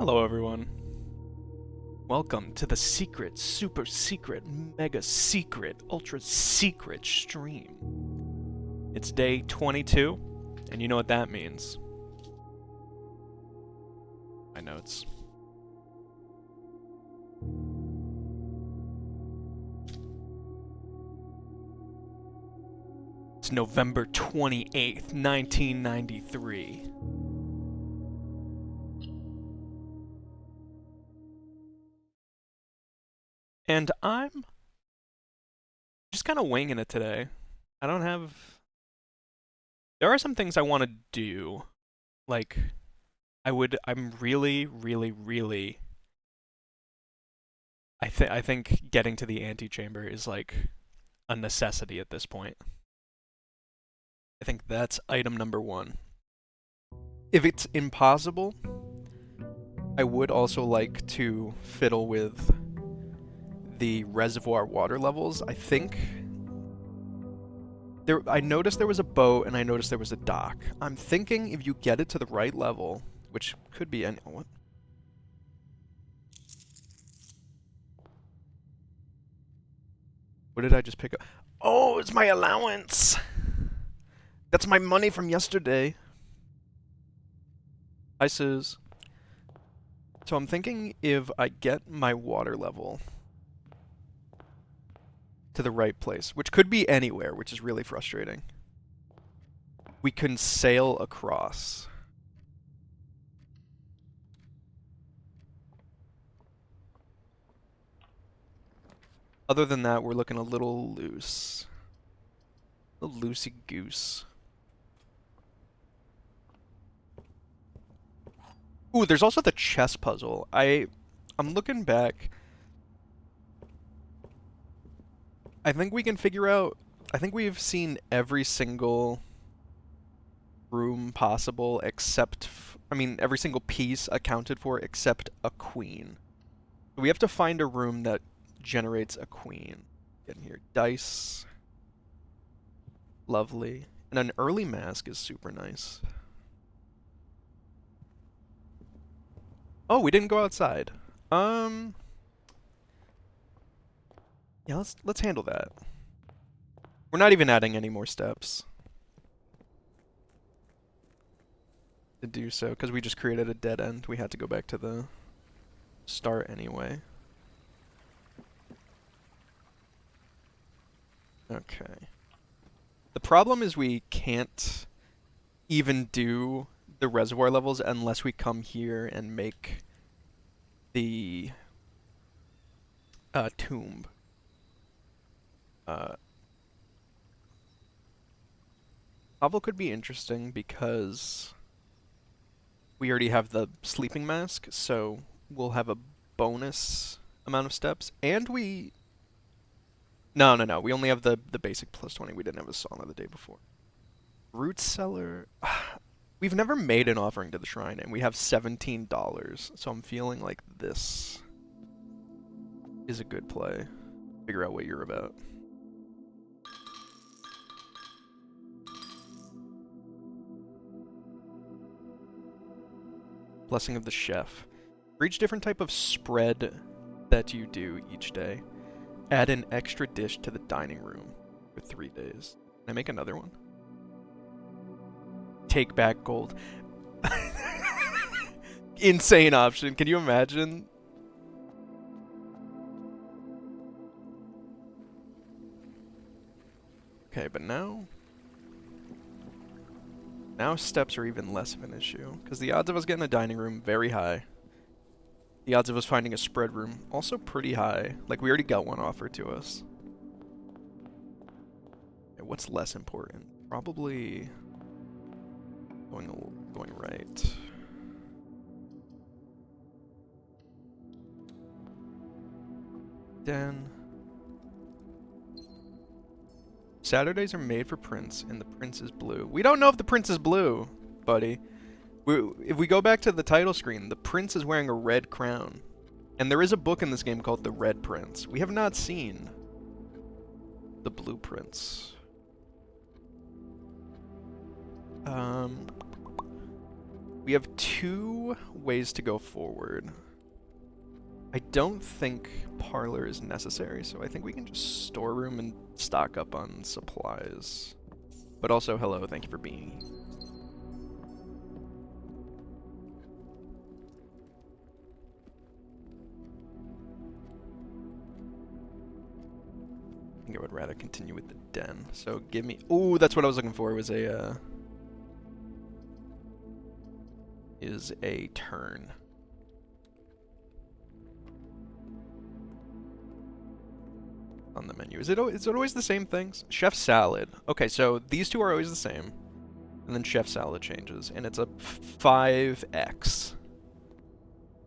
Hello, everyone. Welcome to the secret, super secret, mega secret, ultra secret stream. It's day 22, and you know what that means. My notes. It's November 28th, 1993. And I'm just kind of winging it today. I don't have... There are some things I want to do. Like, I'm really, really, really... I think getting to the antechamber is like a necessity at this point. I think that's item number one. If it's impossible, I would also like to fiddle with the reservoir water levels. I noticed there was a boat and I noticed there was a dock. I'm thinking if you get it to the right level, which could be any... What? What did I just pick up? Oh, it's my allowance! That's my money from yesterday. Hi, Suze. So I'm thinking if I get my water level to the right place, which could be anywhere, which is really frustrating, we can sail across. Other than that, we're looking a little loose. A little loosey-goose. Ooh, there's also the chess puzzle. I'm looking back. I think we can figure out... I think we've seen every single room possible except... I mean, every single piece accounted for except a queen. We have to find a room that generates a queen. Get in here. Dice. Lovely. And an early mask is super nice. Oh, we didn't go outside. Yeah, let's handle that. We're not even adding any more steps to do so, because we just created a dead end. We had to go back to the start anyway. Okay. The problem is we can't even do the reservoir levels unless we come here and make the tomb. Hovel could be interesting because we already have the sleeping mask, so we'll have a bonus amount of steps, and we... No, we only have the basic plus 20. We didn't have a sauna the day before. Root cellar... We've never made an offering to the shrine, and we have $17, so I'm feeling like this is a good play. Figure out what you're about. Blessing of the Chef. For each different type of spread that you do each day, add an extra dish to the dining room for 3 days. Can I make another one? Take back gold. Insane option. Can you imagine? Okay, but now steps are even less of an issue, because the odds of us getting a dining room, very high. The odds of us finding a spread room, also pretty high. Like, we already got one offered to us. Okay, what's less important? Probably going right. Den. Saturdays are made for Prince, and the Prince is blue. We don't know if the Prince is blue, buddy. If we go back to the title screen, the Prince is wearing a red crown. And there is a book in this game called The Red Prince. We have not seen the Blue Prince. We have 2 ways to go forward. I don't think parlor is necessary, so I think we can just storeroom and stock up on supplies. But also, hello, thank you for being here. I think I would rather continue with the den. So give me... Ooh, that's what I was looking for, was a... is a turn. On the menu. Is it always the same things? Chef salad. Okay, so these 2 are always the same. And then chef salad changes. And it's a 5x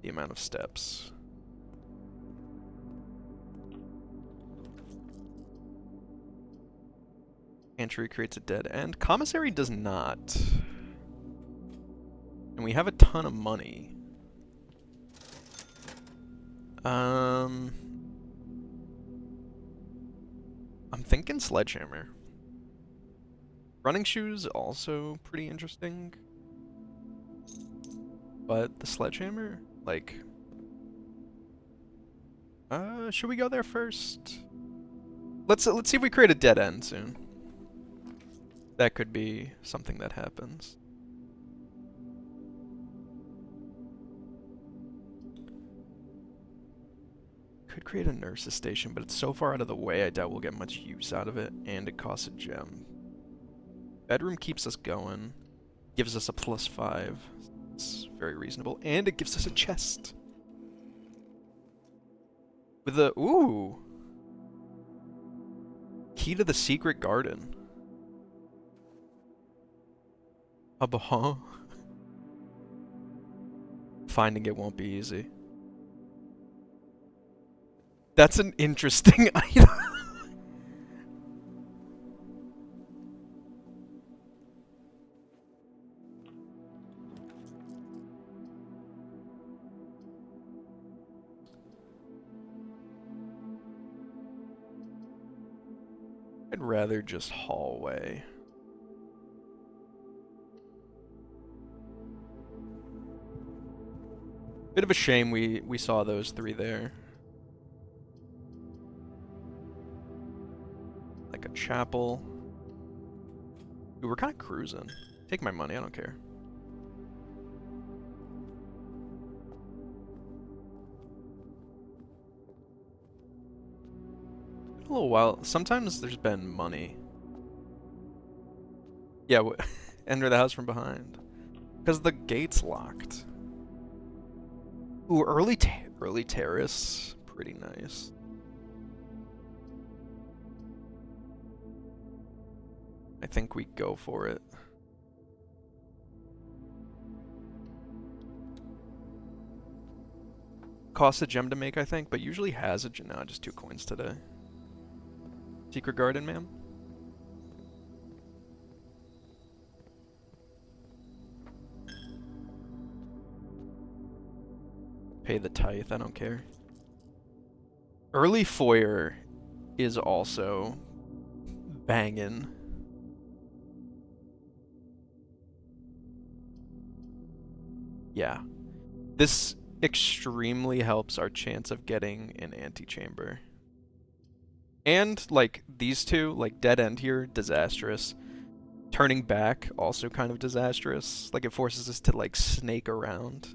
the amount of steps. Pantry creates a dead end. Commissary does not. And we have a ton of money. I'm thinking sledgehammer. Running shoes also pretty interesting. But the sledgehammer, like, should we go there first? Let's see if we create a dead end soon. That could be something that happens. Could create a nurse's station, but it's so far out of the way I doubt we'll get much use out of it, and it costs a gem. Bedroom keeps us going, gives us a +5. It's very reasonable, and it gives us a chest. With a, ooh! Key to the secret garden. Huh? Finding it won't be easy. That's an interesting item. I'd rather just hallway. Bit of a shame we saw those 3 there. Like a chapel. Ooh, we're kind of cruising. Take my money, I don't care. A little while. Sometimes there's been money. Yeah, enter the house from behind. Because the gate's locked. Ooh, early terrace. Pretty nice. I think we go for it. Costs a gem to make, I think, but usually has a gem. No, just 2 coins today. Secret garden, ma'am? Pay the tithe, I don't care. Early foyer is also banging. Yeah. This extremely helps our chance of getting an antechamber. And, like, these 2, like, dead end here, disastrous. Turning back, also kind of disastrous. Like, it forces us to, like, snake around.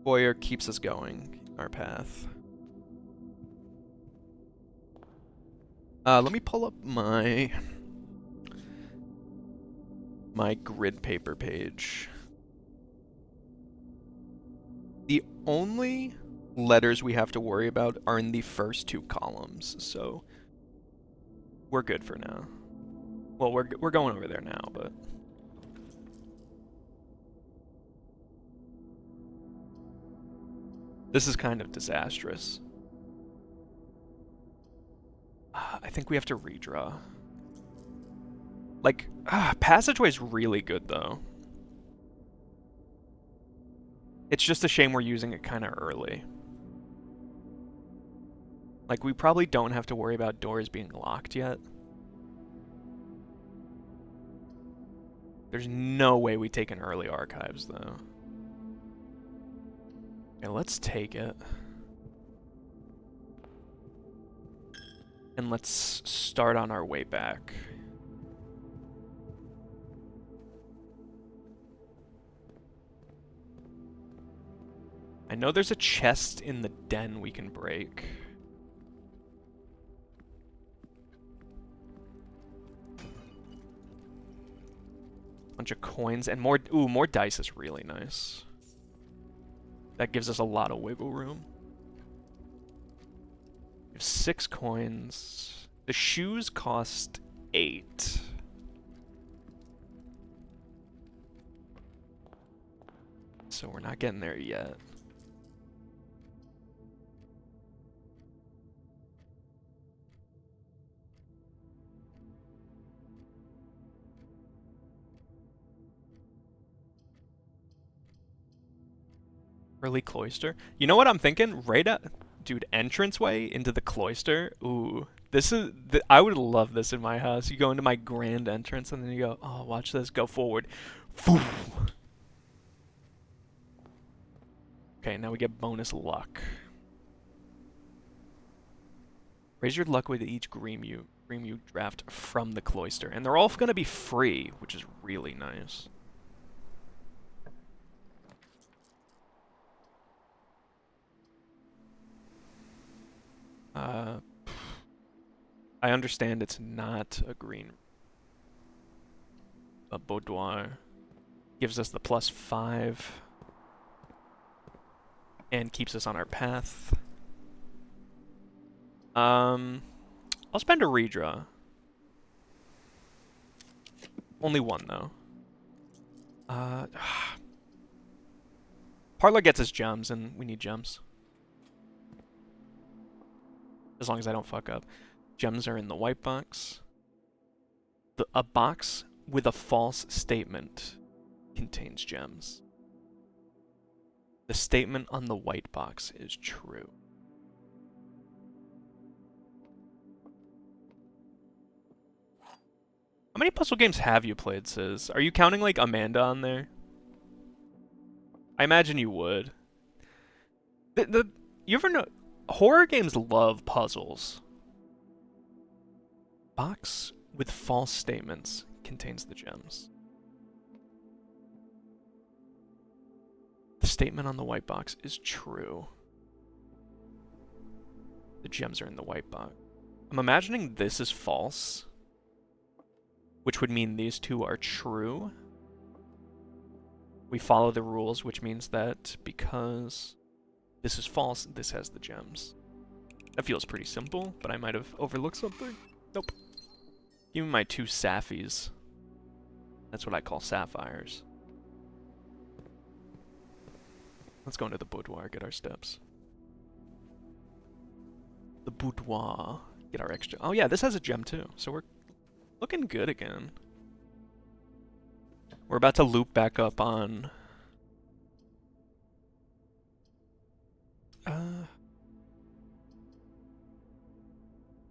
Foyer keeps us going, our path. Let me pull up my grid paper page. The only letters we have to worry about are in the first 2 columns, so we're good for now. Well, we're going over there now, but this is kind of disastrous. I think we have to redraw. Like, passageway's really good though. It's just a shame we're using it kind of early. Like, we probably don't have to worry about doors being locked yet. There's no way we take an early archives, though. Okay, let's take it. And let's start on our way back. I know there's a chest in the den we can break. Bunch of coins and more. Ooh, more dice is really nice. That gives us a lot of wiggle room. We have 6 coins. The shoes cost 8. So we're not getting there yet. Early cloister. You know what I'm thinking? Right at, dude, entranceway into the cloister. Ooh, this is. I would love this in my house. You go into my grand entrance and then you go, oh, watch this. Go forward. Okay, now we get bonus luck. Raise your luck with each Green you draft from the cloister, and they're all going to be free, which is really nice. I understand it's not a green. A boudoir gives us the +5 and keeps us on our path. I'll spend a redraw. Only one though. Parlor gets us gems, and we need gems. As long as I don't fuck up. Gems are in the white box. A box with a false statement contains gems. The statement on the white box is true. How many puzzle games have you played, Sis? Are you counting, like, Amanda on there? I imagine you would. You ever know... Horror games love puzzles. Box with false statements contains the gems. The statement on the white box is true. The gems are in the white box. I'm imagining this is false, which would mean these two are true. We follow the rules, which means that because this is false, this has the gems. That feels pretty simple, but I might have overlooked something. Nope. Give me my 2 saphies. That's what I call sapphires. Let's go into the boudoir, get our steps. The boudoir. Get our extra... Oh yeah, this has a gem too, so we're looking good again. We're about to loop back up on...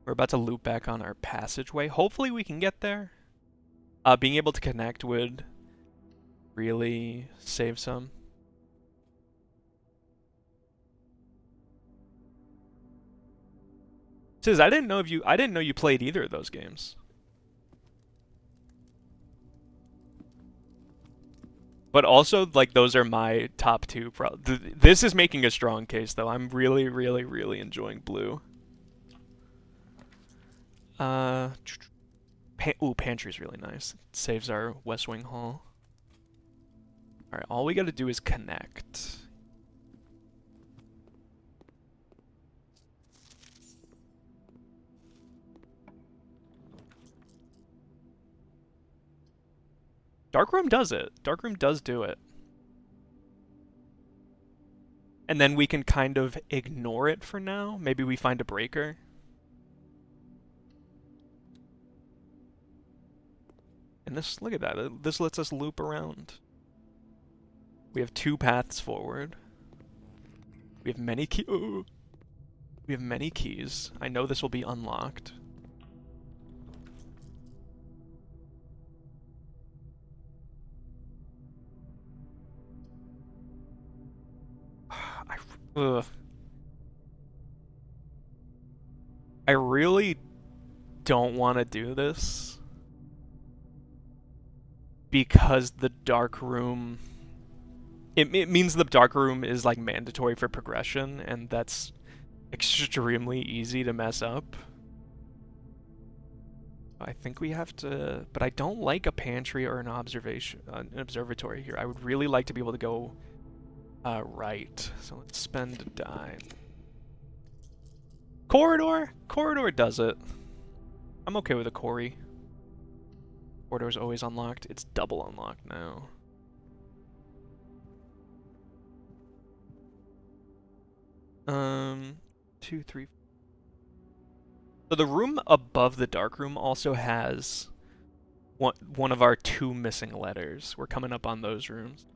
We're about to loop back on our passageway. Hopefully we can get there. Being able to connect would really save some. Says I didn't know you played either of those games. But also, like, those are my top 2. This is making a strong case, though. I'm really, really, really enjoying Blue. Ooh, pantry's really nice. It saves our West Wing Hall. Alright, all we gotta do is connect. Darkroom does it. Darkroom does do it. And then we can kind of ignore it for now. Maybe we find a breaker. And this, look at that. This lets us loop around. We have 2 paths forward. We have many We have many keys. I know this will be unlocked. Ugh. I really don't want to do this because the dark room. It means the dark room is like mandatory for progression, and that's extremely easy to mess up. I think we have to, but I don't like a pantry or an observatory here. I would really like to be able to go right. So let's spend a dime. Corridor? Corridor does it. I'm okay with a quarry. Corridor's always unlocked. It's double unlocked now. Um, 2, 3. So the room above the dark room also has one of our 2 missing letters. We're coming up on those rooms.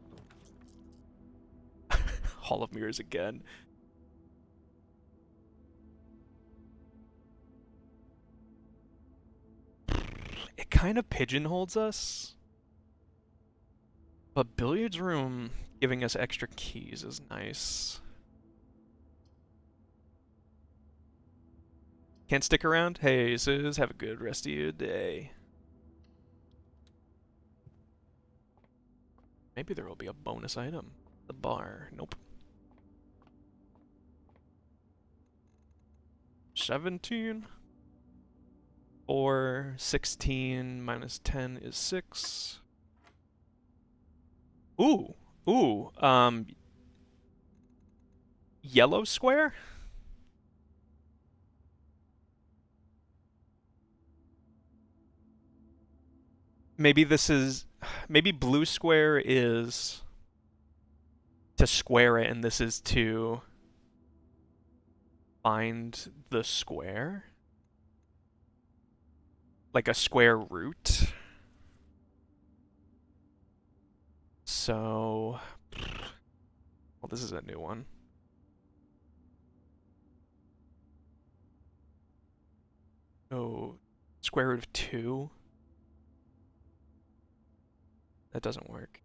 Hall of Mirrors again. It kind of pigeonholes us. But billiards room giving us extra keys is nice. Can't stick around? Hey, Sis, have a good rest of your day. Maybe there will be a bonus item. The bar. Nope. 17. Or 16 minus 10 is 6. Ooh. Ooh. Yellow square? Maybe this is... Maybe blue square is to square it, and this is to find the square? Like a square root? So... Well, this is a new one. Oh, square root of 2? That doesn't work.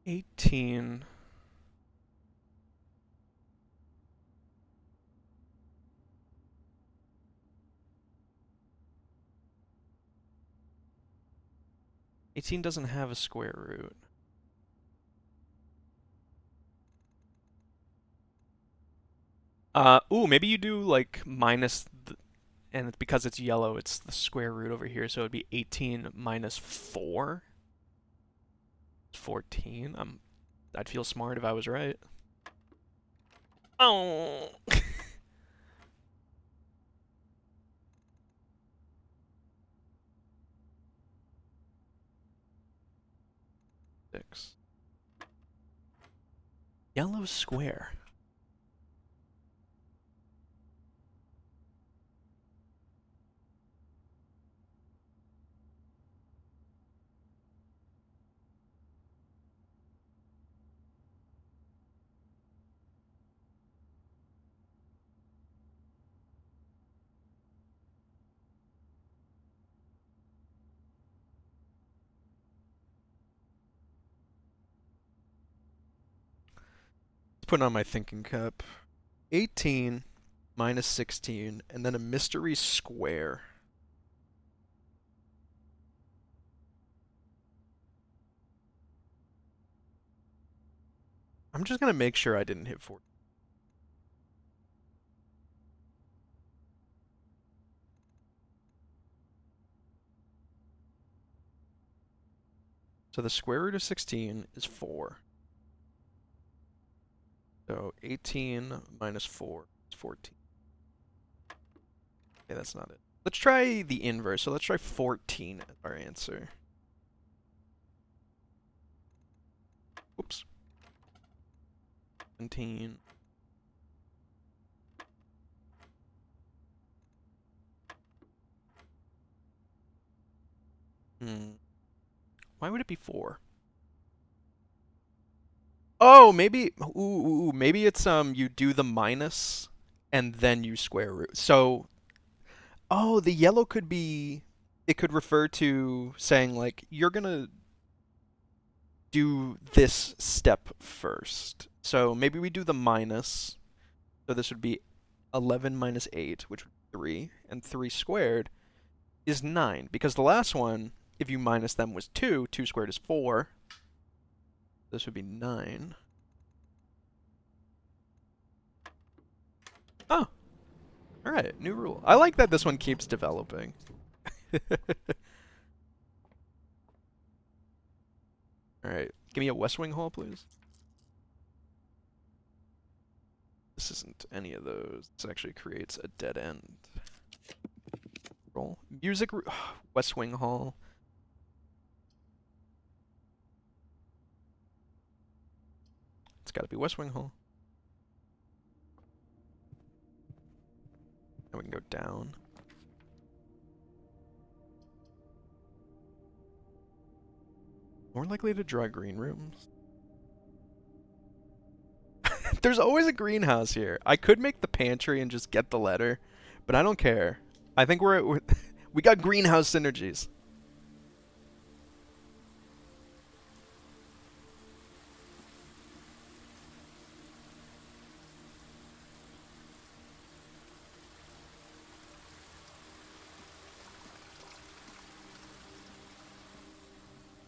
$18. $18 doesn't have a square root. Ooh, maybe you do like minus, and it's because it's yellow, it's the square root over here, so it'd be 18 minus 4. 14. I'd feel smart if I was right. Oh. 6. Yellow square. Putting on my thinking cap. 18 minus 16, and then a mystery square. I'm just gonna make sure I didn't hit 4. So the square root of 16 is 4. So 18 minus 4 is 14. Okay, that's not it. Let's try the inverse. So let's try 14 as our answer. Oops. 17. Why would it be 4? Oh, maybe. Ooh, maybe it's you do the minus and then you square root. So, oh, the yellow could be. It could refer to saying like you're gonna do this step first. So maybe we do the minus. So this would be 11 minus 8, which would be 3. And 3 squared is 9. Because the last one, if you minus them, was 2. 2 squared is 4. This would be 9. Oh. Alright, new rule. I like that this one keeps developing. Alright, give me a West Wing Hall, please. This isn't any of those. This actually creates a dead end. Roll. Music, West Wing Hall. It's gotta be West Wing Hall. And we can go down. More likely to draw green rooms. There's always a greenhouse here. I could make the pantry and just get the letter, but I don't care. I think we got greenhouse synergies.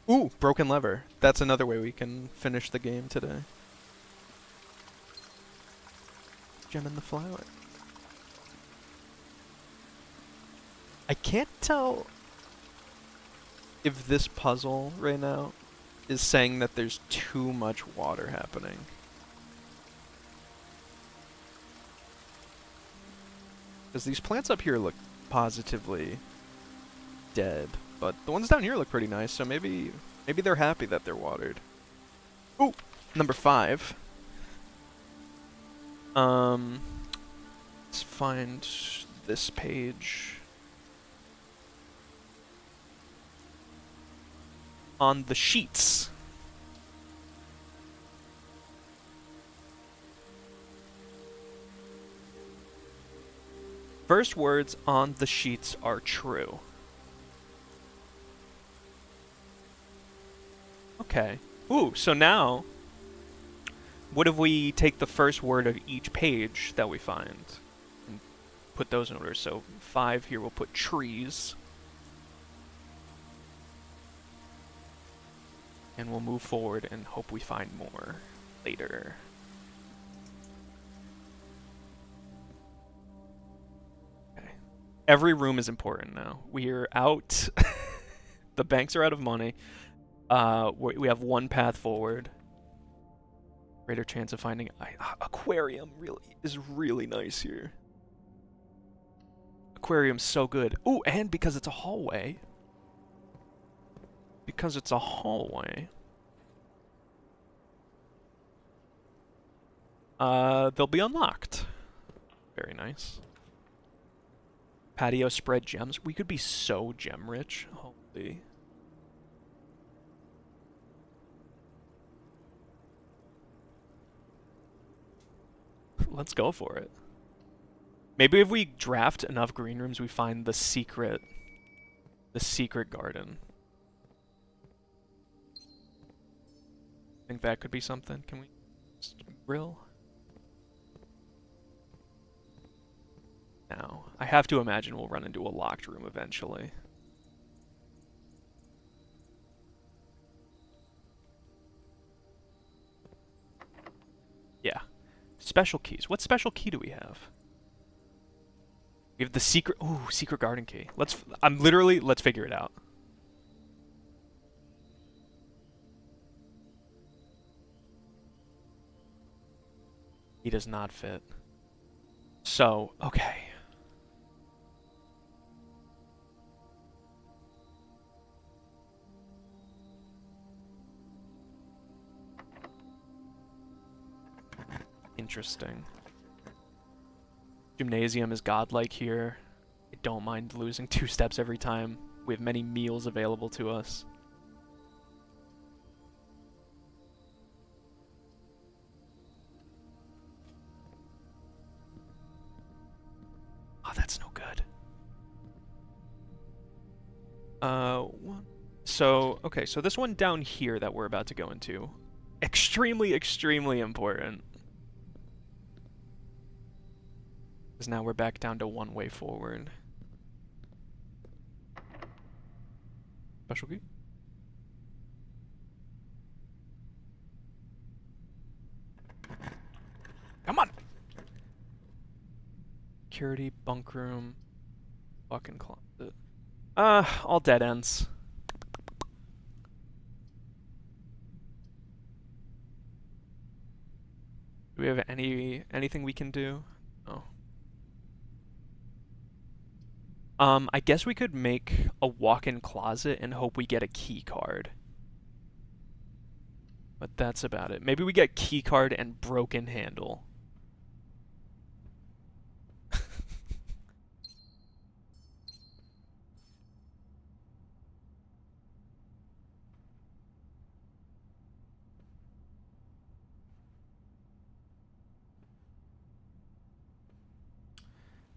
Ooh, broken lever. That's another way we can finish the game today. Gem in the flower. I can't tell if this puzzle right now is saying that there's too much water happening. Because these plants up here look positively dead, but the ones down here look pretty nice, so maybe they're happy that they're watered. Ooh, number 5. Let's find this page. On the sheets. First words on the sheets are true. Okay. Ooh, so now, what if we take the first word of each page that we find and put those in order? So 5 here, we'll put trees. And we'll move forward and hope we find more later. Okay. Every room is important now. We're out. The banks are out of money. We have one path forward. Greater chance of finding aquarium is really nice here. Aquarium's so good. Ooh, and because it's a hallway. They'll be unlocked. Very nice. Patio spread gems. We could be so gem rich. Holy. Let's go for it. Maybe if we draft enough green rooms, we find the secret garden. Think that could be something. Can we grill? No. I have to imagine we'll run into a locked room eventually. Yeah. Special keys. What special key do we have? We have the secret... Ooh, secret garden key. Let's figure it out. He does not fit. So, okay. Interesting. Gymnasium is godlike here. I don't mind losing 2 steps every time. We have many meals available to us. Oh, that's no good. So, okay, so this one down here that we're about to go into, extremely, extremely important. Because now we're back down to one way forward. Special key? Come on! Security, bunk room, fucking closet. All dead ends. Do we have anything we can do? Oh. I guess we could make a walk-in closet and hope we get a key card. But that's about it. Maybe we get key card and broken handle.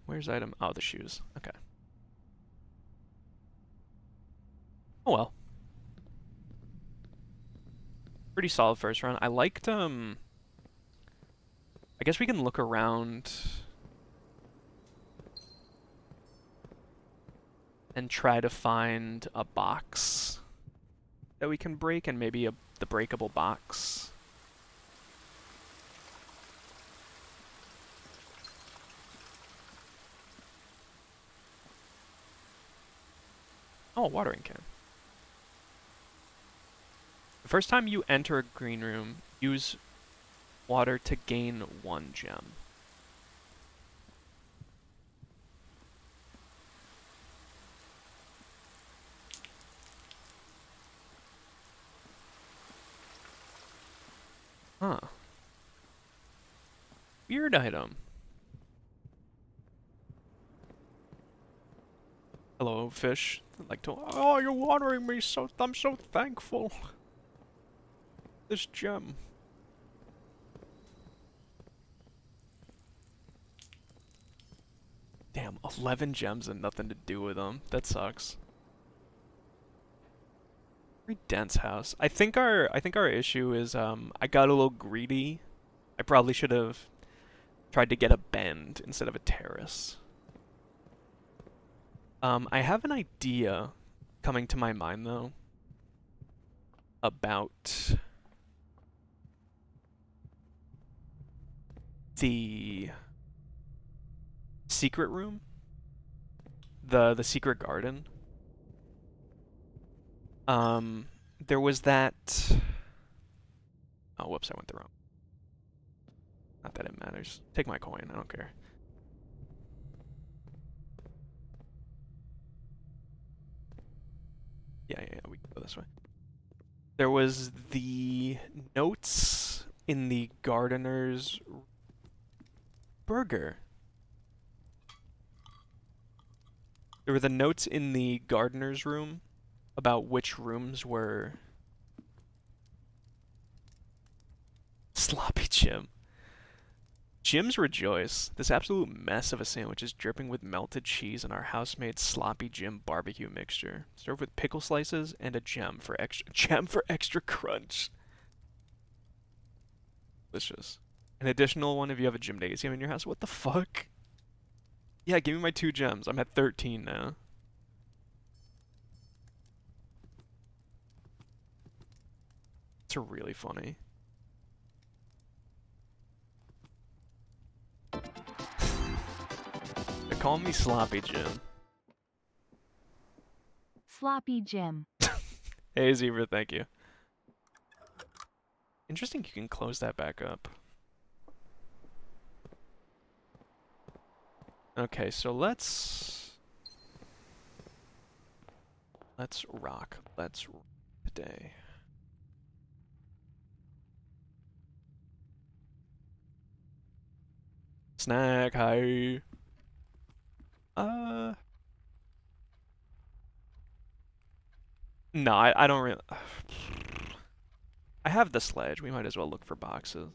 Where's item? Oh, the shoes. Okay. Oh well. Pretty solid first run. I liked, I guess we can look around and try to find a box that we can break and maybe the breakable box. Oh, a watering can. The first time you enter a green room, use water to gain 1 gem. Huh. Weird item. Hello, fish. I'd like to. Oh, you're watering me, so I'm so thankful. This gem. Damn, 11 gems and nothing to do with them. That sucks. Very dense house. I think our issue is I got a little greedy. I probably should have tried to get a bend instead of a terrace. I have an idea coming to my mind though about the secret room, the secret garden. There was that. Oh, whoops! I went the wrong. Not that it matters. Take my coin. I don't care. Yeah, we can go this way. There was the notes in the gardener's burger. There were the notes in the gardener's room about which rooms were sloppy Jim. Jim's rejoice. This absolute mess of a sandwich is dripping with melted cheese and our house-made sloppy Jim barbecue mixture, served with pickle slices and a gem for extra crunch. Delicious. An additional one if you have a gymnasium in your house. What the fuck? Yeah, give me my 2 gems. I'm at 13 now. It's really funny. They call me Sloppy Jim. Sloppy Jim. Hey, Zebra, thank you. Interesting you can close that back up. Okay, so let's rock. Let's rock today. Snack, hi. No, I don't really. I have the sledge. We might as well look for boxes.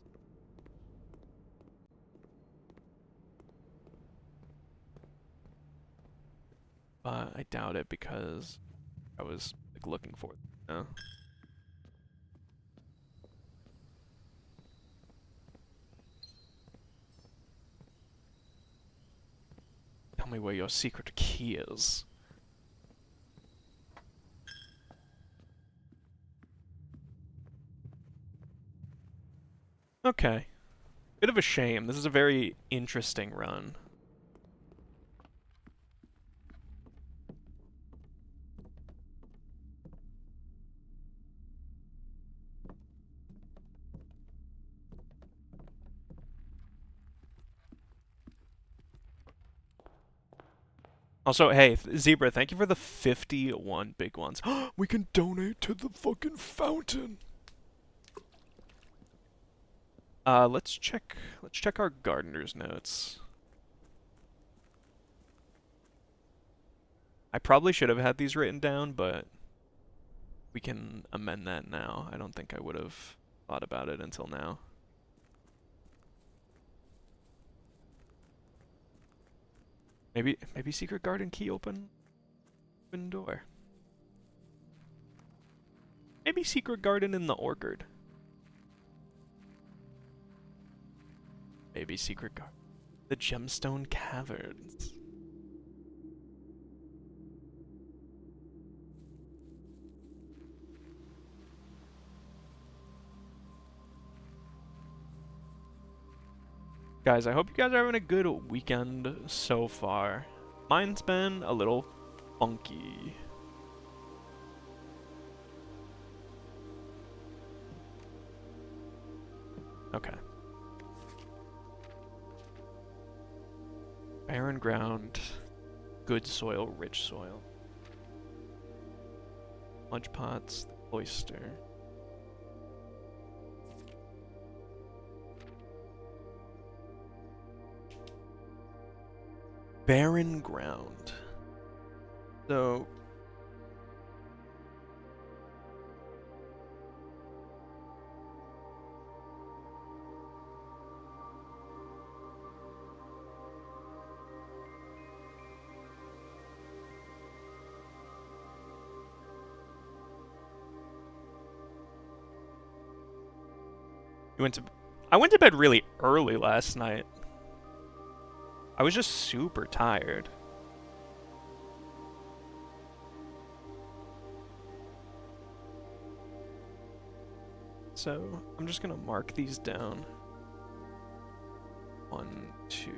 But I doubt it because I was like, looking for. No. Tell me where your secret key is. Okay. Bit of a shame. This is a very interesting run. Also, hey, Zebra, thank you for the 51 big ones. We can donate to the fucking fountain. Let's check our gardener's notes. I probably should have had these written down, but we can amend that now. I don't think I would have thought about it until now. Maybe secret garden key open door. Maybe secret garden in the orchard. Maybe secret garden. The gemstone caverns. Guys, I hope you guys are having a good weekend so far. Mine's been a little funky. Okay. Barren ground, good soil, rich soil. Mudge pots, oyster. Barren ground. So I went to bed really early last night. I was just super tired. So I'm just gonna mark these down. 1, 2,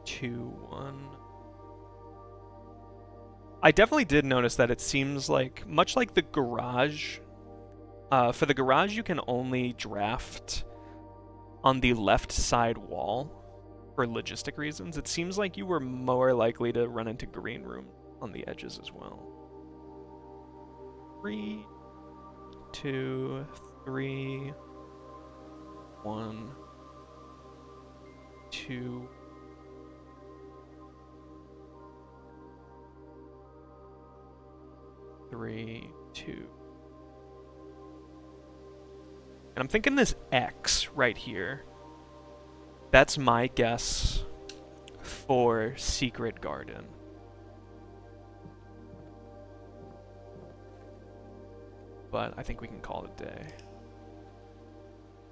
2, 1. I definitely did notice that it seems like, much like the garage, for the garage you can only draft on the left side wall for logistic reasons. It seems like you were more likely to run into green room on the edges as well. 3, 2, 3, 1, 2. Three, 2. And I'm thinking this X right here. That's my guess for secret garden. But I think we can call it a day.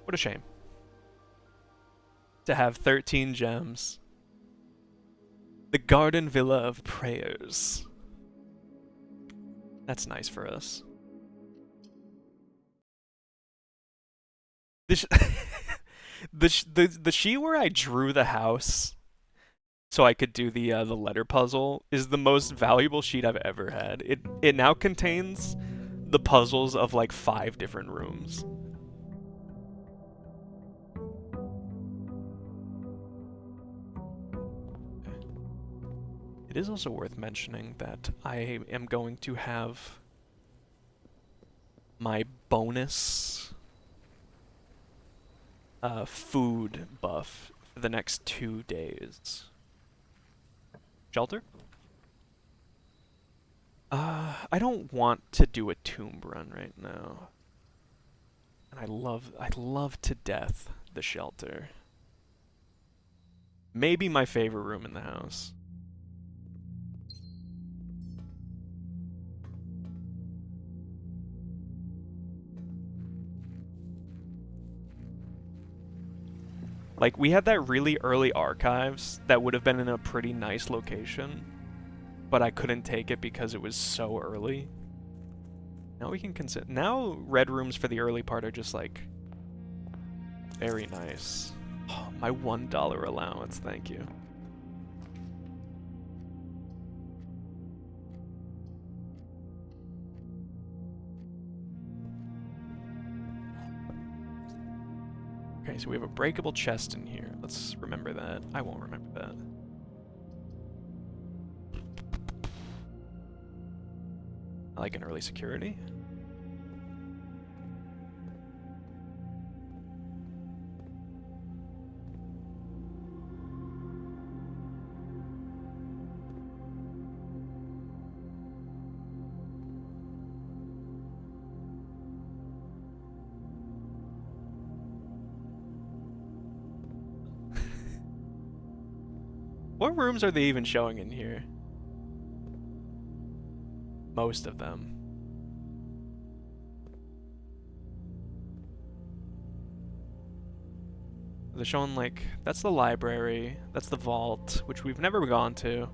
What a shame. To have 13 gems. The Garden Villa of Prayers. That's nice for us. This the sheet where I drew the house so I could do the letter puzzle is the most valuable sheet I've ever had. It now contains the puzzles of like 5 different rooms. It is also worth mentioning that I am going to have my bonus food buff for the next 2 days. Shelter? I don't want to do a tomb run right now. And I love to death the shelter. Maybe my favorite room in the house. Like, we had that really early archives that would have been in a pretty nice location, but I couldn't take it because it was so early. Now we can consider... Now red rooms for the early part are just, like, very nice. Oh, my $1 allowance, thank you. Okay, so we have a breakable chest in here. Let's remember that. I won't remember that. I like an early security. What rooms are they even showing in here? Most of them. They're showing, like, that's the library, that's the vault, which we've never gone to.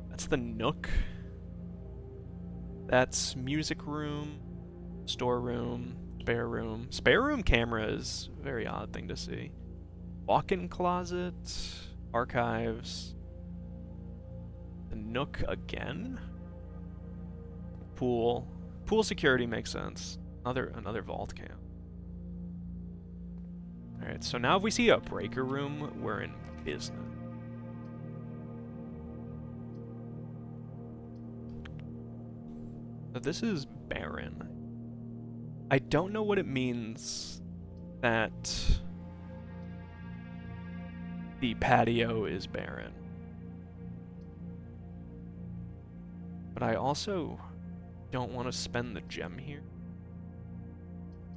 That's the Nook. That's music room, storeroom, spare room. Spare room camera is a very odd thing to see. Walk-in closet, archives. The Nook again? Pool. Pool security makes sense. Another vault cam. Alright, so now if we see a breaker room, we're in business. So this is barren. I don't know what it means that the patio is barren. But I also don't want to spend the gem here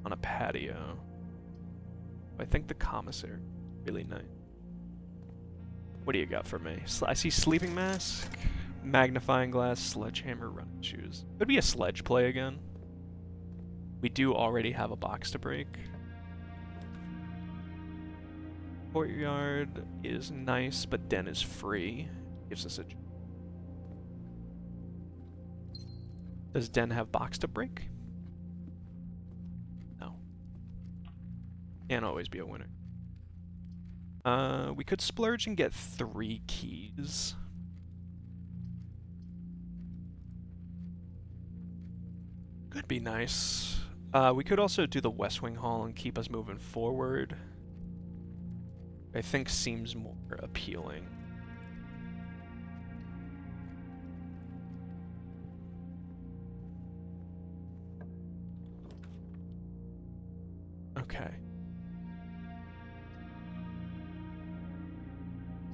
on a patio. I think the commissary really nice. What do you got for me? I see sleeping mask, magnifying glass, sledgehammer, running shoes. Could be a sledge play again. We do already have a box to break. Courtyard is nice, but den is free. Gives us a... Does den have box to break? No. Can't always be a winner. We could splurge and get 3 keys. Could be nice. We could also do the West Wing Hall and keep us moving forward. I think seems more appealing. Okay.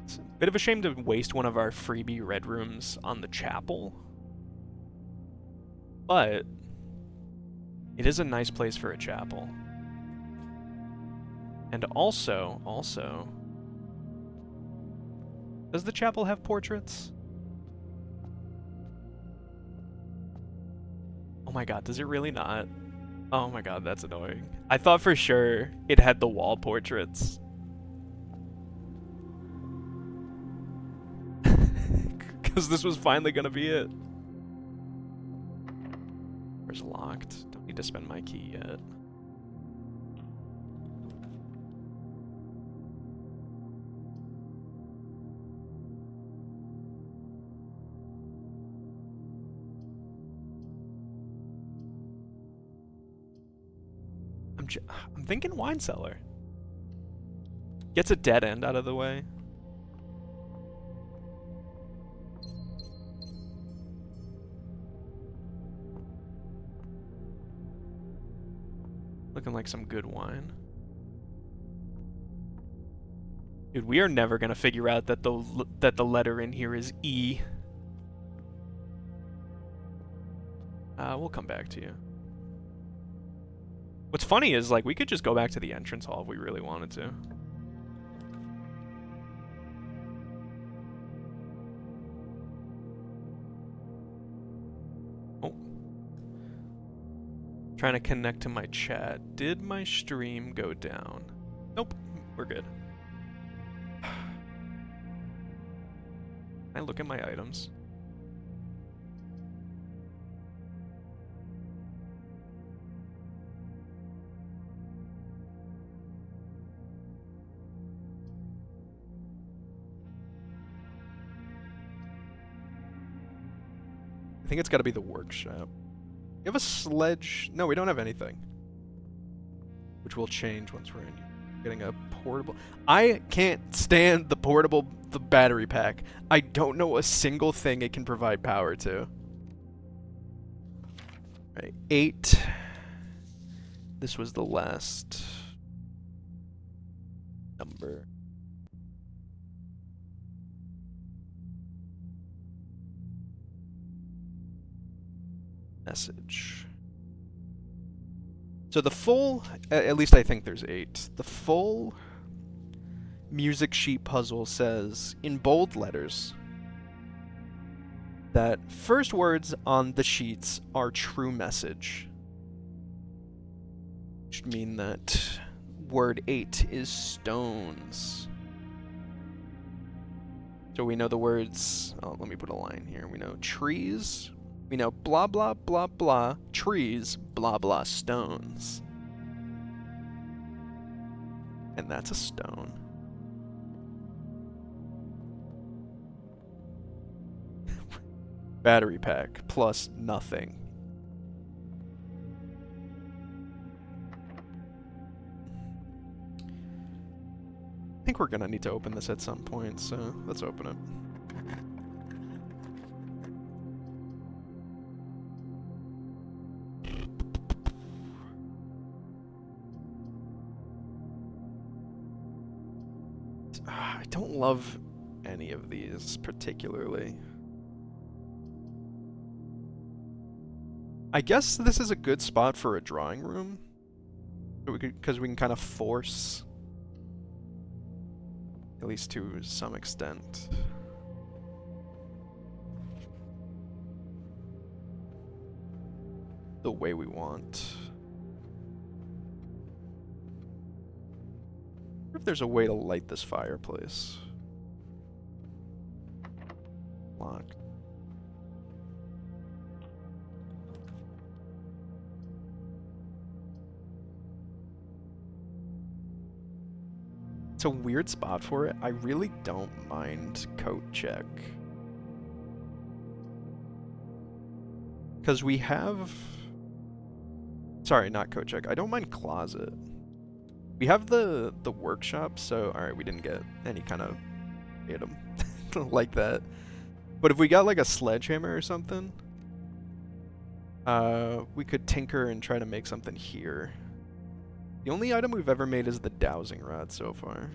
It's a bit of a shame to waste one of our freebie red rooms on the chapel. But it is a nice place for a chapel. And also, does the chapel have portraits? Oh my god, does it really not? Oh my god, that's annoying. I thought for sure it had the wall portraits. Because this was finally gonna be it. Door's locked. Don't need to spend my key yet. I'm thinking wine cellar. Gets a dead end out of the way. Looking like some good wine. Dude, we are never gonna figure out that the letter in here is E. We'll come back to you. What's funny is, like, we could just go back to the entrance hall if we really wanted to. Oh. Trying to connect to my chat. Did my stream go down? Nope, we're good. I look at my items? I think it's got to be the workshop. You have a sledge? No, we don't have anything. Which will change once we're in. Getting a portable. I can't stand the battery pack. I don't know a single thing it can provide power to. Right, 8. This was the last number. Message. So the full, at least I think there's 8. The full music sheet puzzle says, in bold letters, that first words on the sheets are true message. Which mean that word 8 is stones. So we know the words, oh, let me put a line here. We know trees. We know blah, blah, blah, blah, trees, blah, blah, stones. And that's a stone. Battery pack plus nothing. I think we're gonna need to open this at some point, so let's open it. I don't love any of these particularly. I guess this is a good spot for a drawing room. Because we can kind of force, at least to some extent. The way we want. I wonder if there's a way to light this fireplace. Lock. It's a weird spot for it. I really don't mind coat check. Because we have... Sorry, not coat check. I don't mind closet. We have the workshop, so... Alright, we didn't get any kind of item like that. But if we got like a sledgehammer or something, we could tinker and try to make something here. The only item we've ever made is the dowsing rod so far.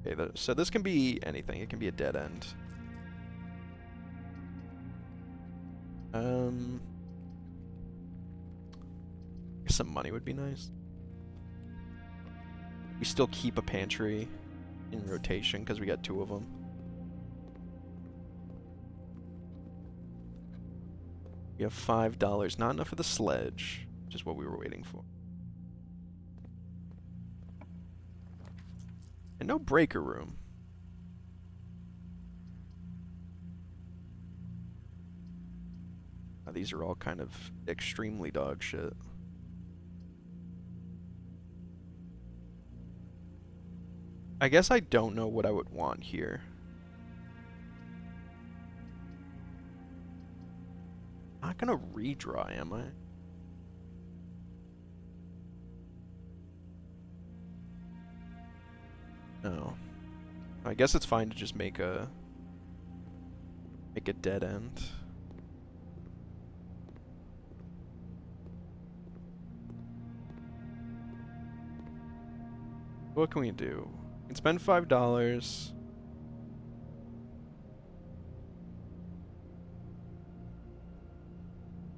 Okay, so this can be anything. It can be a dead end. Some money would be nice. We still keep a pantry in rotation because we got 2 of them. We have $5. Not enough for the sledge, which is what we were waiting for. And no breaker room. Now, these are all kind of extremely dog shit. I guess I don't know what I would want here. I'm not gonna redraw, am I? No. I guess it's fine to just make a dead end. What can we do? We can spend $5.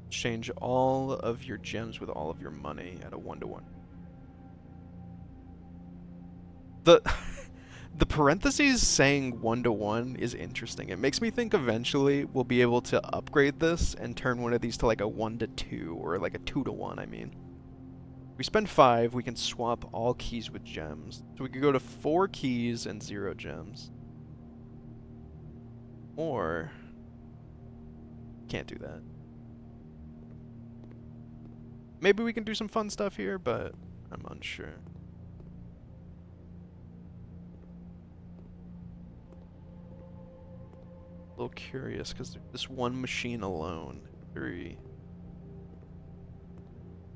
Exchange all of your gems with all of your money at a 1-to-1. The parentheses saying 1-to-1 is interesting. It makes me think eventually we'll be able to upgrade this and turn one of these to like a 1-to-2 or like a 2-to-1, I mean. We spend 5, we can swap all keys with gems. So we could go to 4 keys and 0 gems. Or can't do that. Maybe we can do some fun stuff here, but I'm unsure. A little curious because this one machine alone, very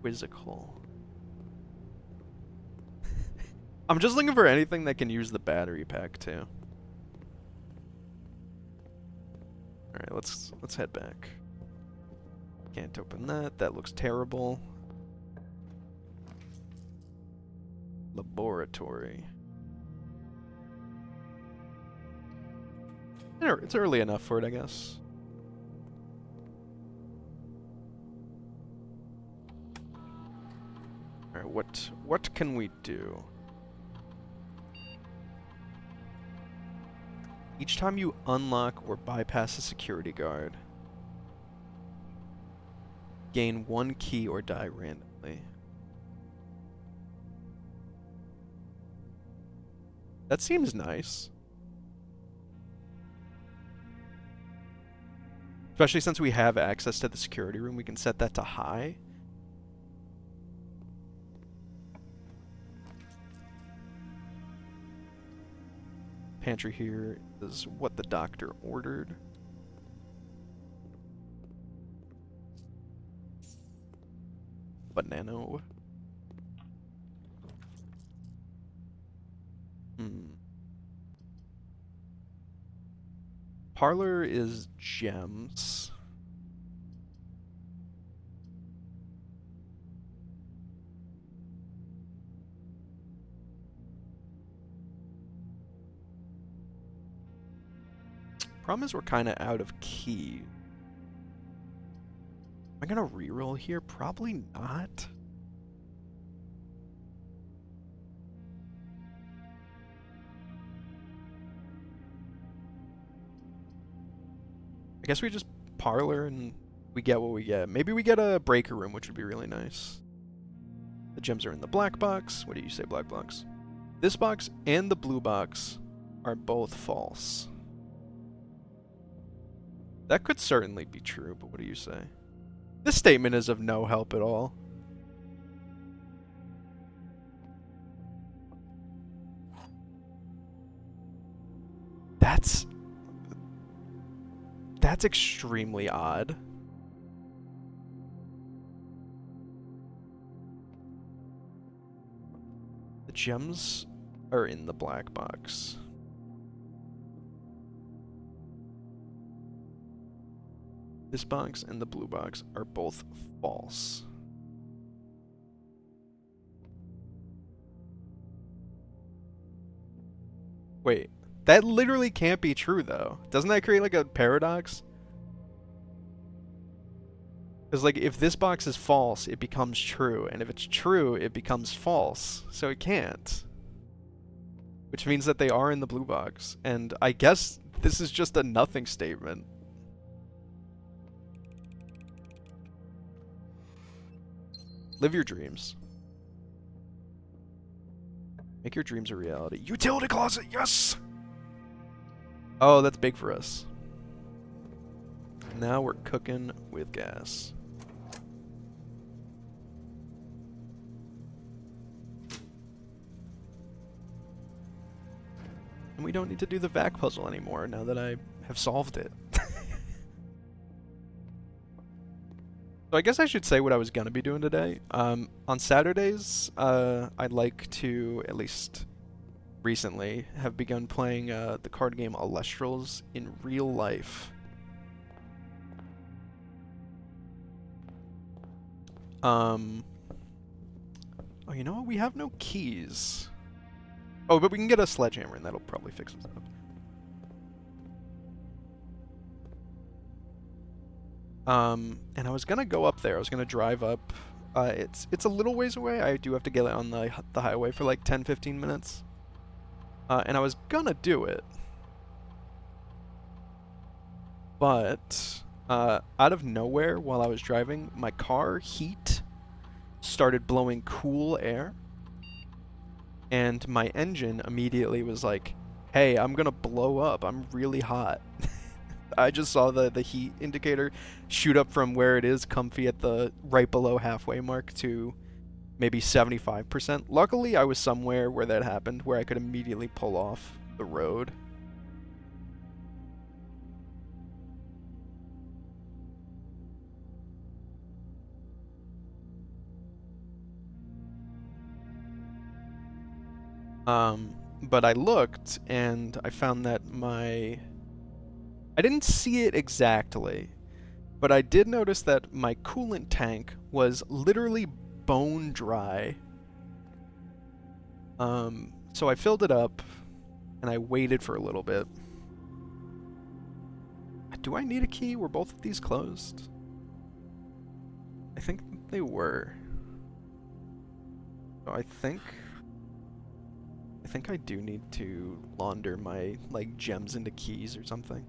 quizzical. I'm just looking for anything that can use the battery pack too. All right, let's head back. Can't open that. That looks terrible. Laboratory. It's early enough for it, I guess. All right, what can we do? Each time you unlock or bypass a security guard, gain 1 key or die randomly. That seems nice. Especially since we have access to the security room, we can set that to high. Pantry here is what the doctor ordered. Banana. Parlor is gems. Problem is we're kind of out of key. Am I gonna reroll here? Probably not. I guess we just parlor and we get what we get. Maybe we get a breaker room, which would be really nice. The gems are in the black box. What do you say, black box? This box and the blue box are both false. That could certainly be true, but what do you say? This statement is of no help at all. That's extremely odd. The gems are in the black box. This box and the blue box are both false. Wait, that literally can't be true though. Doesn't that create like a paradox? Because like if this box is false, it becomes true, and if it's true, it becomes false. So it can't. Which means that they are in the blue box, and I guess this is just a nothing statement. Live your dreams. Make your dreams a reality. Utility closet, yes! Oh, that's big for us. Now we're cooking with gas. And we don't need to do the vac puzzle anymore now that I have solved it. So I guess I should say what I was gonna be doing today. On Saturdays, I'd like to, at least recently, have begun playing the card game Alestrals in real life. Oh, you know what? We have no keys. Oh, but we can get a sledgehammer, and that'll probably fix us up. And I was gonna go up there. I was gonna drive up. It's a little ways away. I do have to get on the highway for like 10-15 minutes. And I was gonna do it. But out of nowhere, while I was driving, my car heat started blowing cool air. And my engine immediately was like, hey, I'm gonna blow up. I'm really hot. I just saw the heat indicator shoot up from where it is comfy at the right below halfway mark to maybe 75%. Luckily, I was somewhere where that happened, where I could immediately pull off the road. But I looked and I found that I didn't see it exactly, but I did notice that my coolant tank was literally bone dry. So I filled it up and I waited for a little bit. Do I need a key? Were both of these closed? I think they were. So I think I do need to launder my, like, gems into keys or something.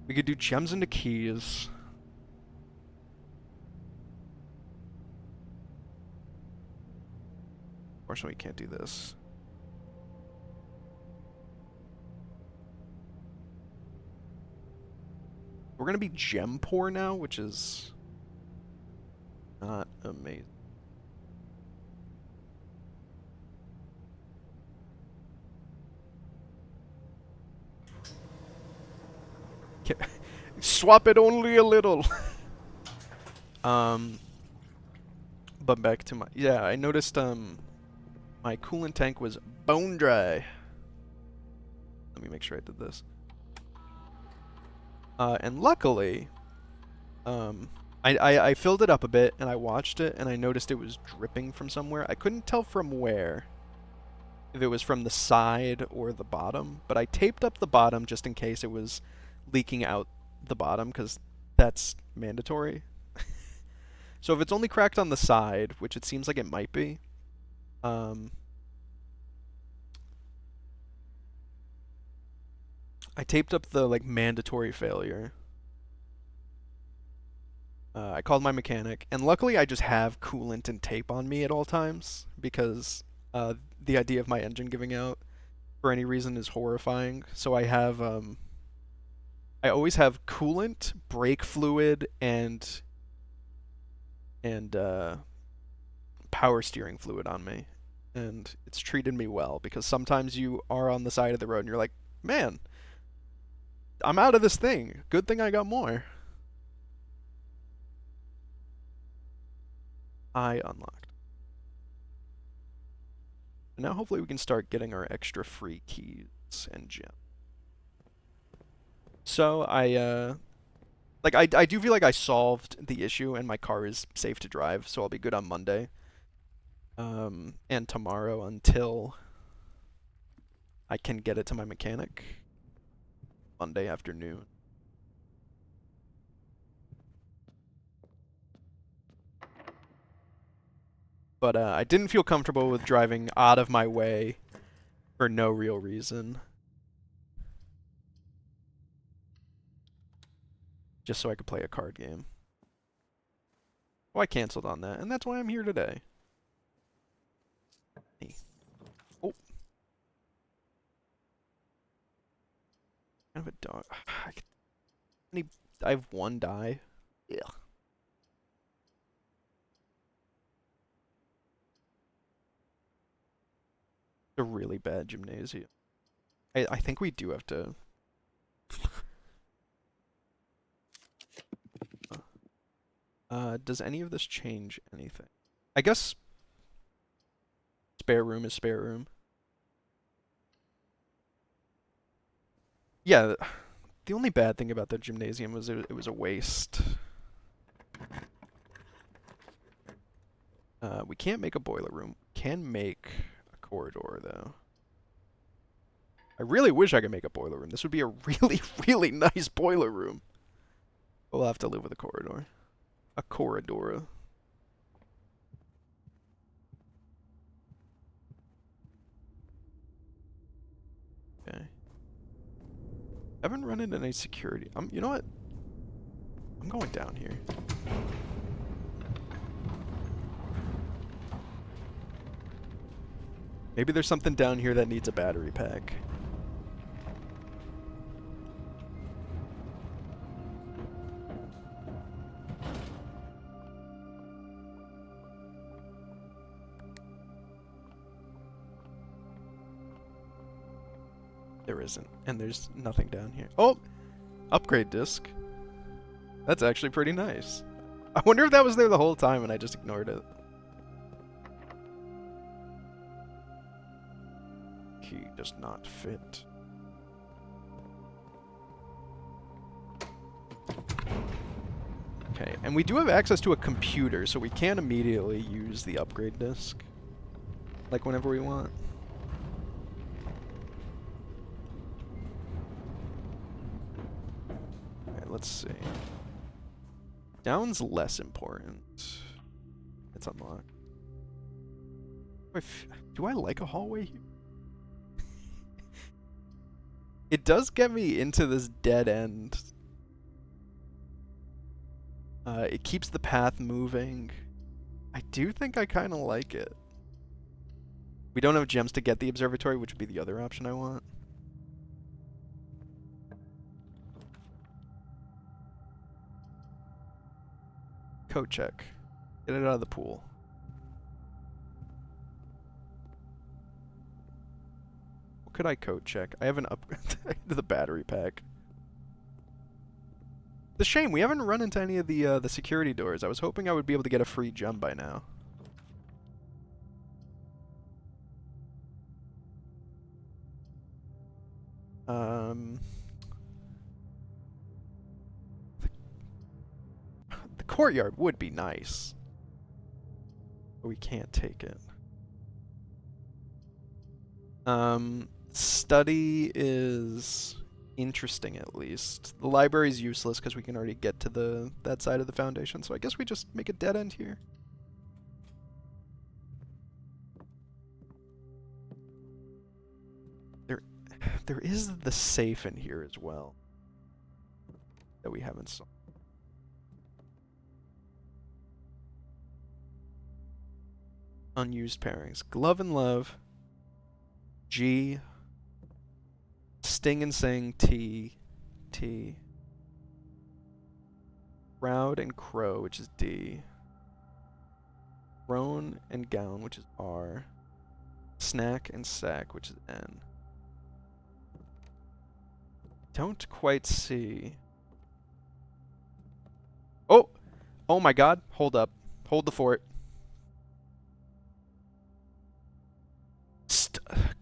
We could do gems into keys. Unfortunately, we can't do this. We're gonna be gem poor now, which is not amazing. Swap it only a little. But back to yeah, I noticed my coolant tank was bone dry. Let me make sure I did this. And luckily, I filled it up a bit and I watched it and I noticed it was dripping from somewhere. I couldn't tell from where, if it was from the side or the bottom, but I taped up the bottom just in case it was leaking out the bottom, because that's mandatory. So if it's only cracked on the side, which it seems like it might be, I taped up the, like, mandatory failure. I called my mechanic, and luckily I just have coolant and tape on me at all times, because the idea of my engine giving out for any reason is horrifying. So I have I always have coolant, brake fluid, and power steering fluid on me. And it's treated me well, because sometimes you are on the side of the road and you're like, man, I'm out of this thing. Good thing I got more. I unlocked. And now hopefully we can start getting our extra free keys and gems. So I do feel like I solved the issue and my car is safe to drive, so I'll be good on Monday. And tomorrow until I can get it to my mechanic Monday afternoon. But I didn't feel comfortable with driving out of my way for no real reason. Just so I could play a card game. Oh, I canceled on that, and that's why I'm here today. Oh. Kind of a dog. I have one die. Yeah. A really bad gymnasium. I think we do have to. Does any of this change anything? I guess spare room is spare room. Yeah, the only bad thing about the gymnasium was it was a waste. We can't make a boiler room. Can make a corridor, though. I really wish I could make a boiler room. This would be a really, really nice boiler room. We'll have to live with a corridor. A corridor. Okay. Haven't run into any security. You know what? I'm going down here. Maybe there's something down here that needs a battery pack. There isn't, and there's nothing down here. Oh! Upgrade disc. That's actually pretty nice. I wonder if that was there the whole time and I just ignored it. Key does not fit. Okay, and we do have access to a computer, so we can immediately use the upgrade disc. Like whenever we want. Let's see. Down's less important. It's unlocked. Do I like a hallway here? It does get me into this dead end. It keeps the path moving. I do think I kind of like it. We don't have gems to get the observatory, which would be the other option I want. Code check. Get it out of the pool. What could I code check? I have an upgrade to the battery pack. It's a shame we haven't run into any of the security doors. I was hoping I would be able to get a free gem by now. The courtyard would be nice, but we can't take it. Study is interesting at least. The library is useless because we can already get to that side of the foundation, so I guess we just make a dead end here. There is the safe in here as well that we haven't solved. Unused pairings. Glove and Love. G. Sting and Sing. T. T. Shroud and Crow, which is D. Roan and Gown, which is R. Snack and Sack, which is N. Don't quite see. Oh! Oh my god. Hold up. Hold the fort.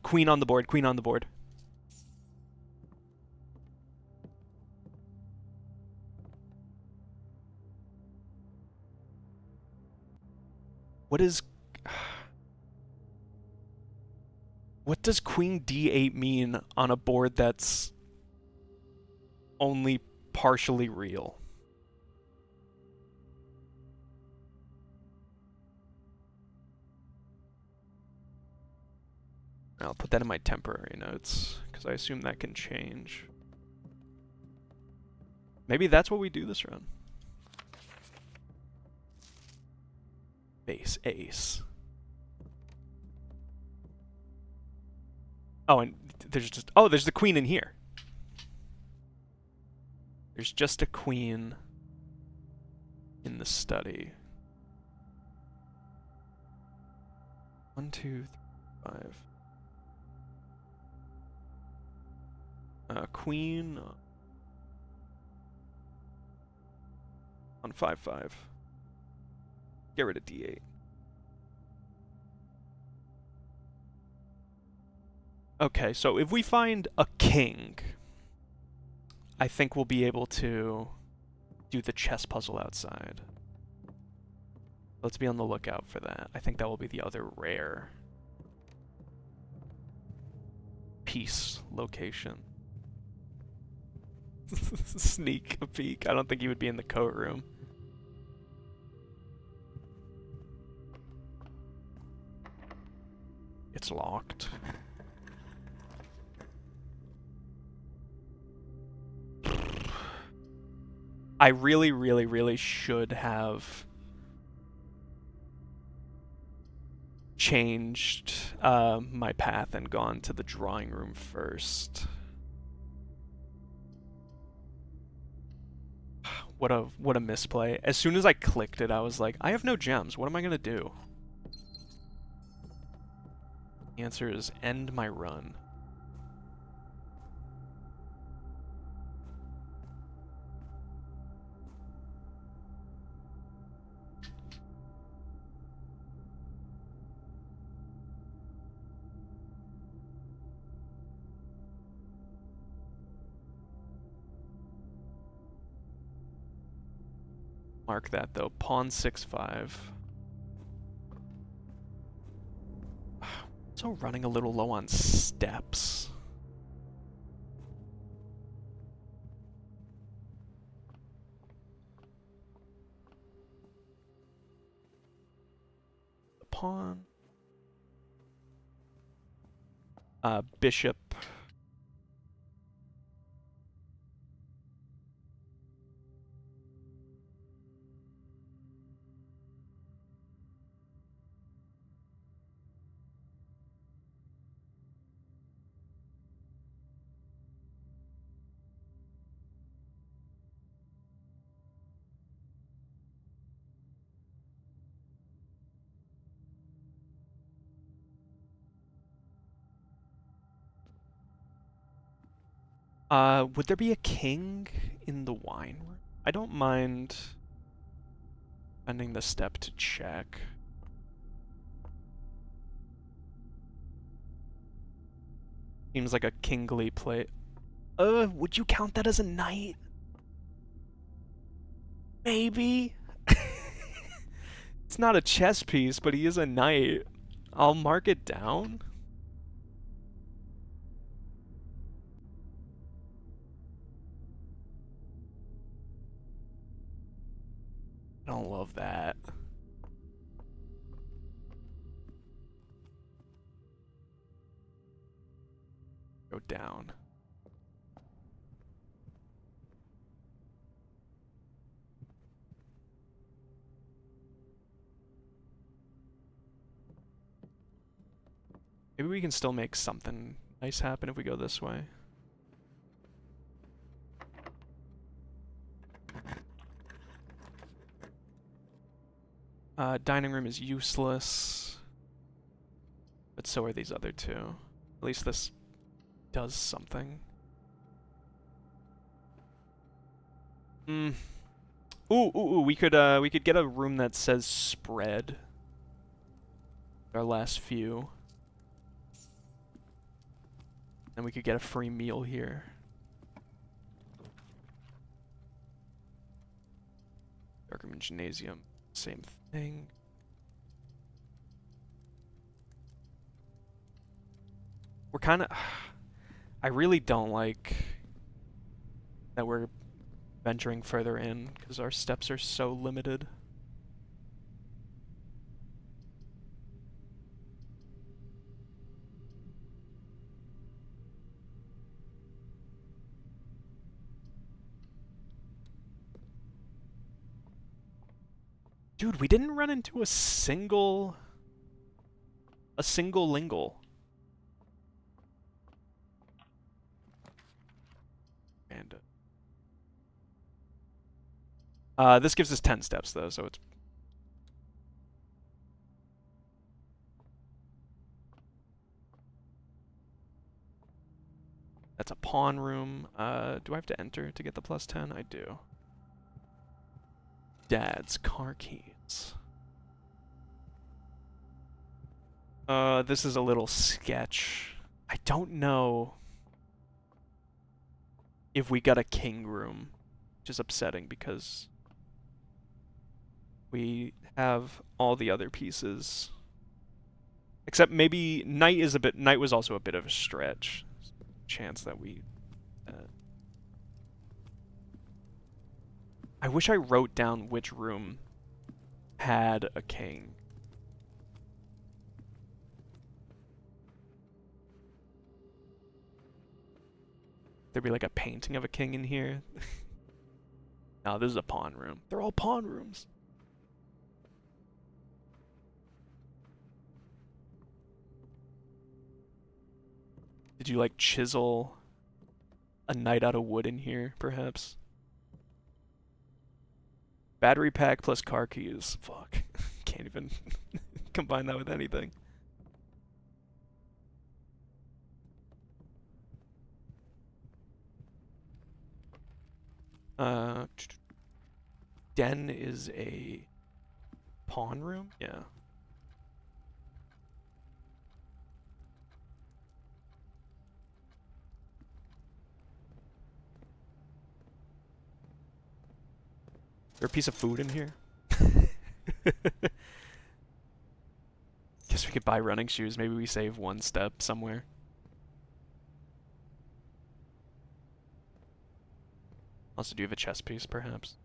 Queen on the board. Queen on the board. What is... What does Queen D8 mean on a board that's only partially real? I'll put that in my temporary notes, because I assume that can change. Maybe that's what we do this run. Base ace. Oh, and there's just... Oh, there's the queen in here. There's just a queen in the study. 1, 2, 3, 5. Queen on 5, 5. Get rid of D8. Okay, so if we find a king, I think we'll be able to do the chess puzzle outside. Let's be on the lookout for that. I think that will be the other rare piece location. Sneak a peek. I don't think he would be in the coat room. It's locked. I really, really, really should have changed my path and gone to the drawing room first. What a misplay. As soon as I clicked it, I was like, I have no gems. What am I gonna do? The answer is end my run. Mark that though. Pawn 6-5. So running a little low on steps. The pawn. Bishop. Would there be a king in the wine room? I don't mind spending the step to check. Seems like a kingly play. Would you count that as a knight? Maybe. It's not a chess piece, but he is a knight. I'll mark it down. I don't love that. Go down. Maybe we can still make something nice happen if we go this way. Dining room is useless. But so are these other two. At least this does something. Ooh, we could get a room that says spread. Our last few. And we could get a free meal here. Darkerman Gymnasium, same thing. We're kind of... I really don't like that we're venturing further in, because our steps are so limited. Dude, we didn't run into a single lingle. And this gives us 10 steps though, so it's that's a pawn room. Do I have to enter to get the plus 10? I do. Dad's car keys. This is a little sketch. I don't know if we got a king room, which is upsetting because we have all the other pieces. Except maybe knight was also a bit of a stretch. Chance that we I wish I wrote down which room had a king. There'd be like a painting of a king in here. No, this is a pawn room. They're all pawn rooms. Did you like chisel a knight out of wood in here, perhaps? Battery pack plus car keys. Fuck. Can't even combine that with anything. Den is a pawn room? Yeah. Is there a piece of food in here? Guess we could buy running shoes. Maybe we save one step somewhere. Also, do you have a chess piece, perhaps?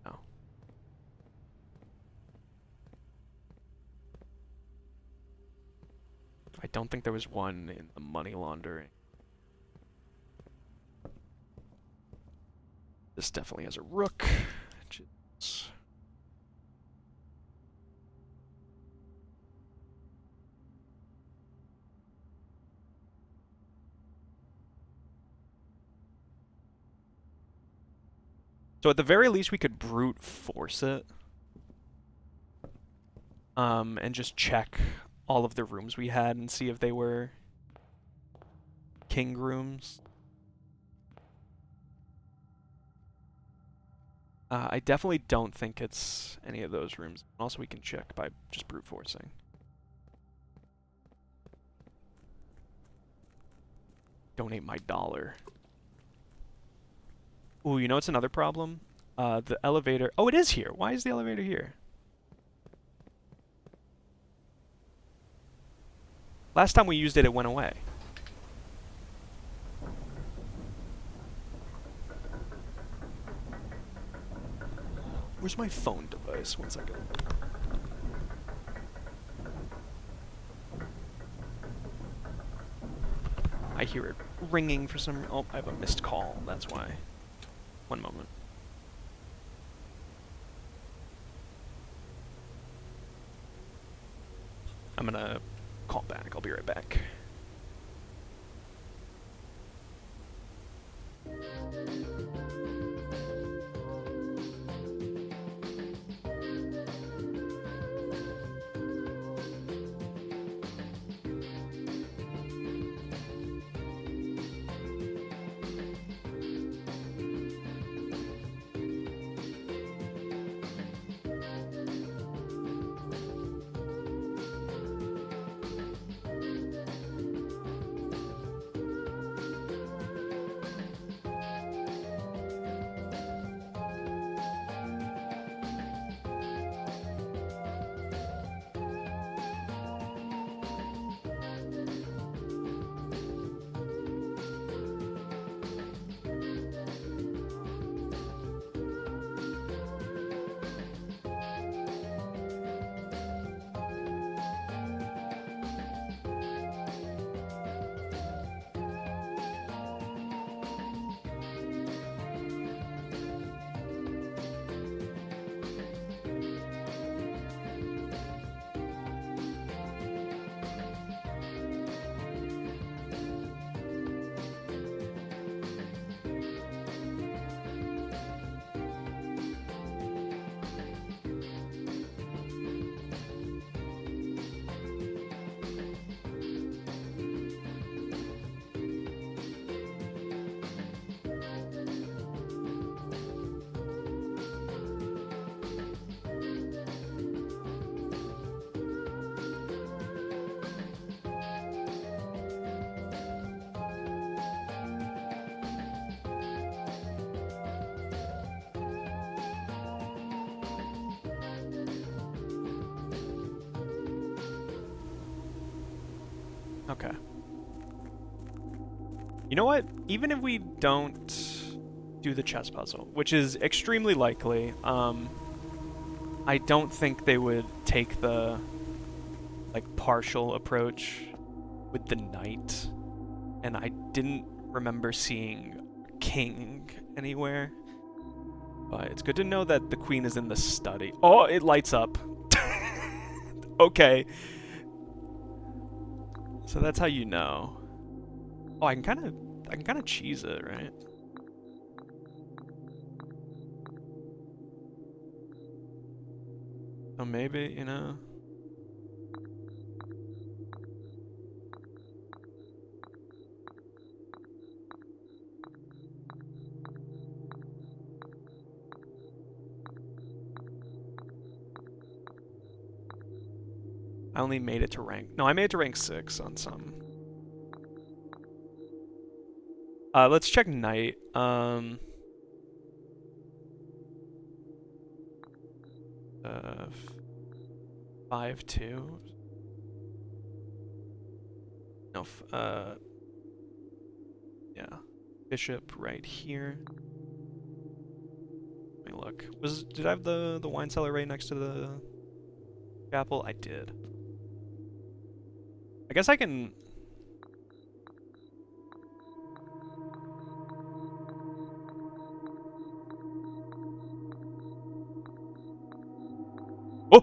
No. I don't think there was one in the money laundering. This definitely has a rook. So at the very least, we could brute force it. And just check all of the rooms we had and see if they were king rooms. I definitely don't think it's any of those rooms. Also, we can check by just brute forcing. Donate my dollar. Ooh, you know what's another problem? The elevator. Oh, it is here. Why is the elevator here? Last time we used it, it went away. Where's my phone device? 1 second. I hear it ringing for some... Oh, I have a missed call. That's why. 1 moment. I'm gonna call back. I'll be right back. Okay. You know what? Even if we don't do the chess puzzle, which is extremely likely, I don't think they would take the, like, partial approach with the knight. And I didn't remember seeing king anywhere. But it's good to know that the queen is in the study. Oh, it lights up. Okay. So that's how you know. Oh, I can kind of cheese it, right? So maybe, you know. I only made it to rank. No, I made it to rank 6 on some. Let's check knight. 5-2. No, yeah. Bishop right here. Let me look. Did I have the wine cellar right next to the chapel? I did. I guess I can. Oh,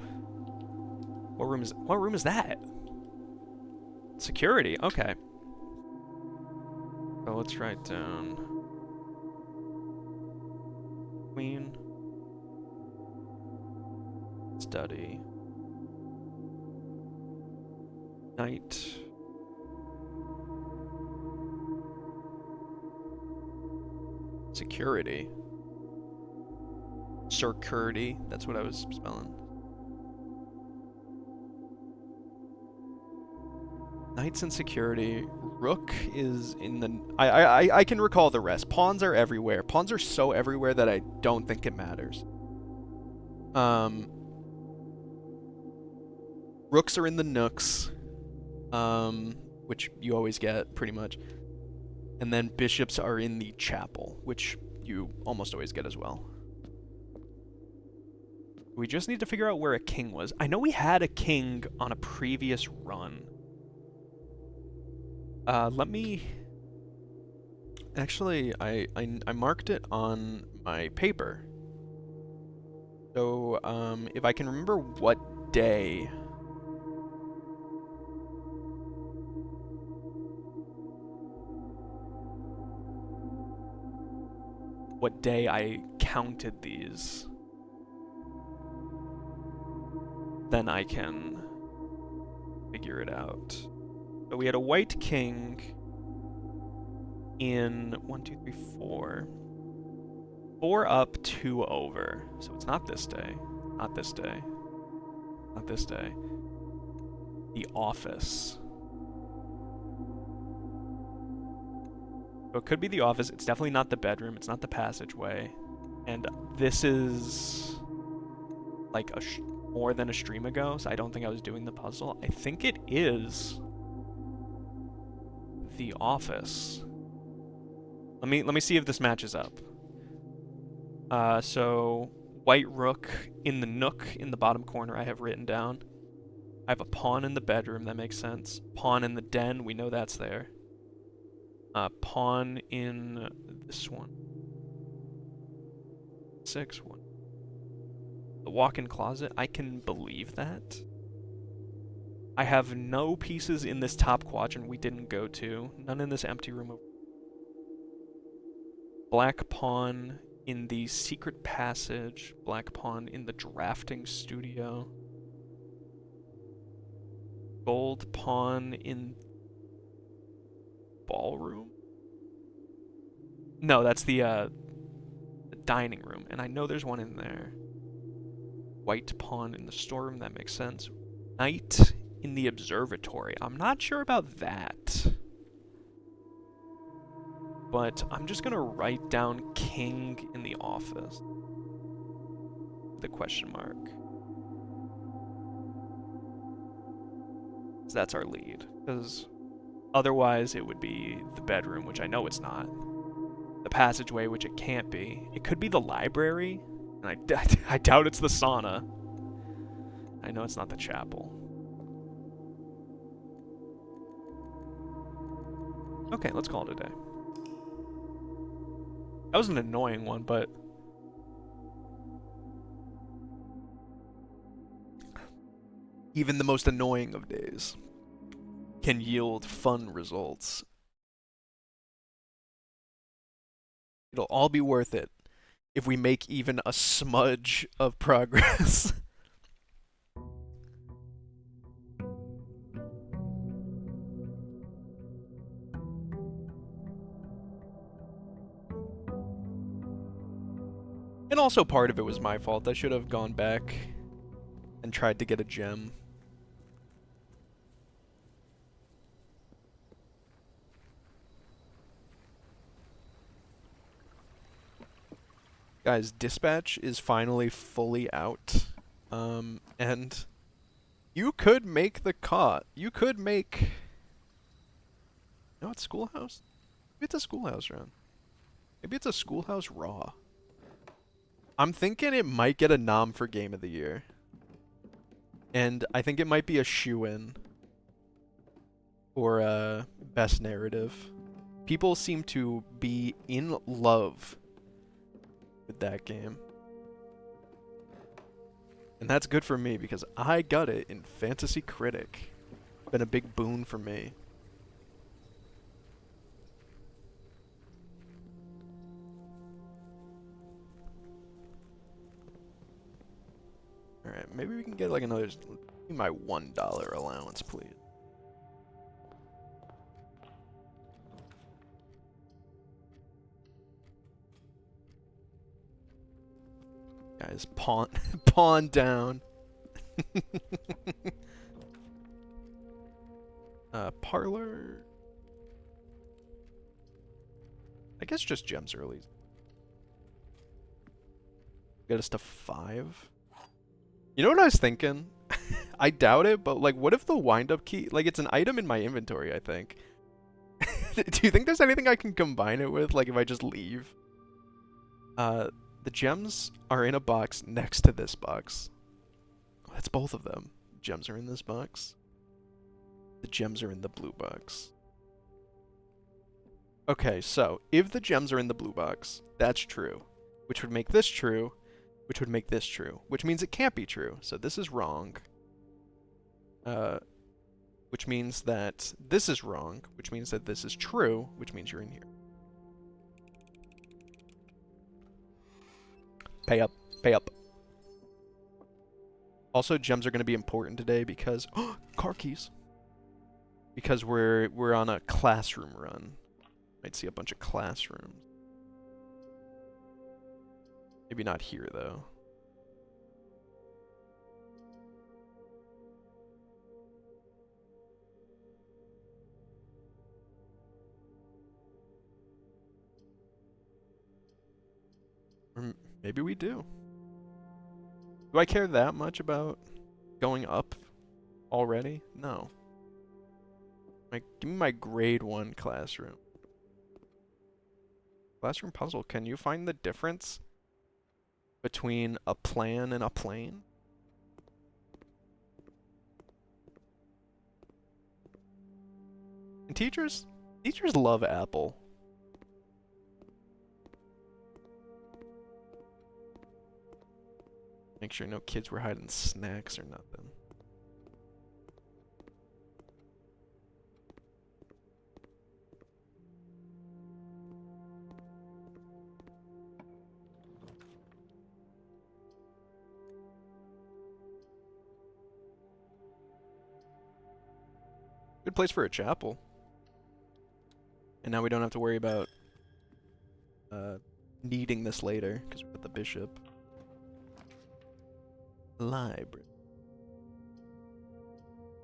what room is that? Security. Okay. So let's write down queen, study, knight. Security. Security. That's what I was spelling. Knights in security. Rook is in the. I can recall the rest. Pawns are everywhere. Pawns are so everywhere that I don't think it matters. Rooks are in the nooks, which you always get pretty much, and then bishops are in the chapel, which you almost always get as well. We just need to figure out where a king was. I know we had a king on a previous run. Let me... Actually, I marked it on my paper. So, if I can remember what day... What day I counted these... then I can figure it out. So we had a white king in 1, 2, 3, 4. 4 up, 2 over. So it's not this day. Not this day. Not this day. The office. So it could be the office. It's definitely not the bedroom. It's not the passageway. And this is like more than a stream ago, so I don't think I was doing the puzzle. I think it is the office. Let me see if this matches up. So white rook in the nook in the bottom corner I have written down. I have a pawn in the bedroom, that makes sense. Pawn in the den, we know that's there. Pawn in this one. 6, 1. The walk-in closet, I can believe that. I have no pieces in this top quadrant we didn't go to. None in this empty room. Black pawn in the secret passage. Black pawn in the drafting studio. Gold pawn in ballroom? No, that's the dining room, and I know there's one in there. White pawn in the storeroom, that makes sense. Knight in the observatory. I'm not sure about that. But I'm just gonna write down king in the office. The question mark. So that's our lead. Because otherwise it would be the bedroom, which I know it's not. The passageway, which it can't be. It could be the library, and I doubt it's the sauna. I know it's not the chapel. Okay, let's call it a day. That was an annoying one, but... even the most annoying of days can yield fun results. It'll all be worth it if we make even a smudge of progress. And also part of it was my fault. I should have gone back and tried to get a gem. Guys, Dispatch is finally fully out. And you could make the cot. You could make... No, it's Schoolhouse? Maybe it's a Schoolhouse run. Maybe it's a Schoolhouse Raw. I'm thinking it might get a nom for Game of the Year. And I think it might be a shoe-in for Best Narrative. People seem to be in love with that game. And that's good for me because I got it in Fantasy Critic. Been a big boon for me. Alright, maybe we can get like another... Give me my $1 allowance, please. Guys, pawn down. Parlor. I guess just gems early. Get us to 5. You know what I was thinking? I doubt it, but like, what if the wind-up key, like, it's an item in my inventory, I think. Do you think there's anything I can combine it with, like, if I just leave? The gems are in a box next to this box. That's both of them. Gems are in this box. The gems are in the blue box. Okay, so if the gems are in the blue box, that's true. Which would make this true, which would make this true. Which means it can't be true, so this is wrong. Which means that this is wrong, which means that this is true, which means you're in here. Pay up, pay up. Also, gems are going to be important today because car keys. Because we're on a classroom run. Might see a bunch of classrooms. Maybe not here though. Or maybe we do. Do I care that much about going up already? No. Like, give me my grade 1 classroom. Classroom puzzle. Can you find the difference between a plan and a plane? And teachers love Apple. Make sure no kids were hiding snacks or nothing. Good place for a chapel. And now we don't have to worry about needing this later, because we're with the bishop. Library.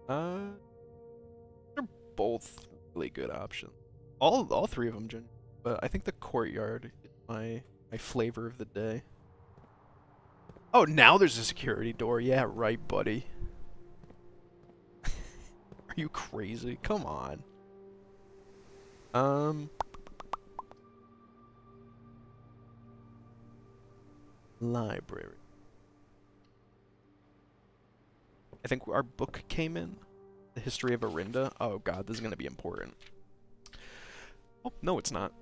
They're both really good options. All three of them, but I think the courtyard is my flavor of the day. Oh, now there's a security door. Yeah, right, buddy. Are you crazy? Come on. Library. I think our book came in. The History of Arinda. Oh god, this is going to be important. Oh, no it's not.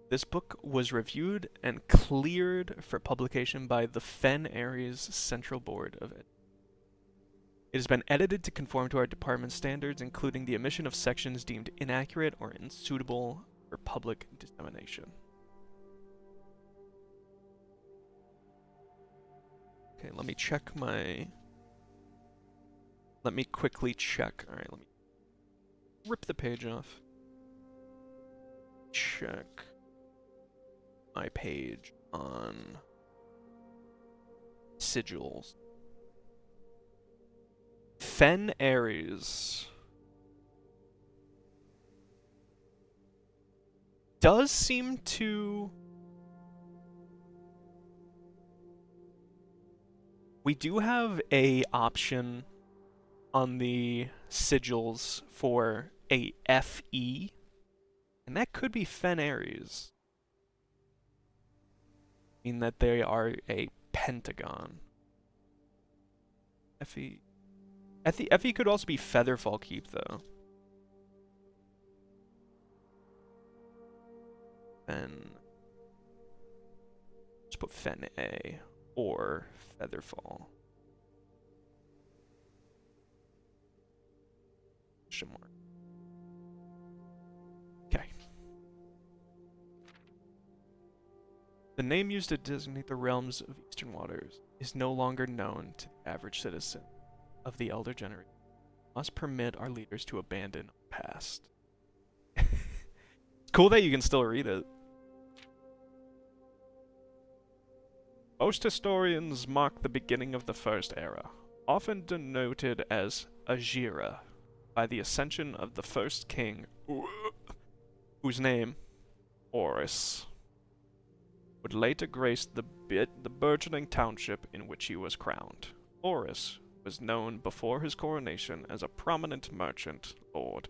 This book was reviewed and cleared for publication by the Fen Aries Central Board of Ed. It has been edited to conform to our department's standards, including the omission of sections deemed inaccurate or unsuitable for public dissemination. Okay, let me check my... Let me quickly check. Alright, let me rip the page off. Check my page on sigils. Fen Ares does seem to... We do have a option on the sigils for a FE, and that could be Fen Ares. Mean that they are a pentagon. FE. FE could also be Featherfall Keep, though. Fen. Let's put Fen A or Featherfall. Shimmer. Okay. The name used to designate the realms of Eastern Waters is no longer known to the average citizen of the elder generation. Must permit our leaders to abandon our past. It's cool that you can still read it. Most historians mark the beginning of the First Era, often denoted as Agira, by the ascension of the first king, whose name, Horus, would later grace the burgeoning township in which he was crowned. Horus was known before his coronation as a prominent merchant lord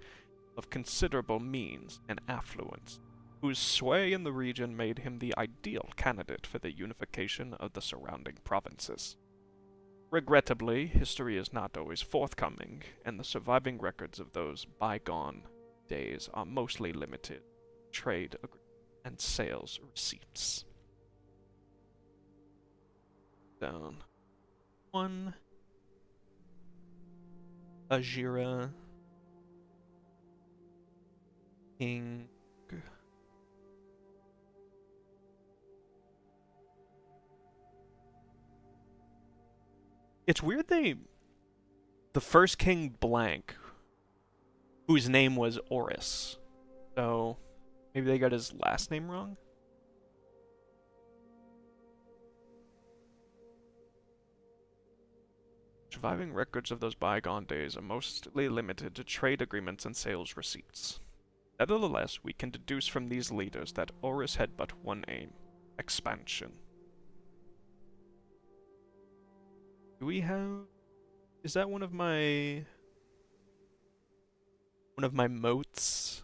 of considerable means and affluence, whose sway in the region made him the ideal candidate for the unification of the surrounding provinces. Regrettably, history is not always forthcoming, and the surviving records of those bygone days are mostly limited to trade and sales receipts. Down. One. Agira. King. It's weird the first king blank, whose name was Horus. So, maybe they got his last name wrong? Surviving records of those bygone days are mostly limited to trade agreements and sales receipts. Nevertheless, we can deduce from these leaders that Horus had but one aim: expansion. Do we have... Is that one of my moats?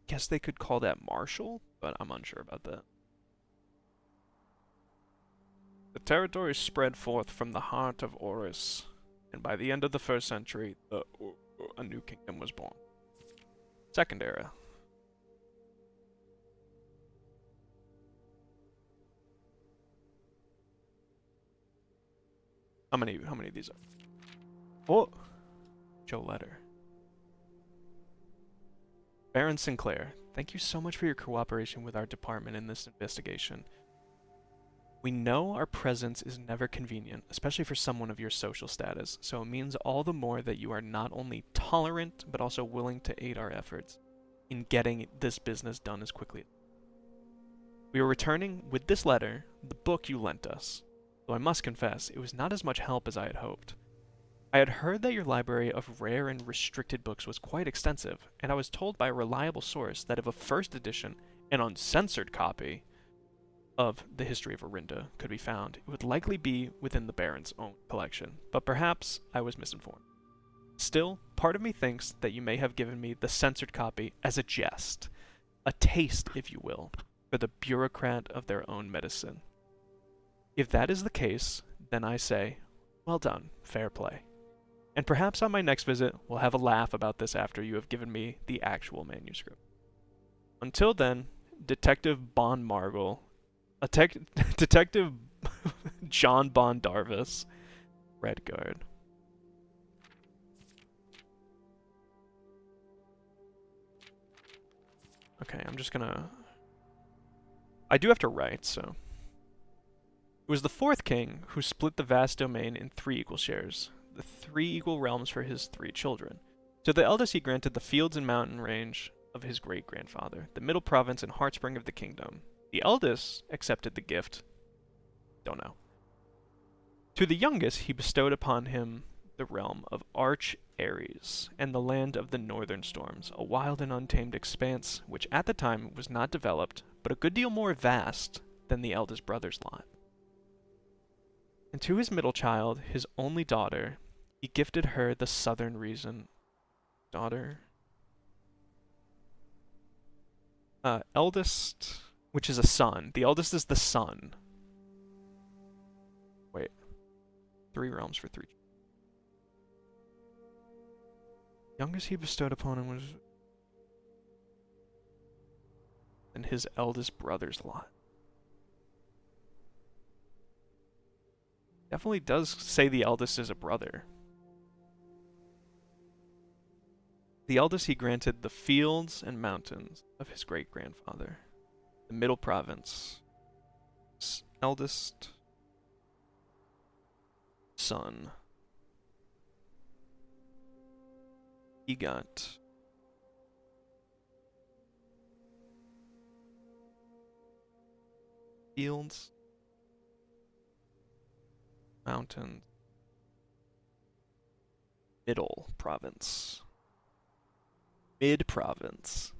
Guess they could call that Marshall, but I'm unsure about that. The territory spread forth from the heart of Horus, and by the end of the 1st century, a new kingdom was born. Second Era. How many of these are? Oh! Joe Letter. Baron Sinclair, thank you so much for your cooperation with our department in this investigation. We know our presence is never convenient, especially for someone of your social status, so it means all the more that you are not only tolerant, but also willing to aid our efforts in getting this business done as quickly. We are returning with this letter the book you lent us. Though I must confess, it was not as much help as I had hoped. I had heard that your library of rare and restricted books was quite extensive, and I was told by a reliable source that if a first edition and uncensored copy of the history of Orinda could be found, it would likely be within the Baron's own collection, but perhaps I was misinformed. Still, part of me thinks that you may have given me the censored copy as a jest, a taste, if you will, for the bureaucrat of their own medicine. If that is the case, then I say, well done, fair play. And perhaps on my next visit, we'll have a laugh about this after you have given me the actual manuscript. Until then, Detective Bon Marvel, Detective John Bondarvis, Redguard. Okay, I'm just gonna... I do have to write, so... It was the fourth king who split the vast domain in 3 equal shares, the 3 equal realms for his 3 children. To the eldest he granted the fields and mountain range of his great-grandfather, the middle province and heartspring of the kingdom. The eldest accepted the gift. Don't know. To the youngest he bestowed upon him the realm of Arch Ares and the land of the northern storms, a wild and untamed expanse which at the time was not developed, but a good deal more vast than the eldest brother's lot. And to his middle child, his only daughter, he gifted her the southern reason. Daughter? Eldest, which is a son. The eldest is the son. Wait. 3 realms for 3. Youngest he bestowed upon him was... and his eldest brother's lot. Definitely does say the eldest is a brother. The eldest he granted the fields and mountains of his great-grandfather, the middle province. Eldest son. He got fields, mountains, middle province. Mid province.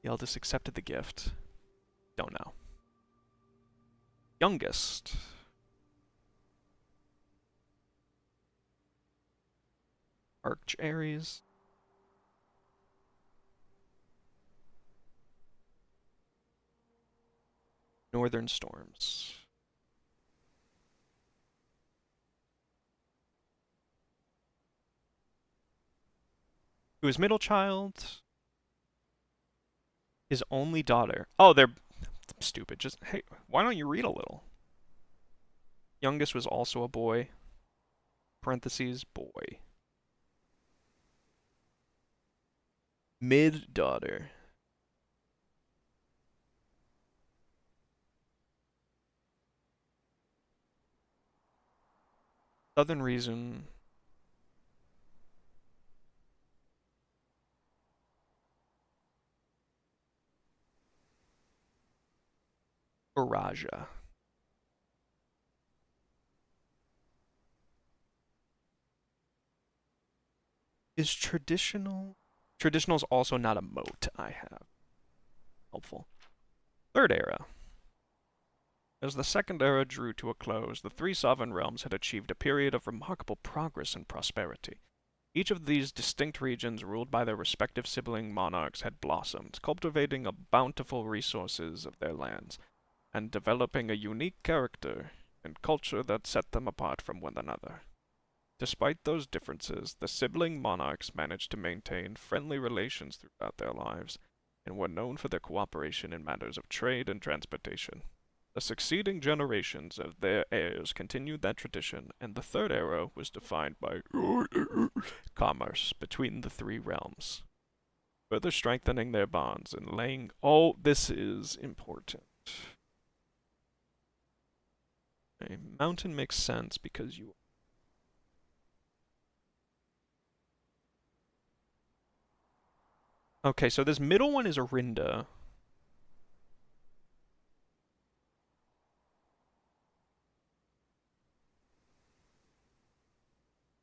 The eldest accepted the gift. Don't know. Youngest. Arch Ares. Northern storms. To his middle child, his only daughter. Oh, they're stupid. Just, hey, why don't you read a little? Youngest was also a boy. Parentheses, boy. Mid daughter. Southern reason. Baraja. Is traditional? Traditional is also not a moat I have. Helpful. Third era. As the Second Era drew to a close, the 3 sovereign realms had achieved a period of remarkable progress and prosperity. Each of these distinct regions, ruled by their respective sibling monarchs, had blossomed, cultivating a bountiful resources of their lands, and developing a unique character and culture that set them apart from one another. Despite those differences, the sibling monarchs managed to maintain friendly relations throughout their lives, and were known for their cooperation in matters of trade and transportation. The succeeding generations of their heirs continued that tradition, and the Third Era was defined by commerce between the 3 realms, further strengthening their bonds and laying... Oh, this is important. A mountain makes sense because you... Okay, so this middle one is Orinda.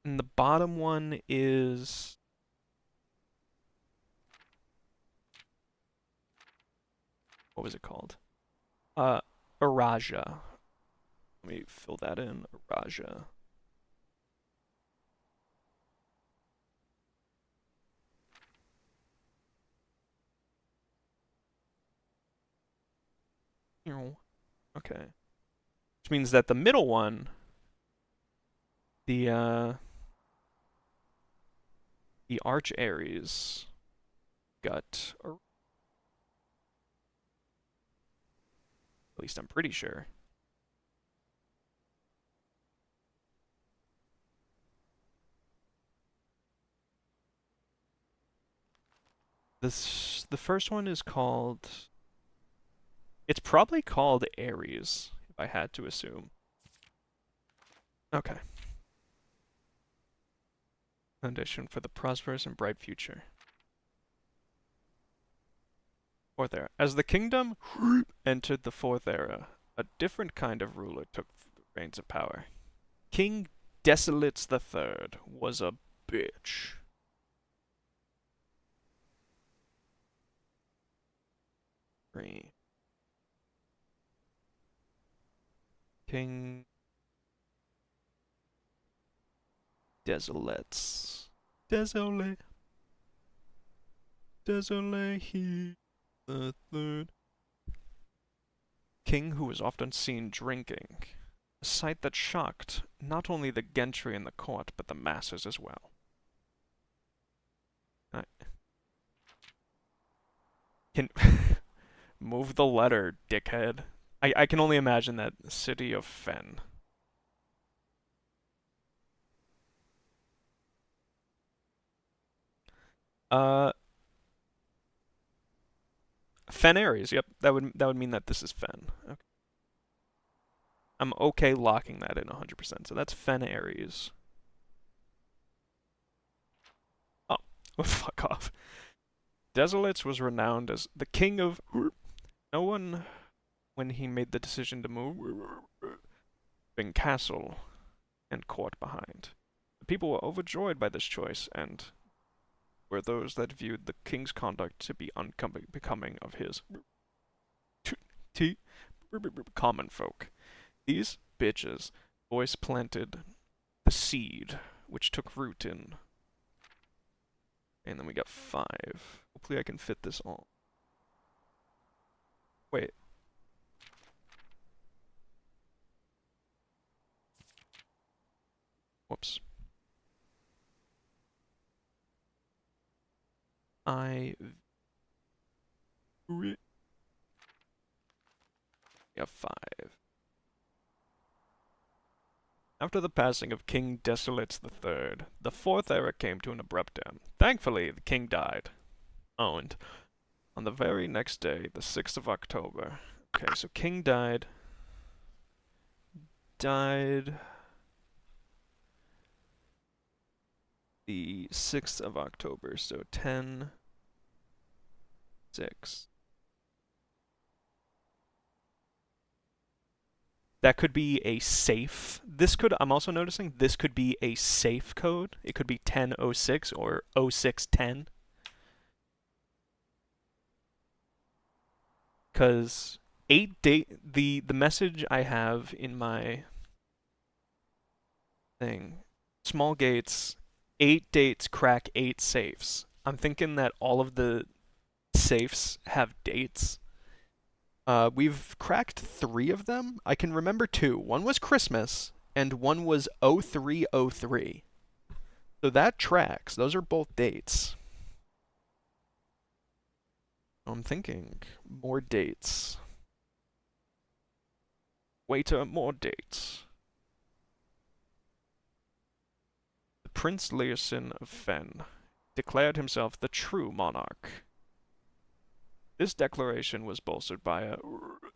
And the bottom one is... what was it called? Araja. Let me fill that in. Araja. Okay. Which means that the middle one, the Arch Ares got At least I'm pretty sure. The first one is called... It's probably called Ares, if I had to assume. Okay. Foundation for the prosperous and bright future. Fourth era. As the kingdom entered the fourth era, a different kind of ruler took the reins of power. King Desolates III was a bitch. King Desolates. Desolate. Desolate he the third. King who was often seen drinking. A sight that shocked not only the gentry in the court, but the masses as well. Can move the letter, dickhead. I can only imagine that city of Fen. Uh, Fen Ares. Yep, that would mean that this is Fen. Okay. I'm okay locking that in 100%. So that's Fen Ares. Oh, fuck off. Desolates was renowned as the king of... No one, when he made the decision to move, leaving castle and court behind. The people were overjoyed by this choice, and were those that viewed the king's conduct to be unbecoming of his common folk. These bitches voice planted the seed, which took root in... And then we got 5. Hopefully I can fit this all. Wait. Whoops. We have 5. After the passing of King Desolates III, the fourth era came to an abrupt end. Thankfully, the king died. Oh, and on the very next day, the 6th of October. Okay, so king died. Died the 6th of October, so 10, 6. That could be a safe. This could, I'm also noticing, this could be a safe code. It could be 1006 or 0610. Because the message I have in my thing, small gates, 8 dates crack 8 safes. I'm thinking that all of the safes have dates. We've cracked 3 of them. I can remember 2. One was Christmas, and one was 0303. So that tracks. Those are both dates. I'm thinking more dates. Waiter, more dates. The Prince Learson of Fen declared himself the true monarch. This declaration was bolstered by a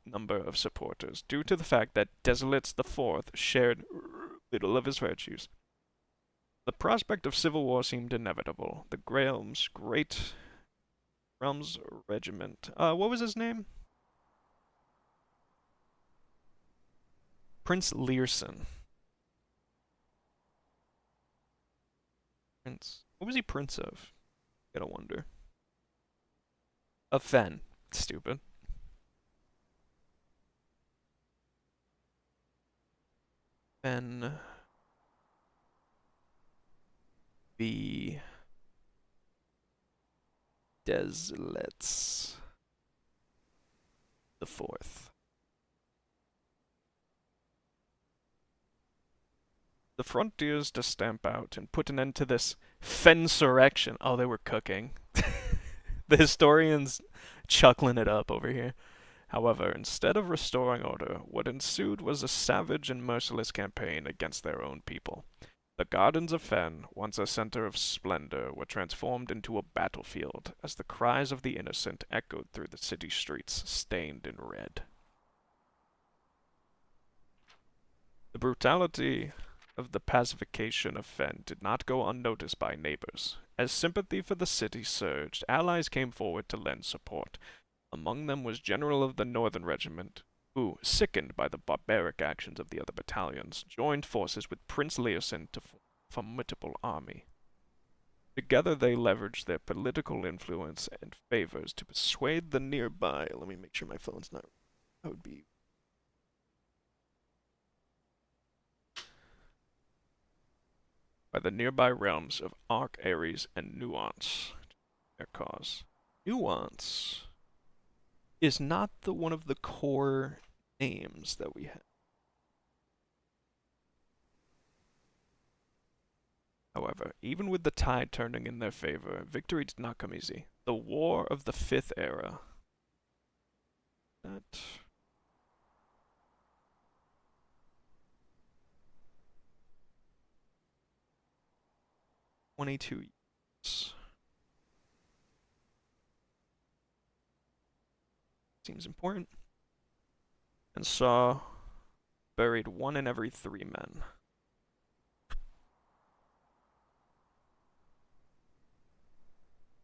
number of supporters, due to the fact that Desolates IV shared little of his virtues. The prospect of civil war seemed inevitable. The Realms Regiment. What was his name? Prince Learson. Prince. What was he prince of? Gotta wonder. Of Fen. Stupid. Fen. The Desolates the Fourth. The frontiers to stamp out and put an end to this Fensurrection. Oh, they were cooking. The historians chuckling it up over here. However, instead of restoring order, what ensued was a savage and merciless campaign against their own people. The gardens of Fen, once a center of splendor, were transformed into a battlefield as the cries of the innocent echoed through the city streets, stained in red. The brutality of the pacification of Fen did not go unnoticed by neighbors. As sympathy for the city surged, allies came forward to lend support. Among them was General of the Northern Regiment, who, sickened by the barbaric actions of the other battalions, joined forces with Prince Leosin to form a formidable army. Together they leveraged their political influence and favors to persuade the nearby... Let me make sure my phone's not... That would be... by the nearby realms of Arc, Ares, and Nuance. Their cause. Nuance is not the one of the core names that we have. However, even with the tide turning in their favor, victory did not come easy. The War of the Fifth Era. That... 22 years. Seems important. And saw buried 1 in every 3 men.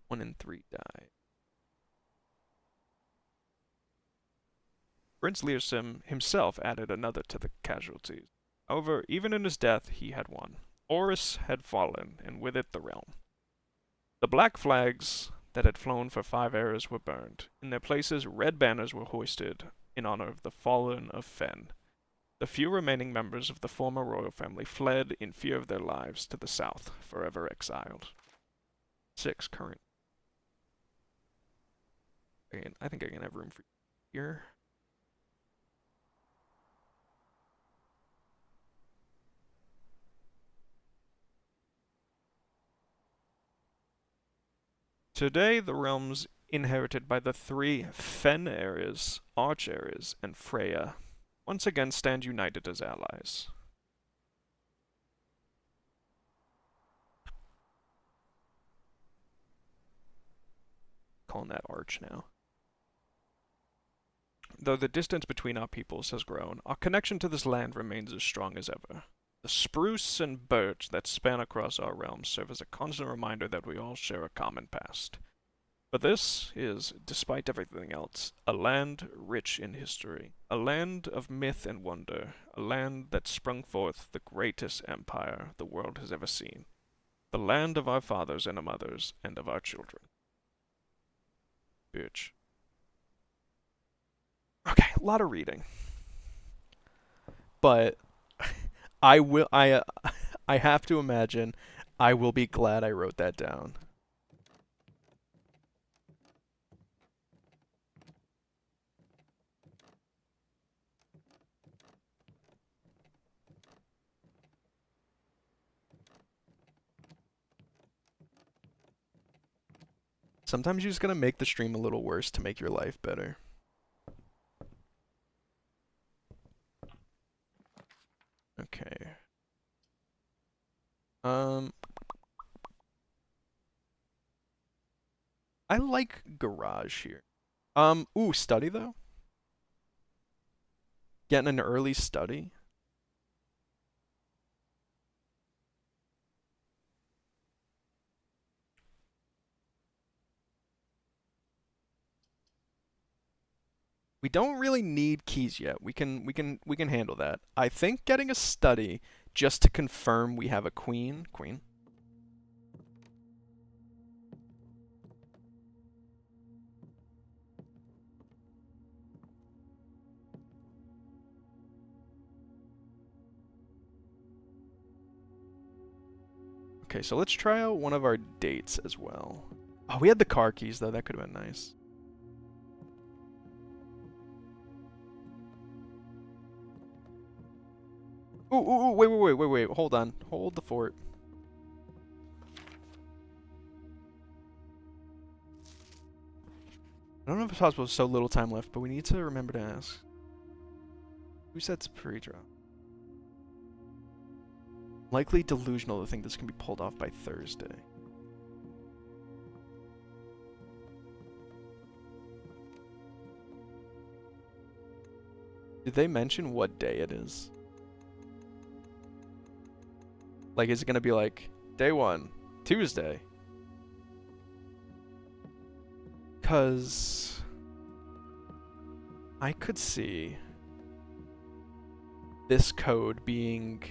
One in 3 died. Prince Leosim himself added another to the casualties. However, even in his death, he had won. Oris had fallen, and with it the realm. The black flags that had flown for 5 eras were burned. In their places, red banners were hoisted in honor of the fallen of Fen. The few remaining members of the former royal family fled in fear of their lives to the south, forever exiled. 6 current. I think I can have room for here. Today, the realms inherited by the 3 Fen areas, Arch areas, and Freya once again stand united as allies. Calling that Arch now. Though the distance between our peoples has grown, our connection to this land remains as strong as ever. The spruce and birch that span across our realms serve as a constant reminder that we all share a common past. But this is, despite everything else, a land rich in history, a land of myth and wonder, a land that sprung forth the greatest empire the world has ever seen, the land of our fathers and our mothers, and of our children. Bitch. Okay, a lot of reading. But I have to imagine I will be glad I wrote that down. Sometimes you just gotta make the stream a little worse to make your life better. Okay. I like garage here. Ooh, study though? Getting an early study? We don't really need keys yet. We can handle that. I think getting a study just to confirm we have a queen. Okay, so let's try out one of our dates as well. Oh, we had the car keys though. That could have been nice. Ooh, wait. Hold on. Hold the fort. I don't know if it's possible with so little time left, but we need to remember to ask. Who sets pre-draw? Likely delusional to think this can be pulled off by Thursday. Did they mention what day it is? Like, is it gonna be like, day 1, Tuesday? Because I could see this code being...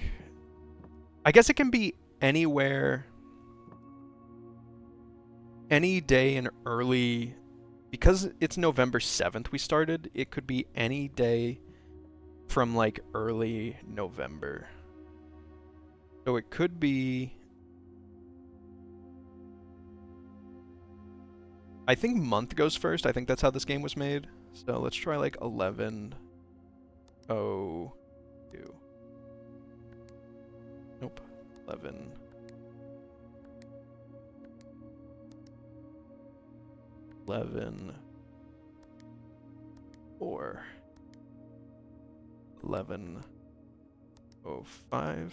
I guess it can be anywhere, any day in early... Because it's November 7th we started, it could be any day from like early November. So it could be... I think month goes first. I think that's how this game was made. So let's try like 11:02. Nope. 11. 11. Or 11:05.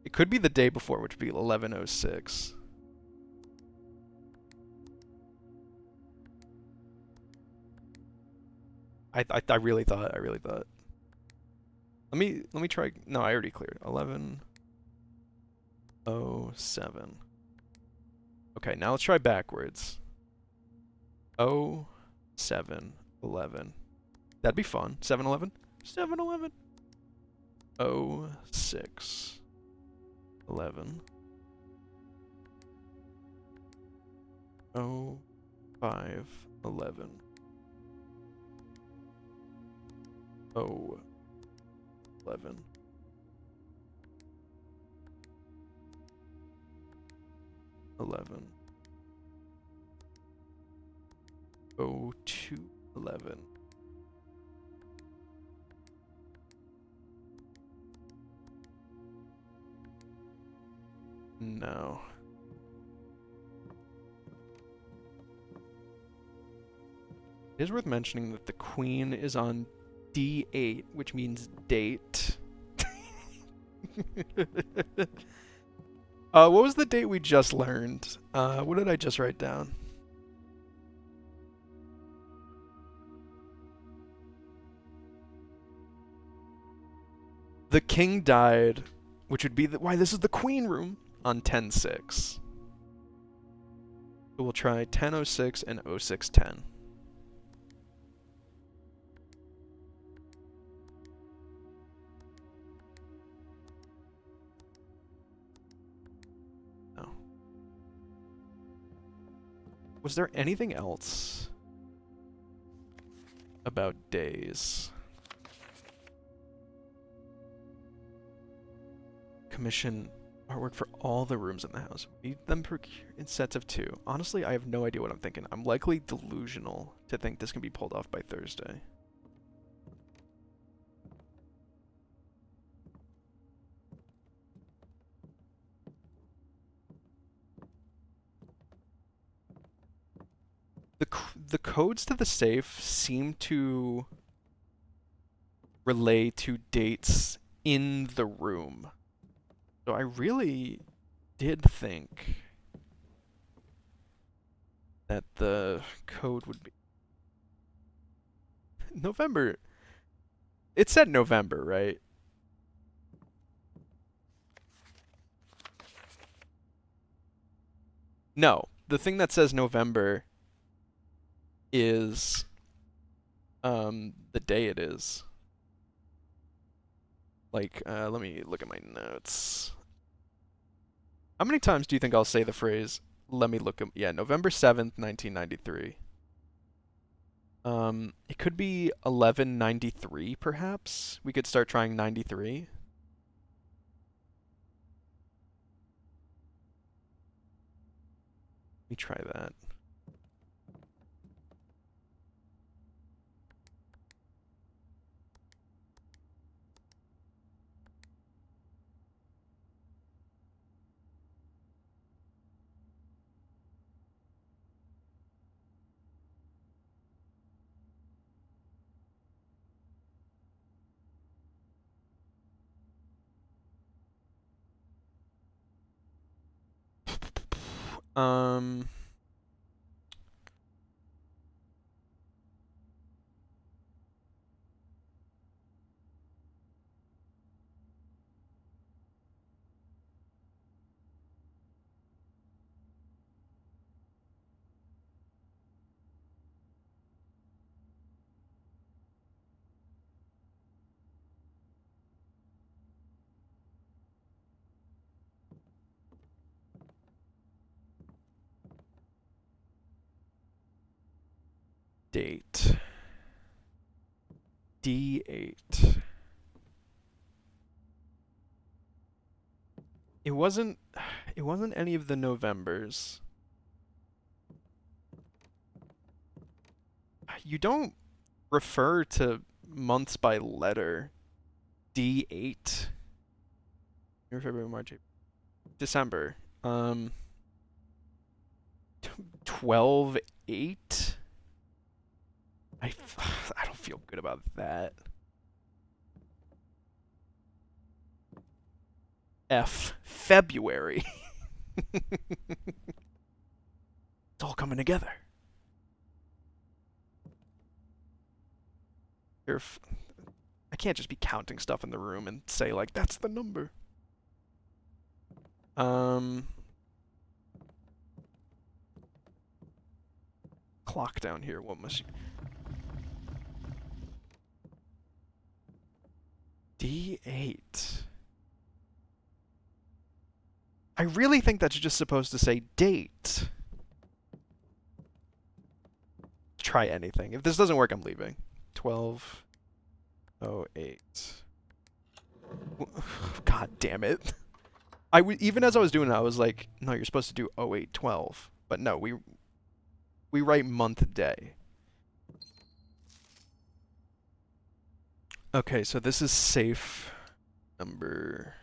It could be the day before, which would be 11:06. I really thought. Let me try. No, I already cleared. 11:07. Okay, now let's try backwards. 07:11. That'd be fun. 7:11. 7:11. 06:11. 05:11. 0:11. 11. 02:11. No. It is worth mentioning that the queen is on D8, which means date. What was the date we just learned? What did I just write down? The king died, which would be why this is the queen room, on 10/6. So we'll try 10:06 and 06:10. No. Was there anything else about days? Commission artwork for all the rooms in the house. Need them in sets of 2. Honestly, I have no idea what I'm thinking. I'm likely delusional to think this can be pulled off by Thursday. The codes to the safe seem to relay to dates in the room. So I really did think that the code would be November. It said November, right? No, the thing that says November is the day it is. Like, let me look at my notes. How many times do you think I'll say the phrase, let me look at, yeah, November 7th, 1993. It could be 1193, perhaps? We could start trying 93. Let me try that. Um, date. D8. It wasn't any of the Novembers. You don't refer to months by letter. D8. February, March, April. December. 12/8. I don't feel good about that. February. It's all coming together. I can't just be counting stuff in the room and say like that's the number. Clock down here. What must you? D8. I really think that's just supposed to say date. Try anything. If this doesn't work, I'm leaving. 12/08. God damn it. Even as I was doing it, I was like, no, you're supposed to do 08/12. But no, we write month day. Okay, so this is safe number.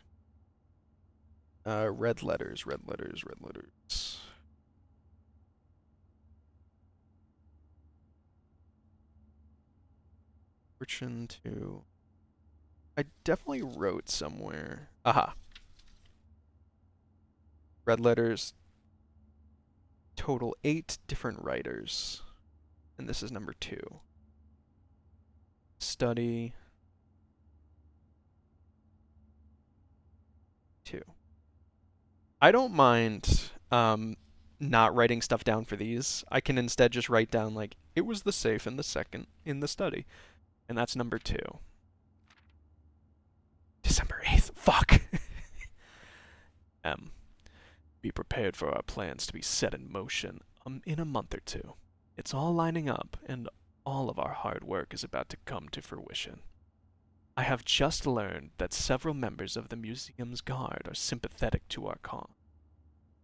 Red letters, red letters, red letters. Fortune 2. I definitely wrote somewhere. Aha. Red letters. Total 8 different writers. And this is number 2. Study. 2. I don't mind not writing stuff down for these. I can instead just write down like it was the safe in the second in the study. And that's number 2. December 8th. Fuck. Be prepared for our plans to be set in motion in a month or 2. It's all lining up, and all of our hard work is about to come to fruition. I have just learned that several members of the museum's guard are sympathetic to our cause.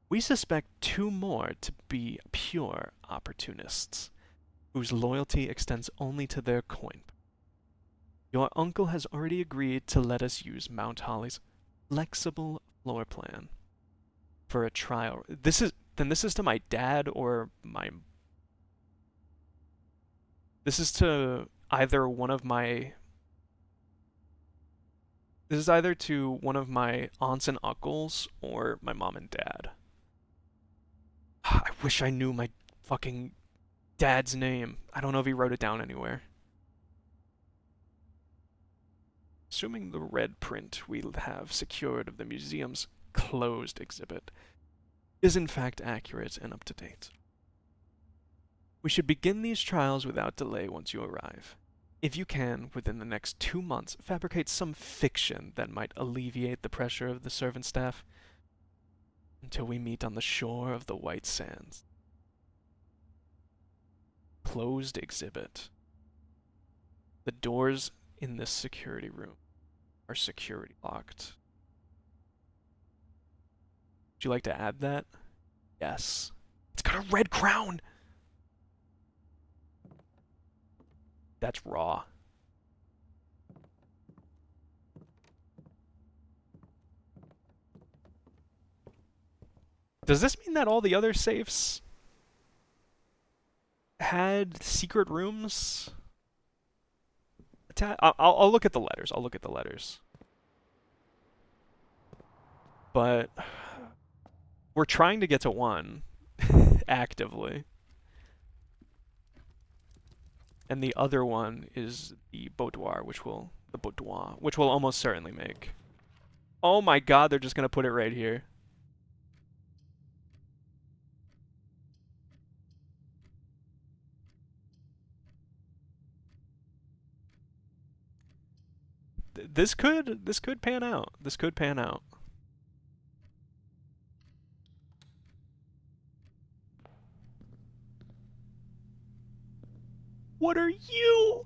We suspect 2 more to be pure opportunists, whose loyalty extends only to their coin. Your uncle has already agreed to let us use Mount Holly's flexible floor plan for a trial. This is to my dad or my. This is to either one of my. This is either to one of my aunts and uncles or my mom and dad. I wish I knew my fucking dad's name. I don't know if he wrote it down anywhere. Assuming the red print we'll have secured of the museum's closed exhibit is in fact accurate and up to date. We should begin these trials without delay once you arrive. If you can, within the next 2 months, fabricate some fiction that might alleviate the pressure of the servant staff until we meet on the shore of the White Sands. Closed exhibit. The doors in this security room are security locked. Would you like to add that? Yes. It's got a red crown! That's raw. Does this mean that all the other safes had secret rooms? I'll look at the letters. I'll look at the letters. But we're trying to get to 1. actively. And the other one is the boudoir, which will almost certainly make. Oh my god, they're just gonna put it right here. This could pan out. This could pan out. What are you?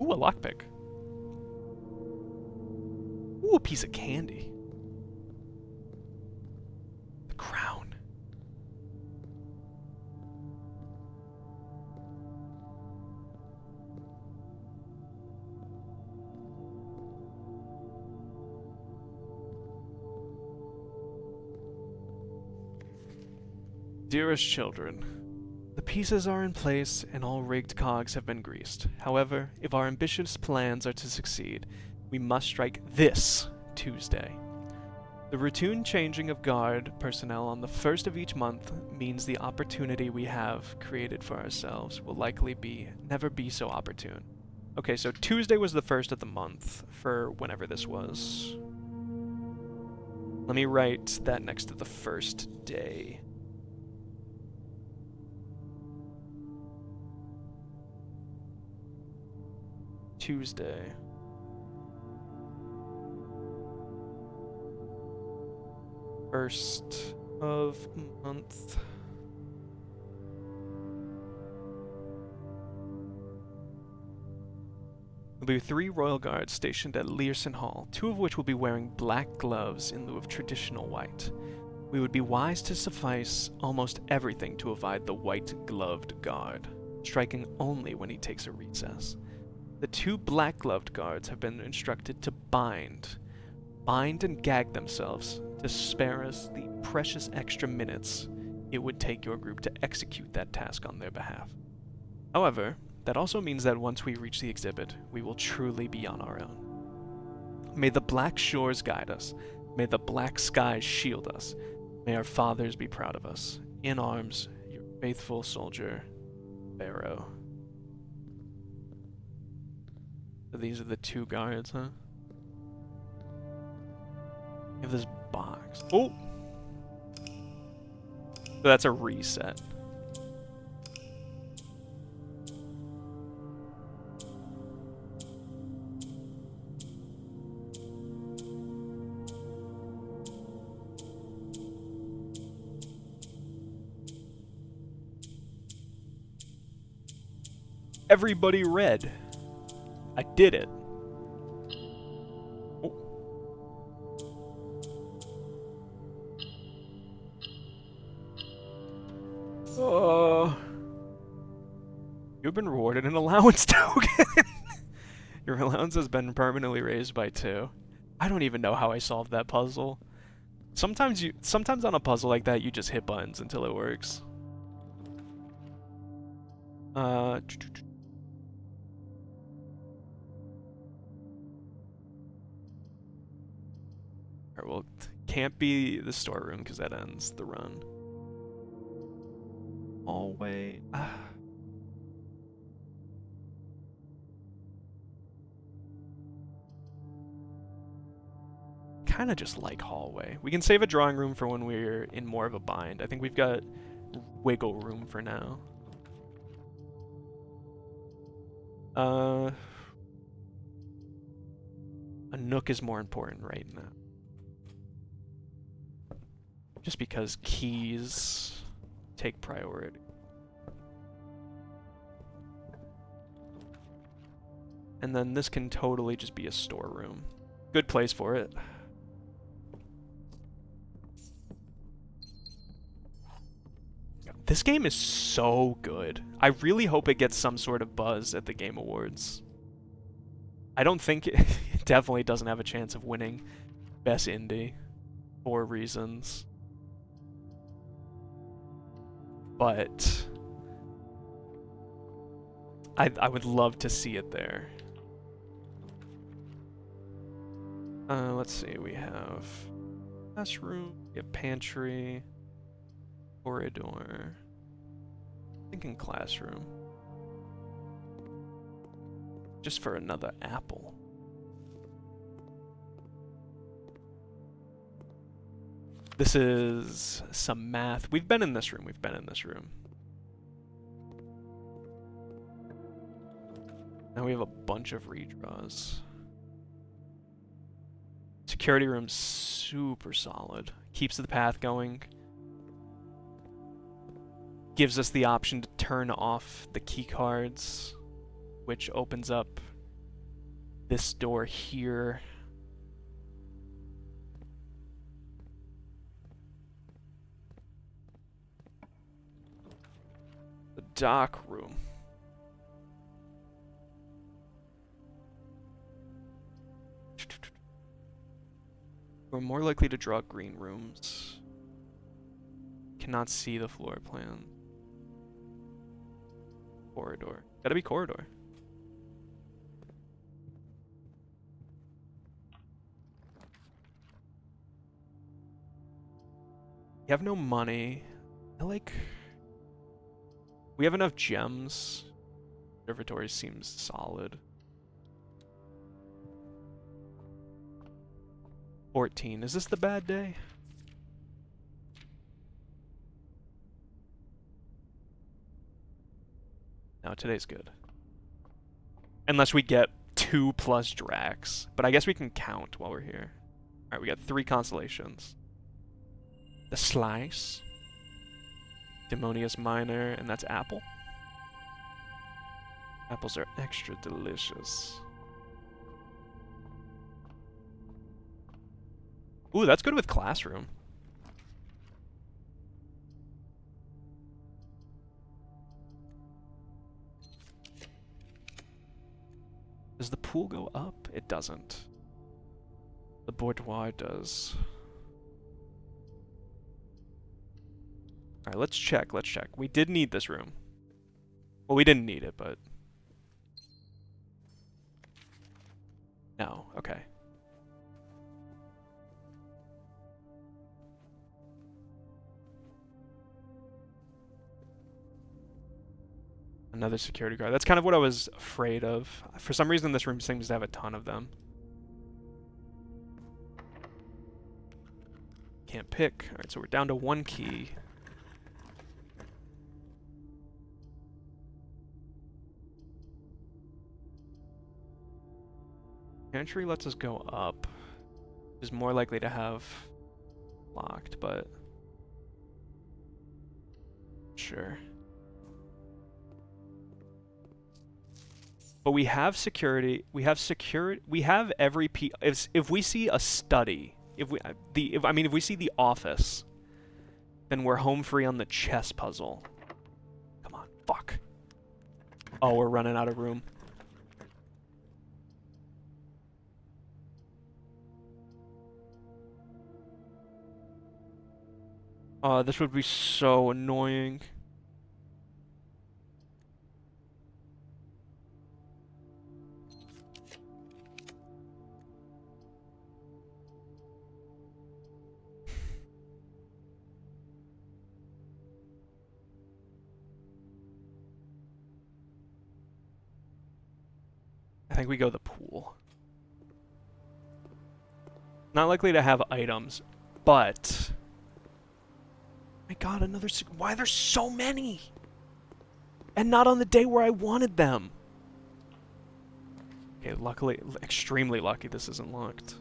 Ooh, a lockpick. Ooh, a piece of candy. The crown. Dearest children, the pieces are in place and all rigged cogs have been greased. However, if our ambitious plans are to succeed, we must strike this Tuesday. The routine changing of guard personnel on the first of each month means the opportunity we have created for ourselves will likely never be so opportune. Okay, so Tuesday was the first of the month for whenever this was. Let me write that next to the first day. Tuesday. First of month. There'll be 3 royal guards stationed at Learson Hall, 2 of which will be wearing black gloves in lieu of traditional white. We would be wise to suffice almost everything to avoid the white-gloved guard, striking only when he takes a recess. The 2 black-gloved guards have been instructed to bind and gag themselves to spare us the precious extra minutes it would take your group to execute that task on their behalf. However, that also means that once we reach the exhibit, we will truly be on our own. May the black shores guide us. May the black skies shield us. May our fathers be proud of us. In arms, your faithful soldier, Barrow. So these are the 2 guards, huh? We have this box. Oh! So that's a reset. Everybody read. I did it. You've been rewarded an allowance token. Your allowance has been permanently raised by 2. I don't even know how I solved that puzzle. Sometimes on a puzzle like that, you just hit buttons until it works. Alright, well, can't be the storeroom because that ends the run. Hallway. Kind of just like hallway. We can save a drawing room for when we're in more of a bind. I think we've got wiggle room for now. A nook is more important right now. Just because keys take priority. And then this can totally just be a storeroom. Good place for it. This game is so good. I really hope it gets some sort of buzz at the Game Awards. I don't think it definitely doesn't have a chance of winning Best Indie for reasons. But I would love to see it there. Let's see, we have classroom, we have pantry, corridor. Thinking classroom. Just for another apple. This is some math. We've been in this room. Now we have a bunch of redraws. Security room's super solid. Keeps the path going. Gives us the option to turn off the key cards, which opens up this door here. The dock room. We're more likely to draw green rooms. Cannot see the floor plan. Corridor. Gotta be corridor. We have no money. We have enough gems. Observatory seems solid. 14. Is this the bad day? No, today's good. Unless we get 2+ Drax. But I guess we can count while we're here. Alright, we got 3 constellations. The Slice. Demonius Minor, and that's apple. Apples are extra delicious. Ooh, that's good with classroom. Does the pool go up? It doesn't. The boudoir does. Alright, let's check. We did need this room. Well, we didn't need it, but... No, okay. Another security guard. That's kind of what I was afraid of. For some reason, this room seems to have a ton of them. Can't pick. Alright, so we're down to 1 key. Pantry lets us go up. Is more likely to have locked, but... Sure. But we have security. We have every if we see a study, if we see the office, then we're home free on the chess puzzle. Come on, fuck. Oh, we're running out of room. Oh, this would be so annoying. I think we go the pool. Not likely to have items, but... My god, another... Why there's so many? And not on the day where I wanted them. Okay, luckily, extremely lucky this isn't locked.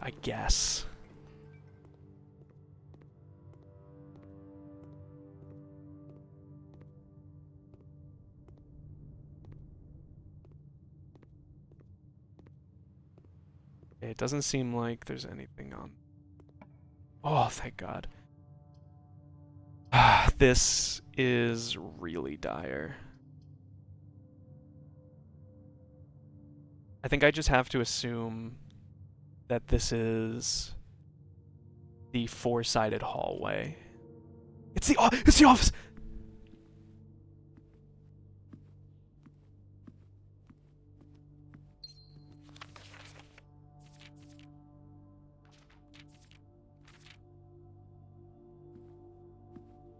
I guess. It doesn't seem like there's anything on... Oh, thank God. This is really dire. I think I just have to assume that this is the four-sided hallway. It's the office.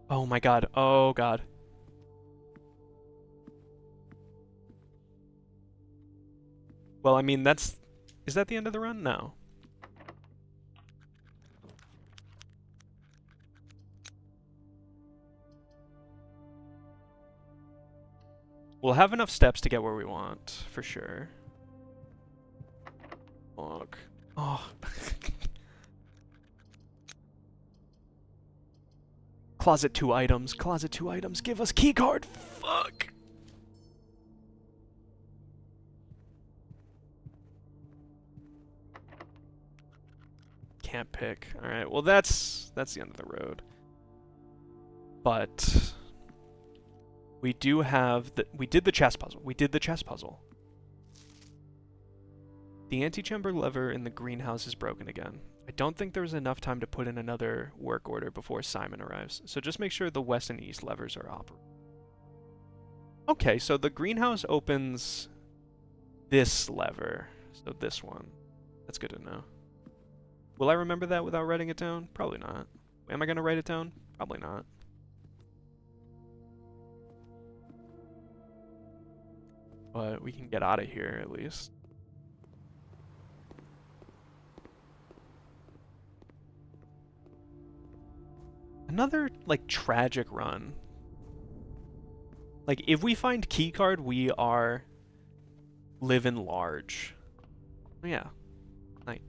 Oh my god. Oh god. Well, I mean, is that the end of the run? No. We'll have enough steps to get where we want, for sure. Fuck. Oh. Closet 2 items. Closet 2 items. Give us keycard. Fuck. Can't pick. Alright, well that's the end of the road. But we do have we did the chest puzzle. We did the chest puzzle. The antechamber lever in the greenhouse is broken again. I don't think there's enough time to put in another work order before Simon arrives, so just make sure the west and east levers are operating. Okay, so the greenhouse opens this lever, so this one. That's good to know. Will I remember that without writing it down? Probably not. Am I going to write it down? Probably not. But we can get out of here at least. Another, like, tragic run. Like, if we find keycard, we are living large. Yeah. Night.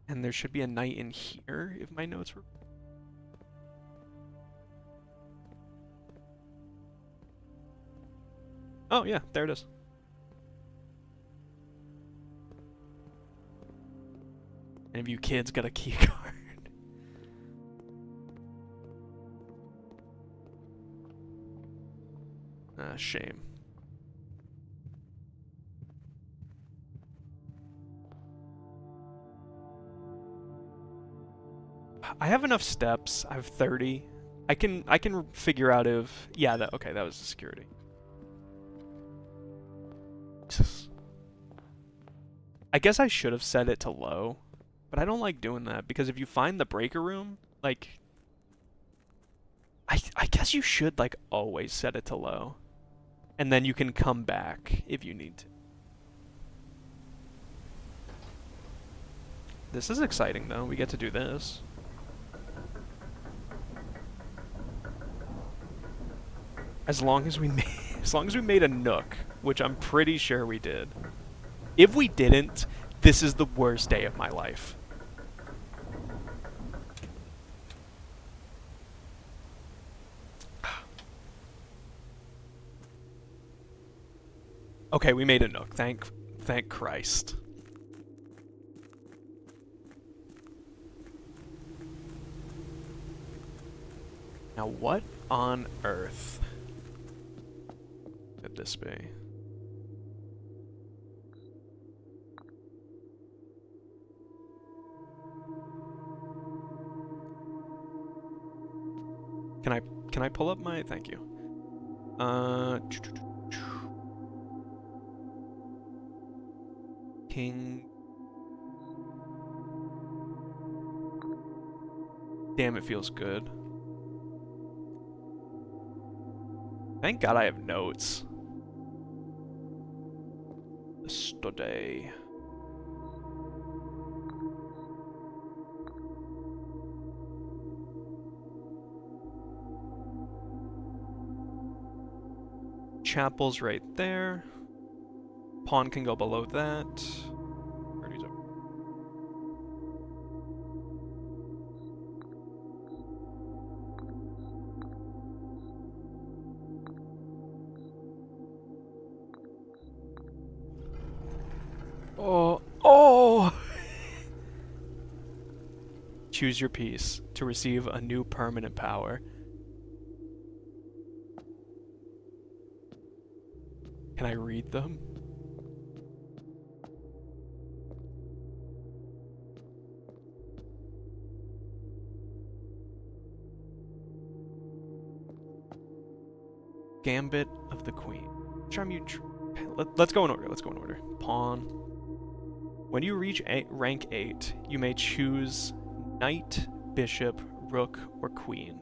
And there should be a night in here, if my notes were... Oh, yeah, there it is. Any of you kids got a key card? Shame. I have enough steps. I have 30. I can figure out if... Yeah, okay, that was the security. I guess I should have set it to low. But I don't like doing that, because if you find the breaker room, like... I guess you should, like, always set it to low. And then you can come back if you need to. This is exciting, though. We get to do this. As long as we made a nook, which I'm pretty sure we did. If we didn't, this is the worst day of my life. Okay, we made a nook. Thank Christ. Now what on earth could this be? Can I pull up my... Thank you. King... Damn, it feels good. Thank God I have notes. Yesterday. Chapel's right there. Pawn can go below that. Birdie's over. Oh! Choose your piece to receive a new permanent power. Can I read them? Gambit of the Queen. Let's go in order. Let's go in order. Pawn. When you reach rank 8, you may choose knight, bishop, rook, or queen.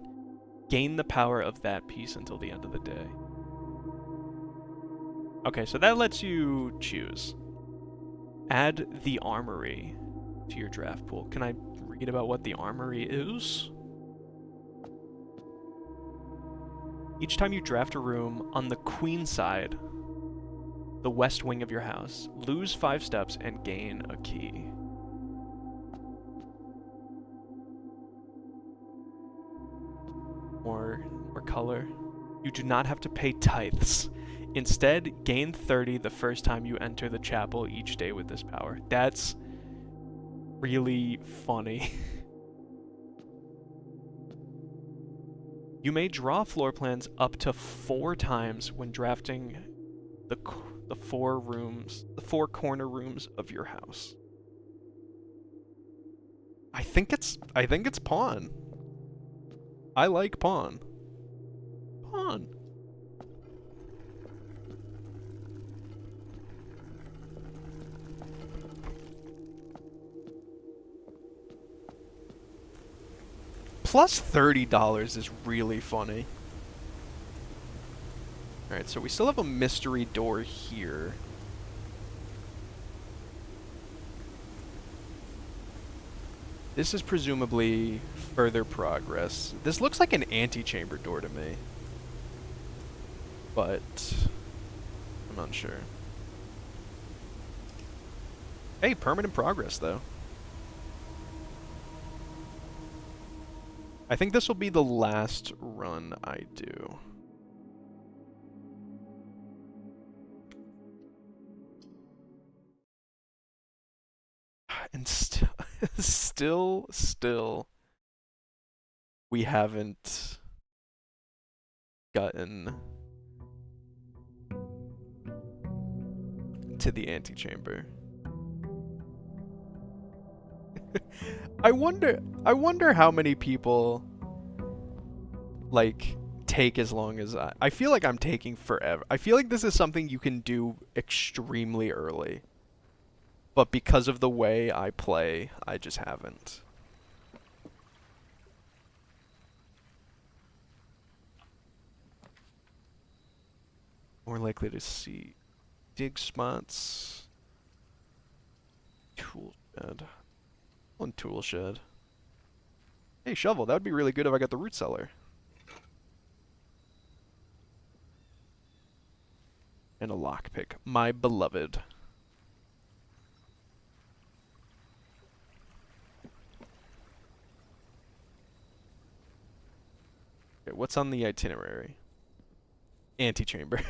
Gain the power of that piece until the end of the day. Okay, so that lets you choose. Add the armory to your draft pool. Can I read about what the armory is? Each time you draft a room on the queen side, the west wing of your house, lose 5 steps and gain a key. More color. You do not have to pay tithes. Instead, gain 30 the first time you enter the chapel each day with this power. That's really funny. You may draw floor plans up to 4 times when drafting the 4 corner rooms of your house. I think it's pawn. I like pawn. Pawn. Plus $30 is really funny. Alright, so we still have a mystery door here. This is presumably further progress. This looks like an antechamber door to me. But I'm unsure. Hey, permanent progress though. I think this will be the last run I do. And still, we haven't gotten to the antechamber. I wonder how many people like take as long as I feel like I'm taking forever. I feel like this is something you can do extremely early. But because of the way I play, I just haven't. More likely to see dig spots. Tool shed. One tool shed. Hey, shovel, that would be really good if I got the root cellar. And a lockpick. My beloved. Okay, what's on the itinerary? Antechamber.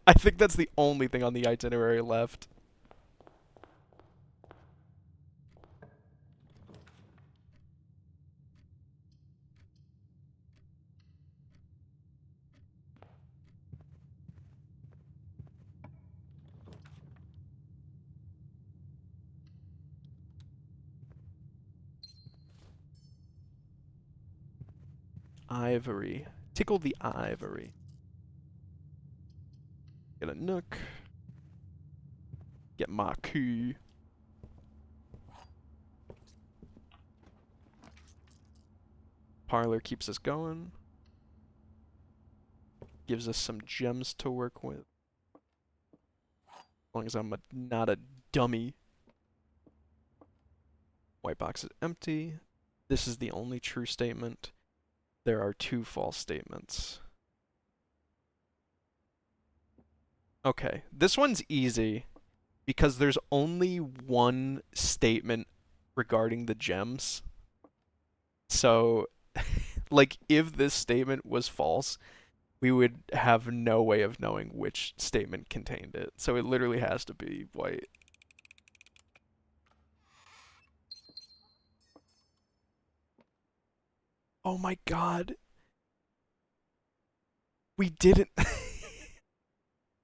I think that's the only thing on the itinerary left. Ivory. Tickle the ivory. Get a nook. Get my key. Parlor keeps us going. Gives us some gems to work with. As long as I'm not a dummy. White box is empty. This is the only true statement. There are 2 false statements. Okay, this one's easy because there's only one statement regarding the gems. So, like, if this statement was false, we would have no way of knowing which statement contained it. So it literally has to be white. Oh my god. We didn't...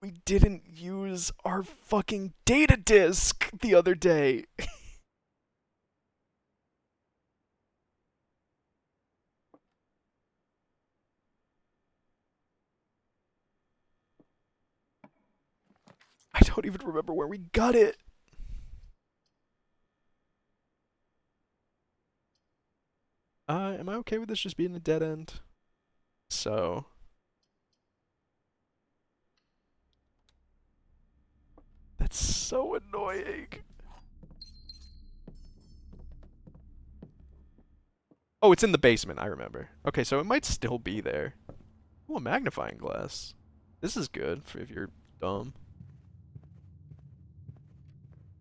we didn't use our fucking data disk the other day. I don't even remember where we got it. Am I okay with this just being a dead end? So. That's so annoying. Oh, it's in the basement, I remember. Okay, so it might still be there. Oh, a magnifying glass. This is good for if you're dumb.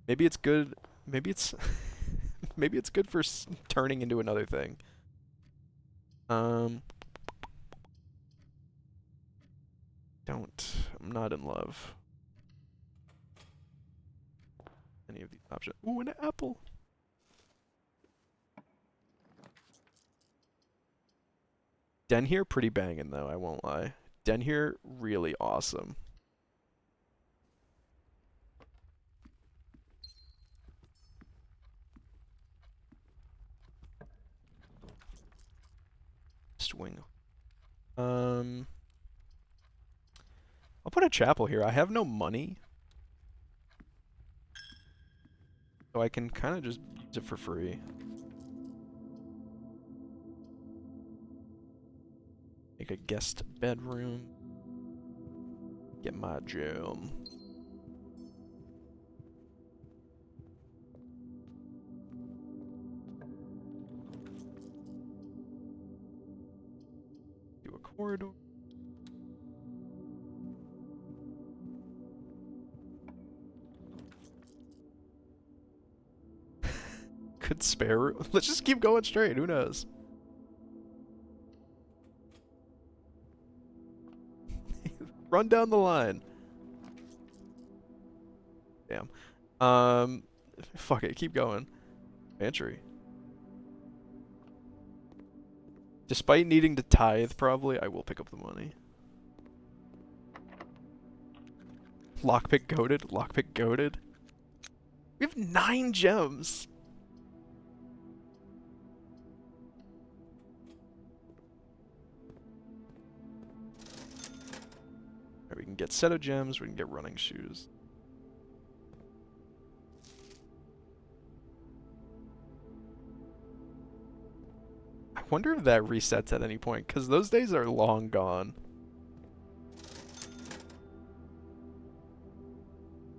Maybe it's good. Maybe it's maybe it's good for turning into another thing. Um don't. I'm not in love. Any of these options. Ooh, an apple. Den here pretty banging though, I won't lie. Den here really awesome. Swing. I'll put a chapel here. I have no money. So I can kind of just use it for free. Make a guest bedroom. Get my gym. Do a corridor. Could spare room. Let's just keep going straight. Who knows? Run down the line. Damn. Fuck it. Keep going. Pantry. Despite needing to tithe, probably, I will pick up the money. Lockpick goated. Lockpick goated. We have 9 gems. Right, we can get set of gems. We can get running shoes. I wonder if that resets at any point, because those days are long gone.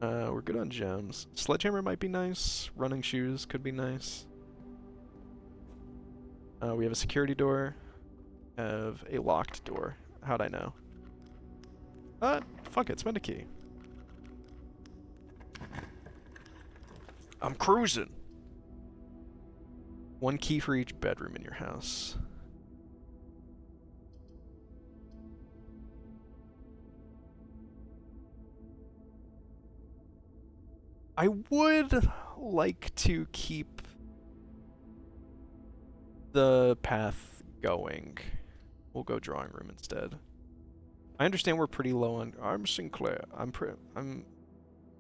We're good on gems. Sledgehammer might be nice. Running shoes could be nice. We have a security door. Have a locked door. How'd I know? Fuck it. Spend a key. I'm cruising. 1 key for each bedroom in your house. I would like to keep the path going. We'll go drawing room instead. I understand we're pretty low on. I'm Sinclair.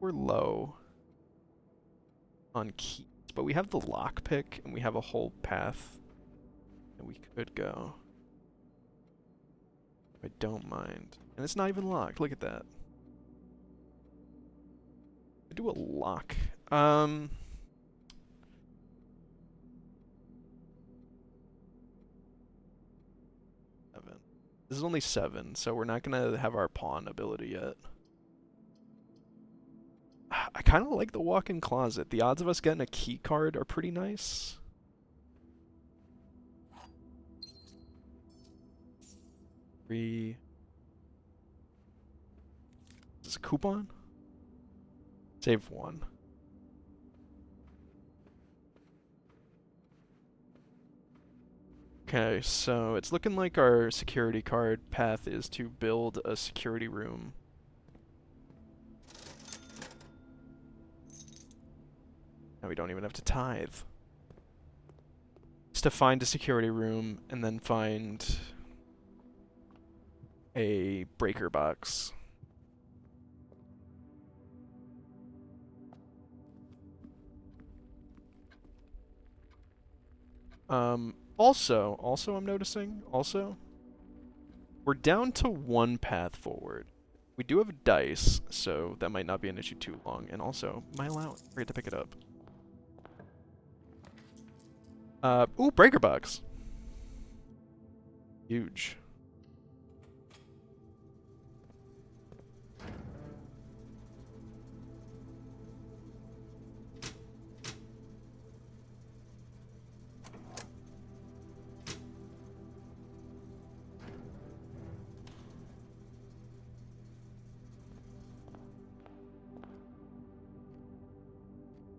We're low on keys, but we have the lockpick and we have a whole path that we could go. I don't mind, and it's not even locked. Look at that. I do a lock. This is only 7, so we're not gonna have our pawn ability yet. I kind of like the walk-in closet. The odds of us getting a key card are pretty nice. Is this a coupon? Save 1. Okay, so it's looking like our security card path is to build a security room. Now we don't even have to tithe. It's to find a security room and then find a breaker box. Also I'm noticing, we're down to one path forward. We do have dice, so that might not be an issue too long. And also, my allowance, forget to pick it up. Ooh, breaker box. Huge.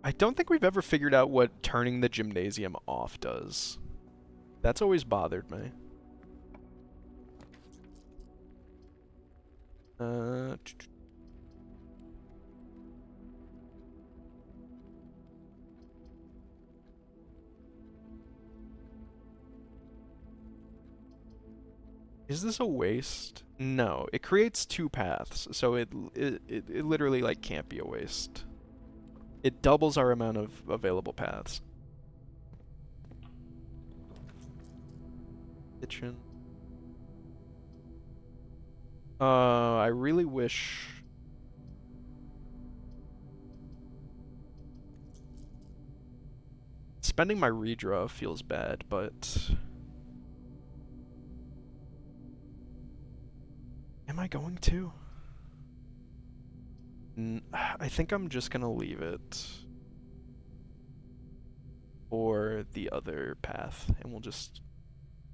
I don't think we've ever figured out what turning the gymnasium off does. That's always bothered me. Uh, Is this a waste? No, it creates two paths, so it literally like can't be a waste. It doubles our amount of available paths. Kitchen. I really wish. Spending my redraw feels bad, but am I going to? I think I'm just gonna leave it for the other path, and we'll just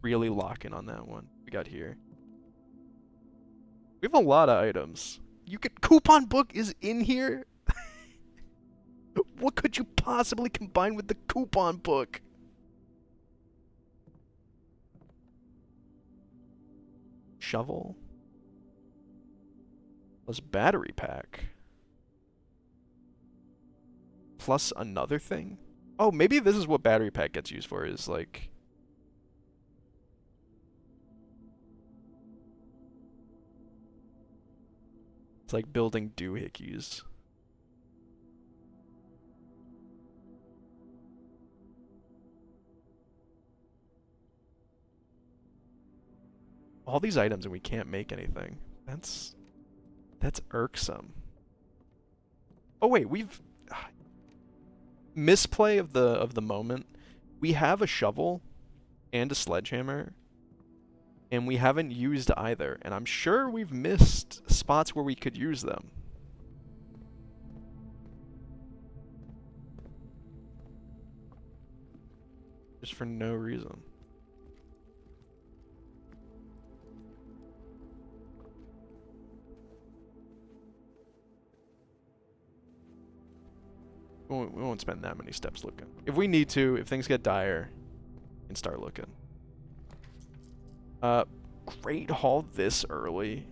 really lock in on that one we got here. We have a lot of items. You could coupon book is in here. What could you possibly combine with the coupon book? Shovel plus battery pack plus another thing. Oh, maybe this is what battery pack gets used for, is like it's like building doohickeys. All these items and we can't make anything. That's irksome. Oh wait, we've misplay of the moment. We have a shovel and a sledgehammer, and we haven't used either, and I'm sure we've missed spots where we could use them. Just for no reason. We won't spend that many steps looking. If we need to, if things get dire, we can start looking. Great haul this early.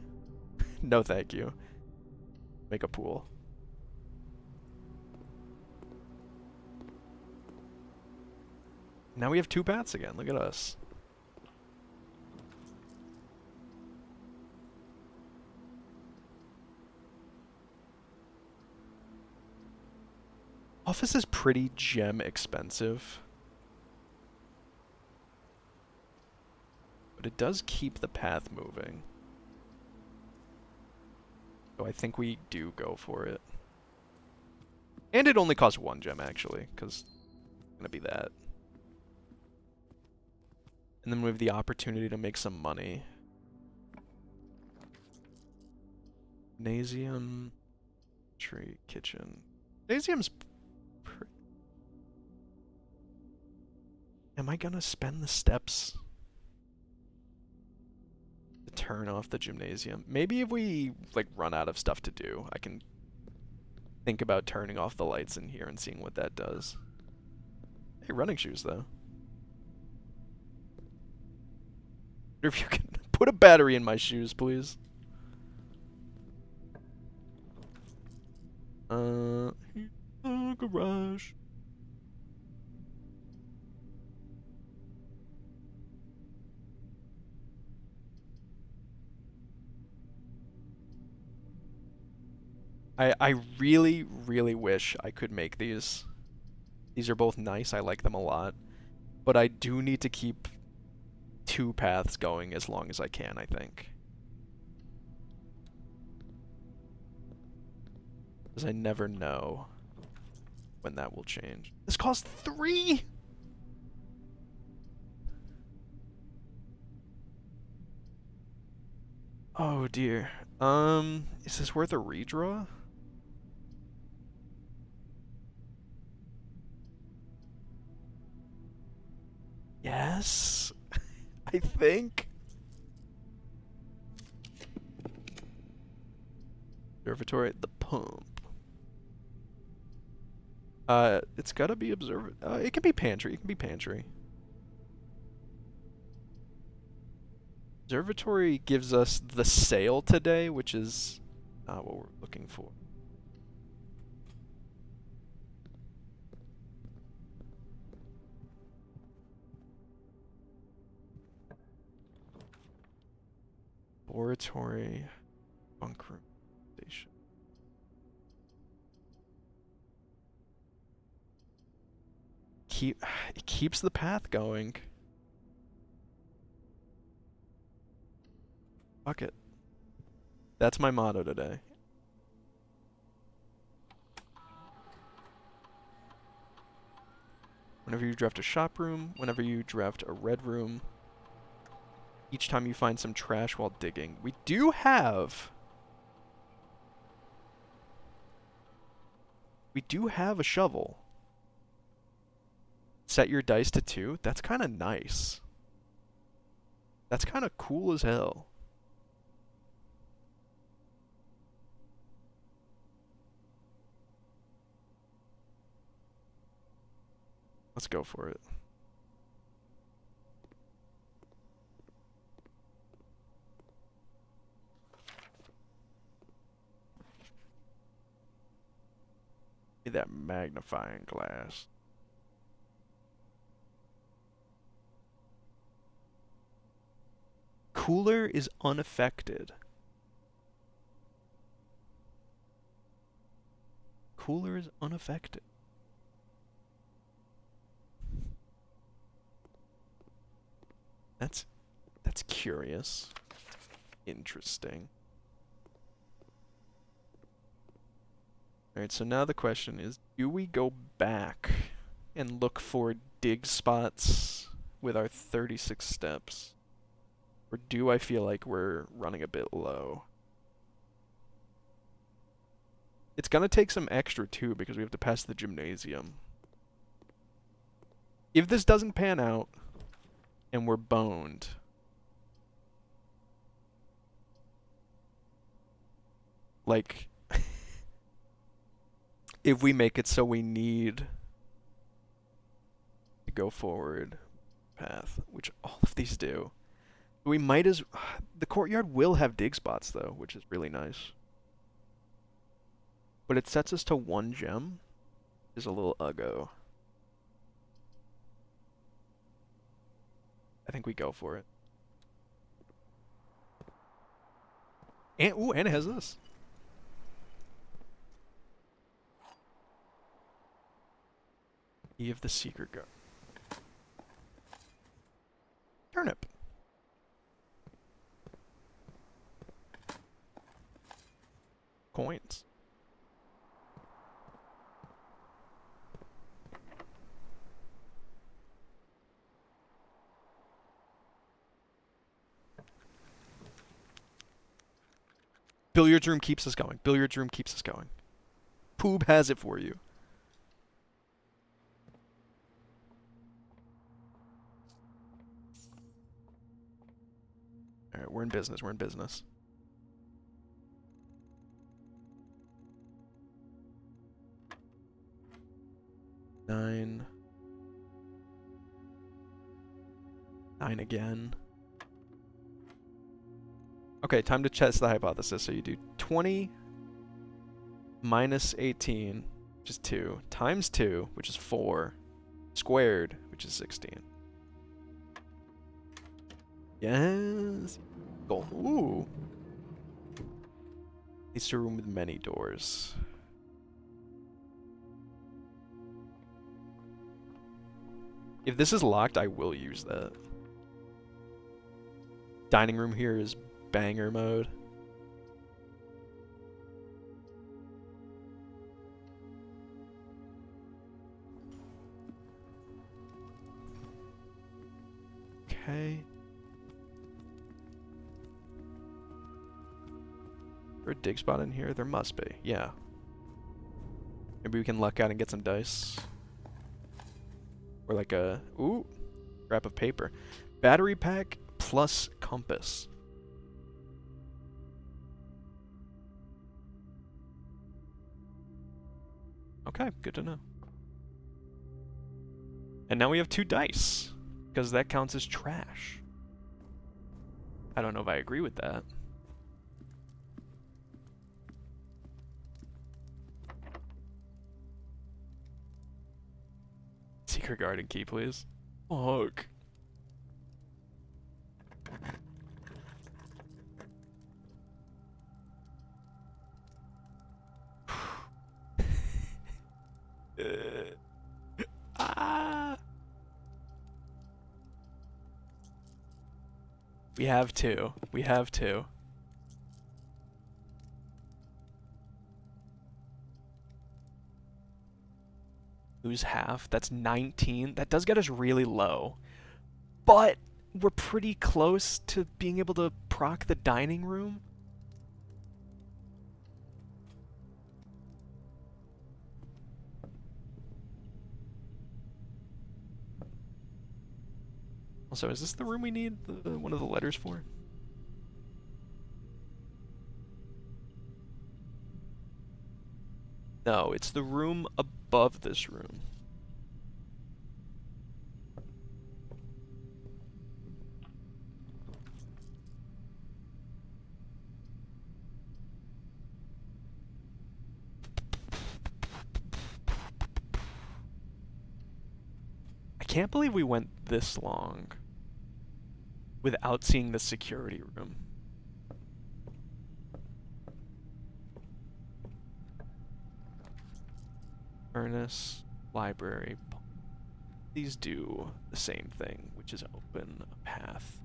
No thank you. Make a pool. Now we have two paths again. Look at us. Office is pretty gem expensive. But it does keep the path moving. So I think we do go for it. And it only costs one gem, actually, because it's going to be that. And then we have the opportunity to make some money. Gymnasium, tree, kitchen. Gymnasium's... Am I gonna spend the steps to turn off the gymnasium? Maybe if we, like, run out of stuff to do, I can think about turning off the lights in here and seeing what that does. Hey, running shoes, though. If you can put a battery in my shoes, please. Garage. I really wish I could make these. These are both nice. I like them a lot. But I do need to keep 2 paths going as long as I can, I think. Because I never know when that will change. This costs 3! Oh dear. Is this worth a redraw? Yes, I think. Observatory, the pump. It's gotta be it can be pantry. It can be pantry. Observatory gives us the sale today, which is not what we're looking for. Laboratory, bunk room, station. It keeps the path going. Fuck it. That's my motto today. Whenever you draft a shop room, whenever you draft a red room, each time you find some trash while digging. We do have a shovel. Set your dice to 2. That's kind of nice. That's kind of cool as hell. Let's go for it. Give me that magnifying glass. Cooler is unaffected. Cooler is unaffected. That's curious. Interesting. Alright, so now the question is, do we go back and look for dig spots with our 36 steps? Or do I feel like we're running a bit low? It's gonna take some extra too because we have to pass the gymnasium. If this doesn't pan out and we're boned, like, if we make it so we need to go forward path, which all of these do, we might as... The courtyard will have dig spots though, which is really nice. But it sets us to 1 gem, is a little uggo. I think we go for it. And ooh, and it has this. Key of the secret go. Turnip. Coins. Billiards room keeps us going. Billiards room keeps us going. Poob has it for you. Alright, we're in business. We're in business. Nine again. Okay, time to test the hypothesis. So you do 20 minus 18, which is 2, times 2, which is 4, squared, which is 16. Yes. Gold. Ooh. It's a room with many doors. If this is locked, I will use that. Dining room here is banger mode. Okay. Is there a dig spot in here? There must be, yeah. Maybe we can luck out and get some dice. Or like a, ooh, scrap of paper. Battery pack plus compass. Okay, good to know. And now we have 2 dice, because that counts as trash. I don't know if I agree with that. Secret garden key, please. Fuck. Ah. We have 2. We have 2. Lose half. That's 19. That does get us really low. But we're pretty close to being able to proc the dining room. Also, is this the room we need one of the letters for? No, it's the room above this room. I can't believe we went this long without seeing the security room. Furnace, library. These do the same thing, which is open a path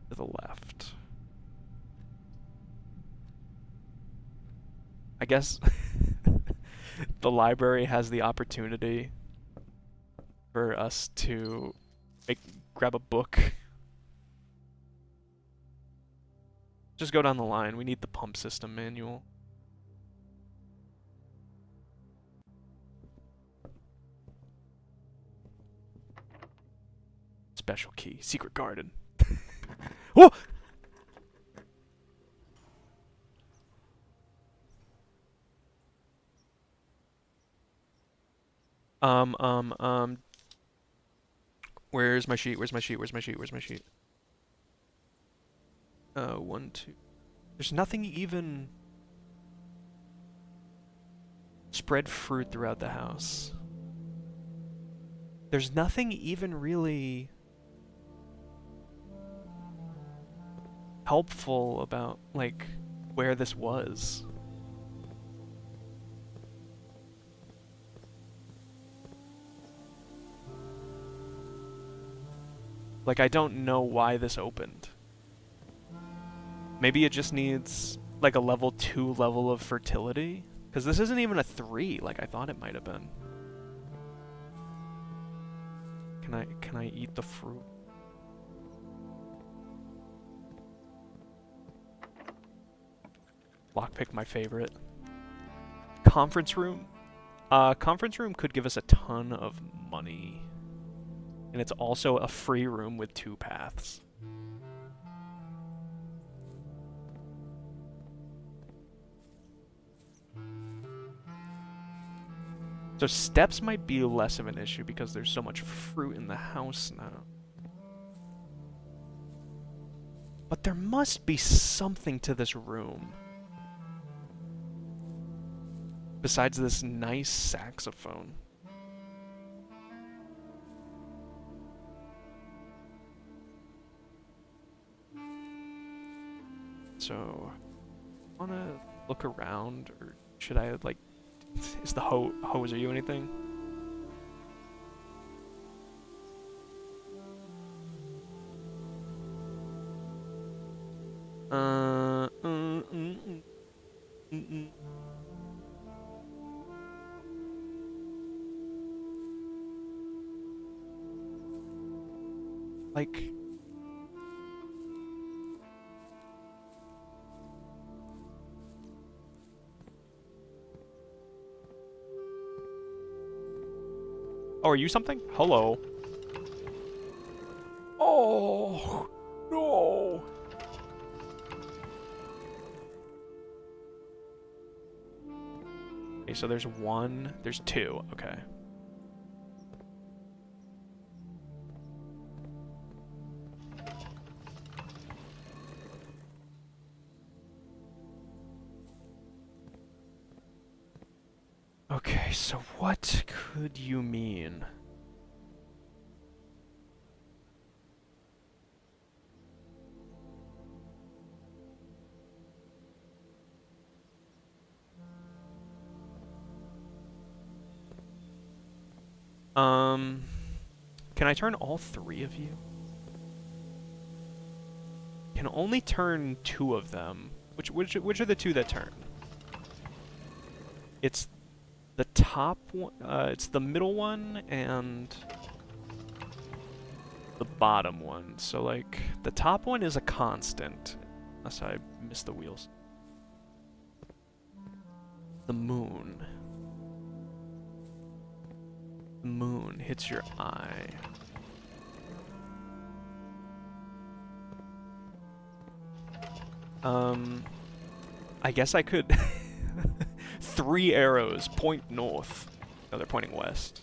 to the left. I guess the library has the opportunity for us to grab a book. Just go down the line. We need the pump system manual. Special key. Secret garden. Whoa! Where's my sheet? Where's my sheet? Where's my sheet? Where's my sheet? 1, 2. There's nothing even spread fruit throughout the house. There's nothing even really helpful about, like, where this was. Like, I don't know why this opened. Maybe it just needs, like, a level 2 level of fertility? Because this isn't even a 3, like I thought it might have been. Can I eat the fruit? Lockpick, my favorite. Conference room? Conference room could give us a ton of money. And it's also a free room with 2 paths. So steps might be less of an issue because there's so much fruit in the house now. But there must be something to this room. Besides this nice saxophone. So, wanna look around, or should I, like, is the hose, are you anything? Uh, mm, mm, mm, mm, mm. Like, oh, are you something? Hello. Oh, no. Okay, so there's one, there's two, okay. Okay, so what could you mean? Um, can I turn all three of you? Can only turn two of them. Which are the two that turn? It's the top one, it's the middle one and the bottom one. So like the top one is a constant, unless I missed the wheels. The moon. The moon hits your eye. I guess I could 3 arrows point north. No, they're pointing west.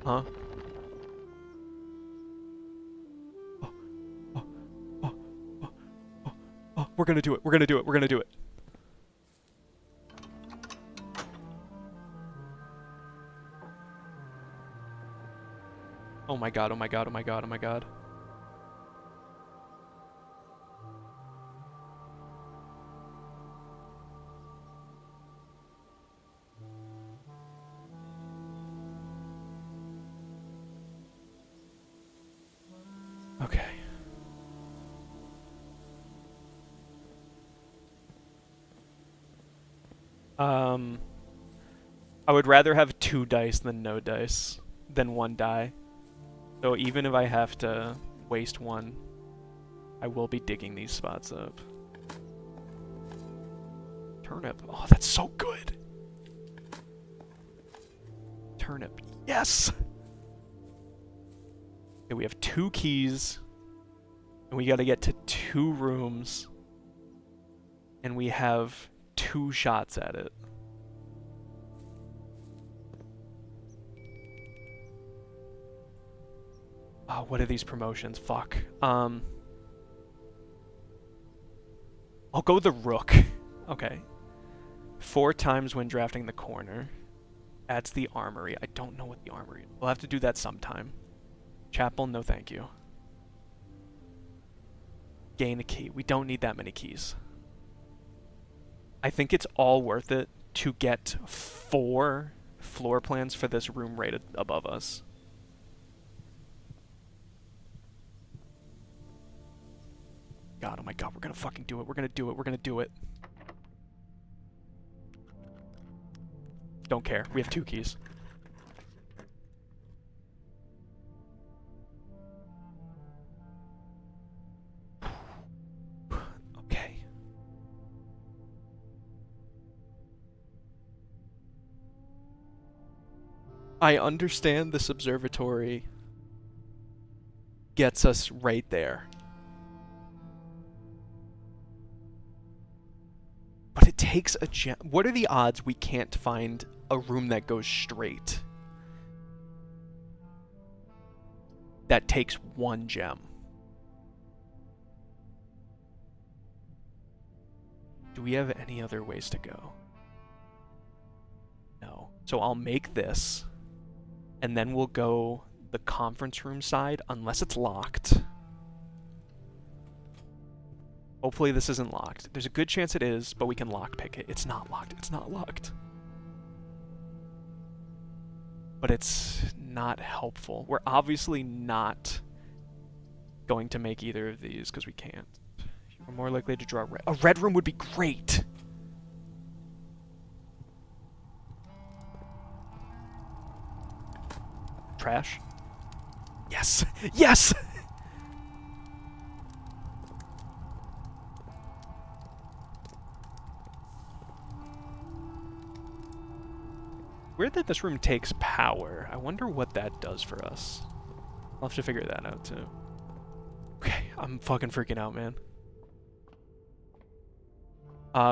Huh? Oh, oh, oh, oh, oh, oh, we're gonna do it. We're gonna do it. We're gonna do it. Oh my god, oh my god, oh my god, oh my god. Okay. I would rather have 2 dice than no dice, than 1 die. So even if I have to waste 1, I will be digging these spots up. Turnip. Oh, that's so good. Turnip. Yes! Okay, we have 2 keys. And we gotta get to 2 rooms. And we have 2 shots at it. Oh, what are these promotions? Fuck. I'll go the rook. Okay. 4 times when drafting the corner. Adds the armory. I don't know what the armory is. We'll have to do that sometime. Chapel, no thank you. Gain a key. We don't need that many keys. I think it's all worth it to get 4 floor plans for this room right above us. God, oh my god, we're gonna fucking do it. We're gonna do it. We're gonna do it. Don't care. We have 2 keys. Okay. I understand this observatory gets us right there. But it takes a gem. What are the odds we can't find a room that goes straight? That takes 1 gem. Do we have any other ways to go? No. So I'll make this, and then we'll go the conference room side, unless it's locked. Hopefully this isn't locked. There's a good chance it is, but we can lockpick it. It's not locked. It's not locked. But it's not helpful. We're obviously not going to make either of these because we can't. We're more likely to draw red. A red room would be great! Trash. Yes! Yes! Weird that this room takes power. I wonder what that does for us. I'll have to figure that out too. Okay, I'm fucking freaking out, man.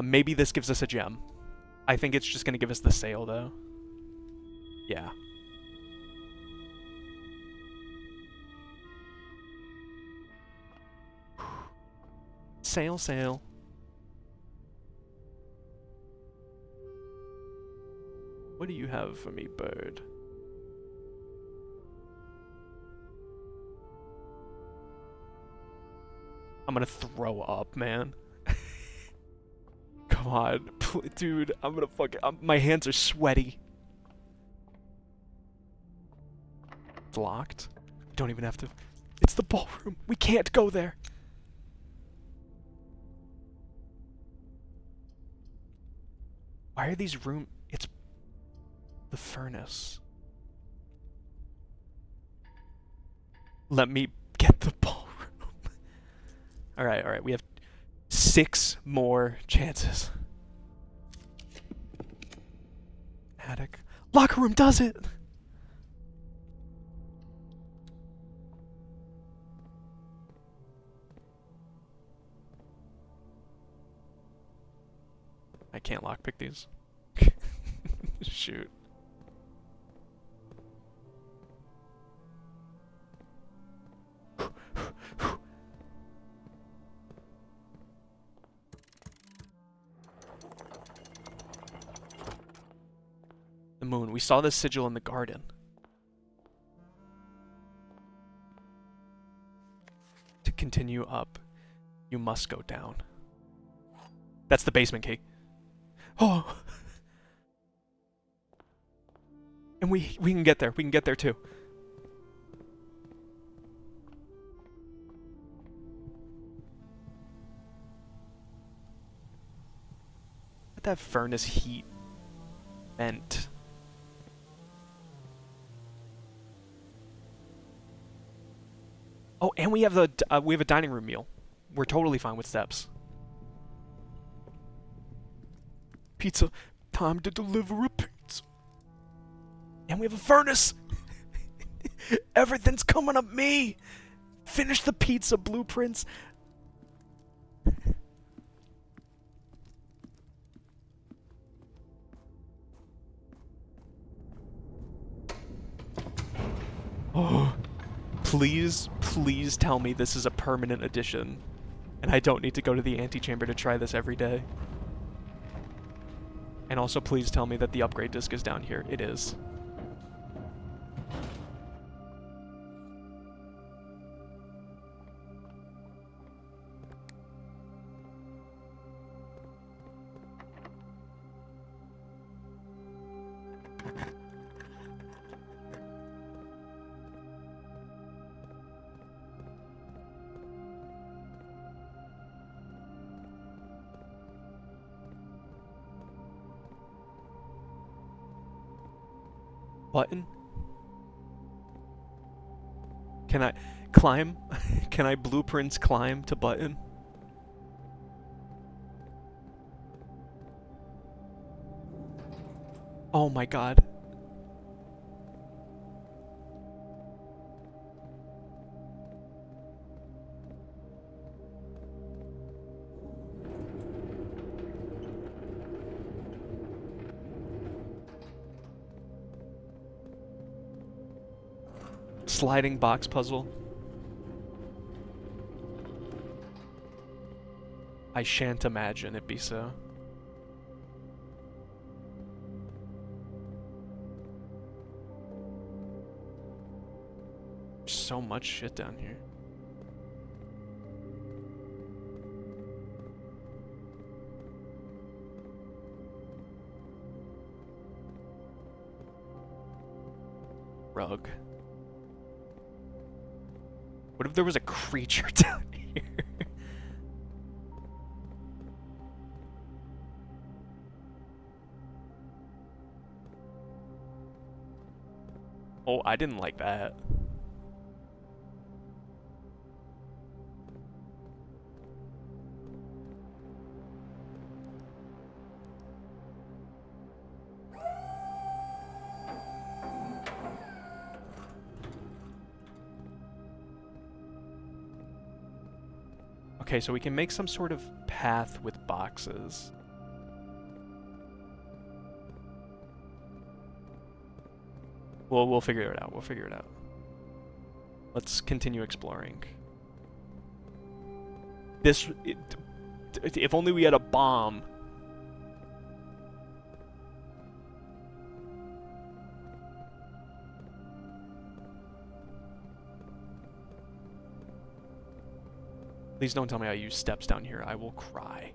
Maybe this gives us a gem. I think it's just gonna give us the sail, though. Yeah. Sail, sail. What do you have for me, bird? I'm gonna throw up, man. Come on. Dude, I'm gonna my hands are sweaty. It's locked. We don't even have to. It's the ballroom. We can't go there. Why are these It's the furnace. Let me get the ballroom. Alright, we have 6 more chances. Attic. Locker room does it! I can't lockpick these. Shoot. The moon. We saw this sigil in the garden. To continue up, you must go down. That's the basement key. Oh! And we can get there. We can get there too. Let that furnace heat vent. Oh, and we have a dining room meal. We're totally fine with steps. Pizza. Time to deliver a pizza. And we have a furnace. Everything's coming up me. Finish the pizza blueprints. Oh. Please, please tell me this is a permanent addition. And I don't need to go to the antechamber to try this every day. And also please tell me that the upgrade disc is down here. It is. Button? Can I climb? Can I blueprints climb to button? Oh my god. Sliding box puzzle. I shan't imagine it be so. So much shit down here. Rug. What if there was a creature down here? Oh, I didn't like that. Okay, so we can make some sort of path with boxes. We'll figure it out. We'll figure it out. Let's continue exploring. If only we had a bomb. Please don't tell me I use steps down here. I will cry.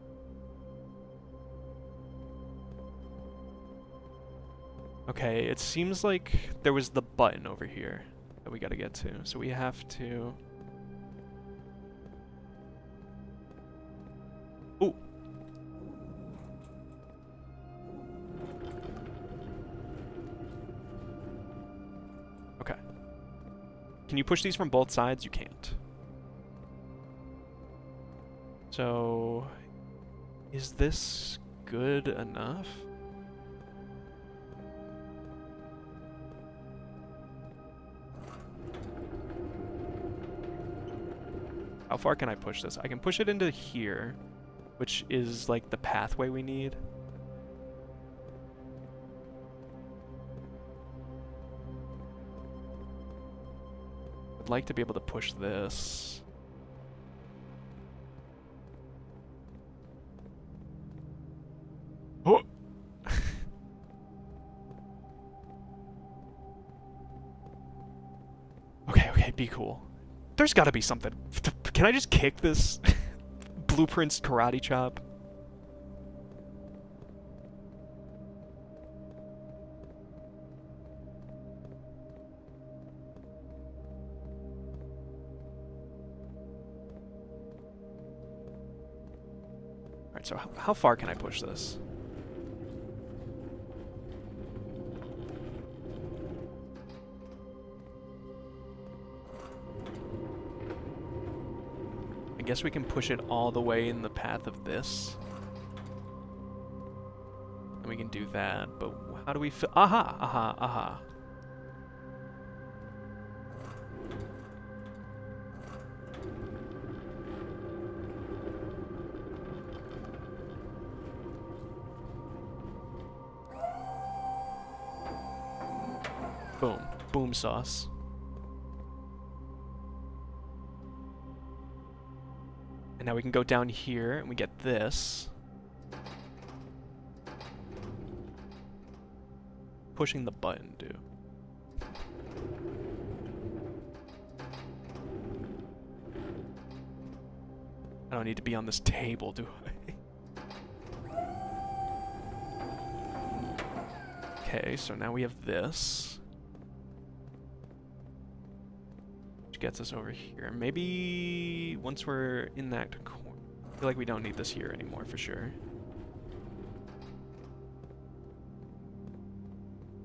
Okay, it seems like there was the button over here that we gotta get to. So we have to... Ooh! Okay. Can you push these from both sides? You can't. So... is this good enough? How far can I push this? I can push it into here, which is like the pathway we need. I'd like to be able to push this. Oh! Okay, be cool. There's gotta be something. Can I just kick this Blueprints karate chop? Alright, so how far can I push this? I guess we can push it all the way in the path of this. And we can do that, but how do we fill... Aha! Aha! Aha! Boom. Boom sauce. And now we can go down here and we get this. Pushing the button, dude. I don't need to be on this table, do I? Okay, so now we have this. Which gets us over here. Maybe once we're in that corner. I feel like we don't need this here anymore for sure.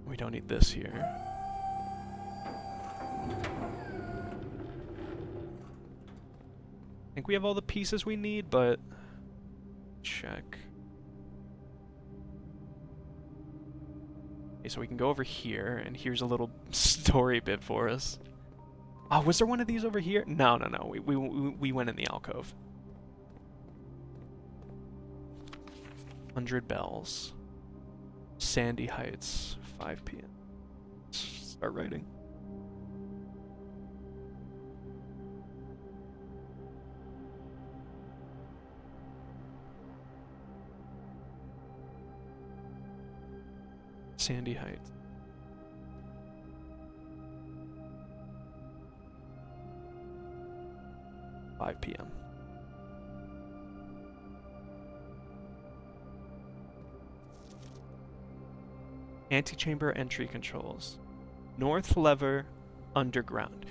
We don't need this here. I think we have all the pieces we need, but check. Okay, so we can go over here, and here's a little story bit for us. Oh, was there one of these over here? No. We went in the alcove. 100 bells. Sandy Heights, 5 p.m. Start writing. Sandy Heights. p.m. Antechamber entry controls. North lever, underground.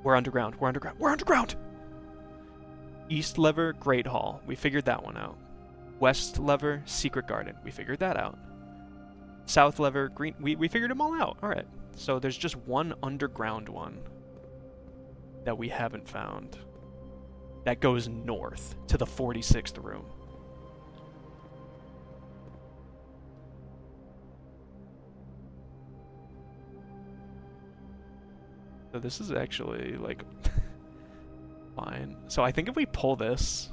We're underground. We're underground. We're underground! East lever, Great Hall. We figured that one out. West lever, Secret Garden. We figured that out. South lever, Green... We figured them all out. Alright. So there's just one underground one that we haven't found. That goes north to the 46th room. So this is actually, like, fine. So I think if we pull this...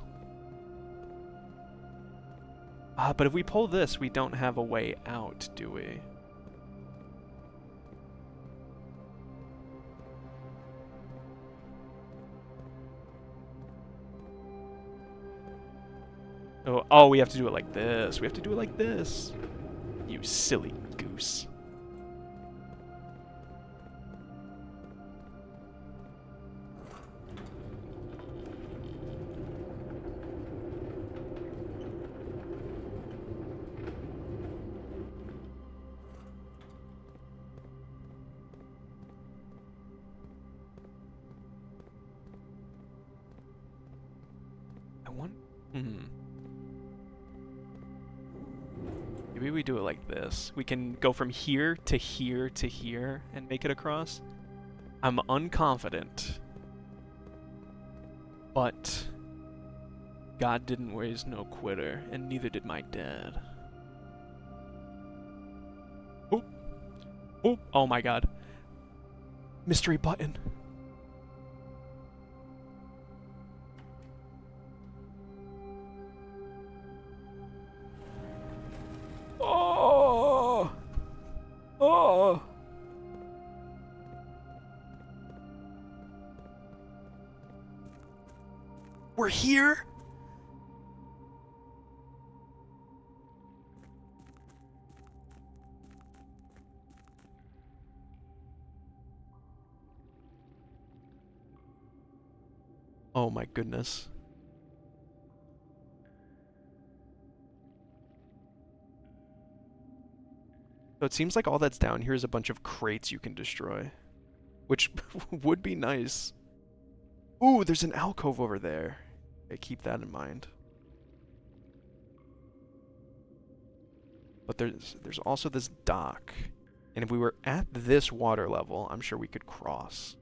but if we pull this, we don't have a way out, do we? Oh, we have to do it like this. We have to do it like this. You silly goose. I want... Maybe we do it like this. We can go from here to here to here and make it across. I'm unconfident. But God didn't raise no quitter, and neither did my dad. Oh. Oh, oh my god. Mystery button. Oh! Oh! We're here? Oh my goodness. So it seems like all that's down here is a bunch of crates you can destroy. Which would be nice. Ooh, there's an alcove over there. Okay, keep that in mind. But there's also this dock. And if we were at this water level, I'm sure we could cross.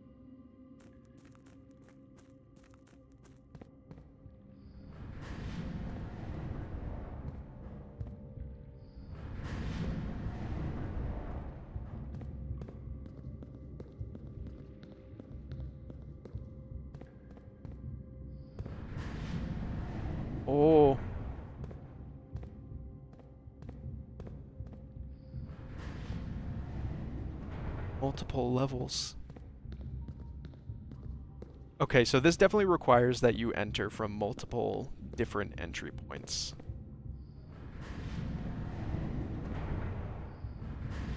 Oh. Multiple levels. Okay, so this definitely requires that you enter from multiple different entry points.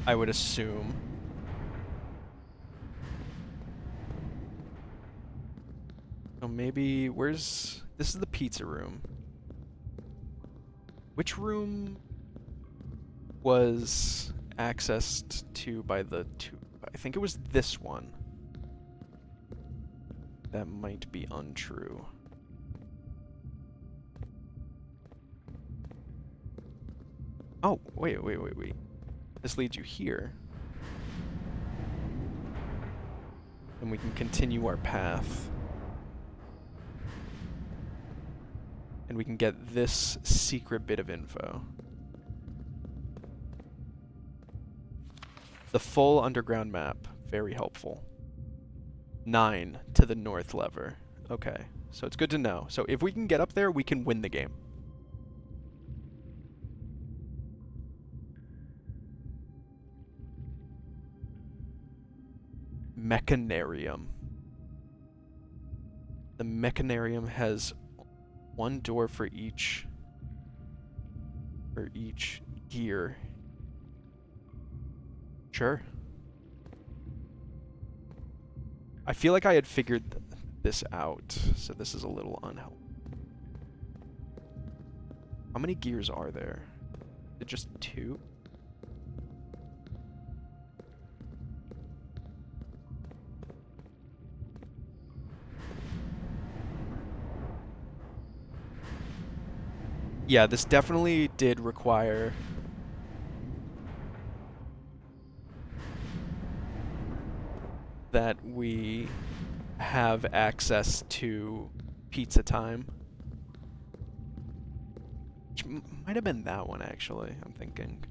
I would assume. So maybe, where's... This is the pizza room. Which room was accessed to by the two? I think it was this one. That might be untrue. Oh, wait. This leads you here. And we can continue our path. And we can get this secret bit of info. The full underground map. Very helpful. 9 to the north lever. Okay, so it's good to know. So if we can get up there, we can win the game. Mechanarium. The Mechanarium has one door for each gear. Sure. I feel like I had figured this out, so this is a little unhelpful. How many gears are there? Is it just 2? Yeah, this definitely did require that we have access to pizza time. Which might have been that one, actually, I'm thinking.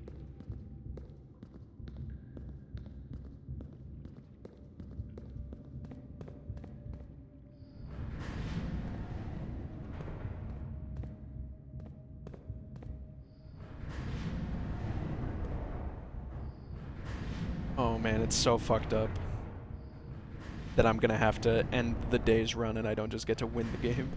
Oh man, it's so fucked up that I'm gonna have to end the day's run and I don't just get to win the game.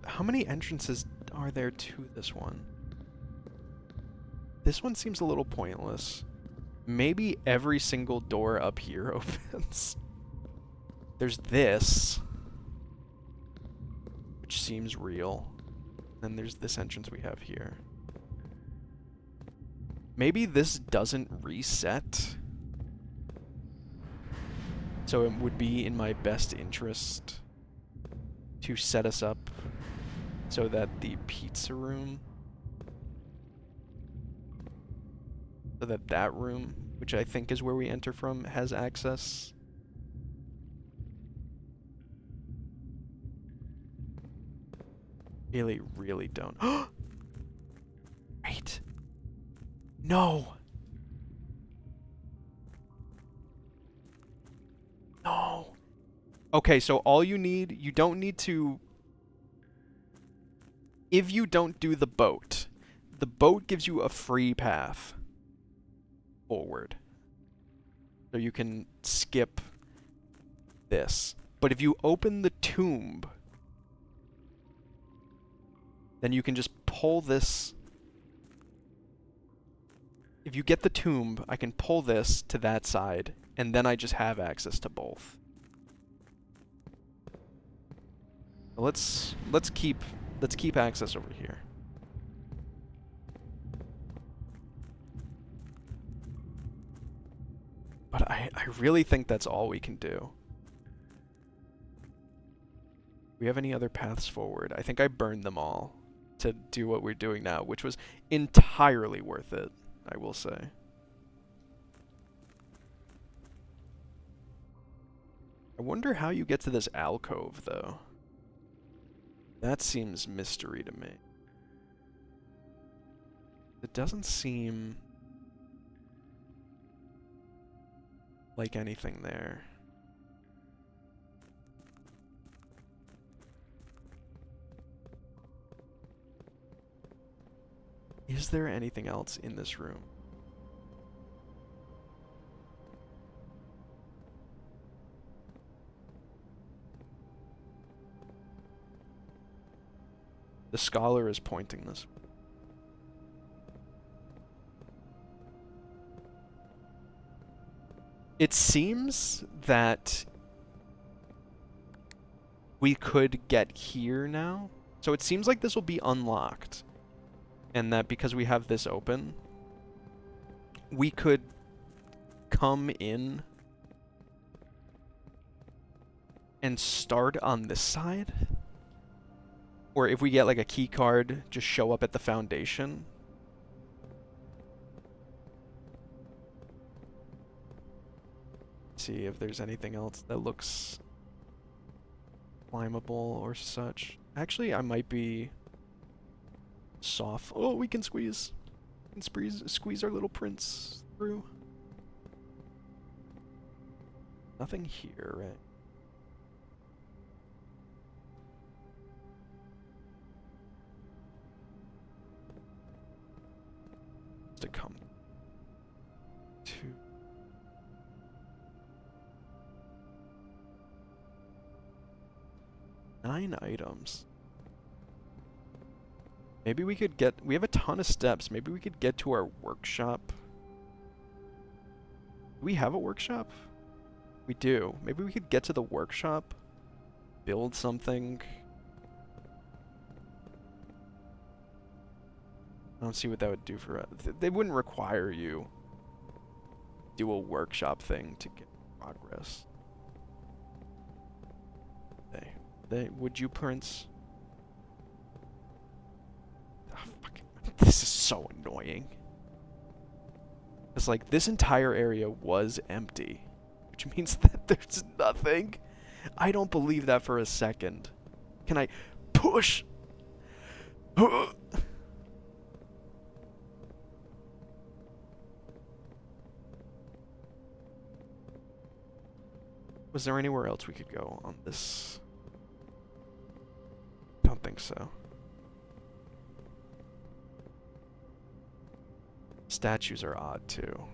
How many entrances are there to this one? This one seems a little pointless. Maybe every single door up here opens. There's this, which seems real. Then there's this entrance we have here. Maybe this doesn't reset. So it would be in my best interest to set us up so that the pizza room, so that that room, which I think is where we enter from, has access. Really, really don't. Wait. No. No. Okay, so all you need, you don't need to... If you don't do the boat gives you a free path forward. So you can skip this. But if you open the tomb, then you can just pull this. If you get the tomb, I can pull this to that side, and then I just have access to both. Let's keep access over here. But I really think that's all we can do. Do we have any other paths forward? I think I burned them all to do what we're doing now, which was entirely worth it, I will say. I wonder how you get to this alcove, though. That seems mystery to me. It doesn't seem like anything there. Is there anything else in this room? The scholar is pointing this. It seems that we could get here now. So it seems like this will be unlocked. And that because we have this open, we could come in and start on this side. Or if we get like a key card, just show up at the foundation. See if there's anything else that looks climbable or such. Actually, I might be soft. Oh, we can squeeze. We can squeeze our little prince through. Nothing here, right? To come to 9 items. Maybe we could get... We have a ton of steps. Maybe we could get to our workshop. Do we have a workshop? We do. Maybe we could get to the workshop, build something. I don't see what that would do for us. They wouldn't require you do a workshop thing to get progress. They would you, Prince? Oh, fucking, this is so annoying. It's like this entire area was empty, which means that there's nothing. I don't believe that for a second. Can I push? Was there anywhere else we could go on this? Don't think so. Statues are odd too.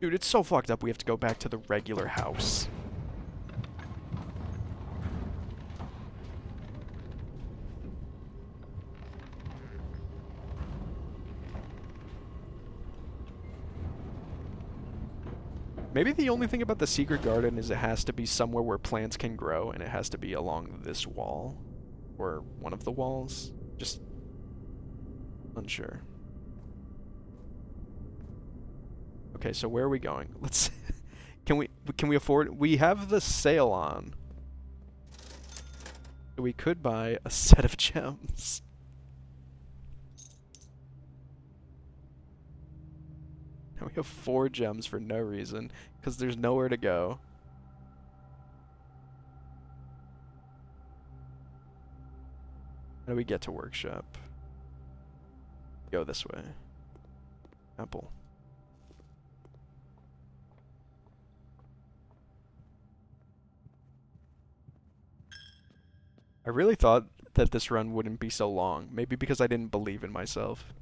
Dude, it's so fucked up we have to go back to the regular house. Maybe the only thing about the secret garden is it has to be somewhere where plants can grow, and it has to be along this wall. Or one of the walls. Just unsure. Okay, so where are we going? Let's can we afford we have the sale on. So we could buy a set of gems. And we have 4 gems for no reason, because there's nowhere to go. How do we get to workshop? Go this way. Apple. I really thought that this run wouldn't be so long. Maybe because I didn't believe in myself.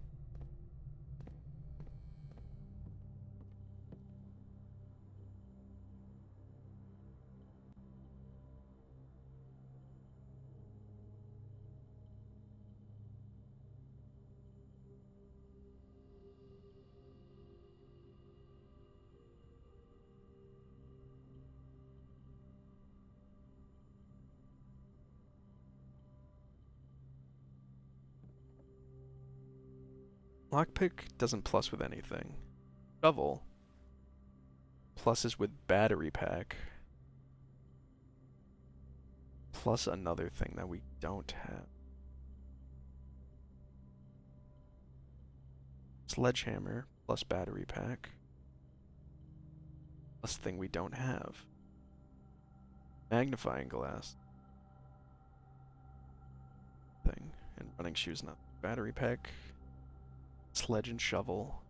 Lockpick doesn't plus with anything. Shovel pluses with battery pack. Plus another thing that we don't have. Sledgehammer plus battery pack. Plus thing we don't have. Magnifying glass. Thing. And running shoes, not battery pack. Sledge and shovel.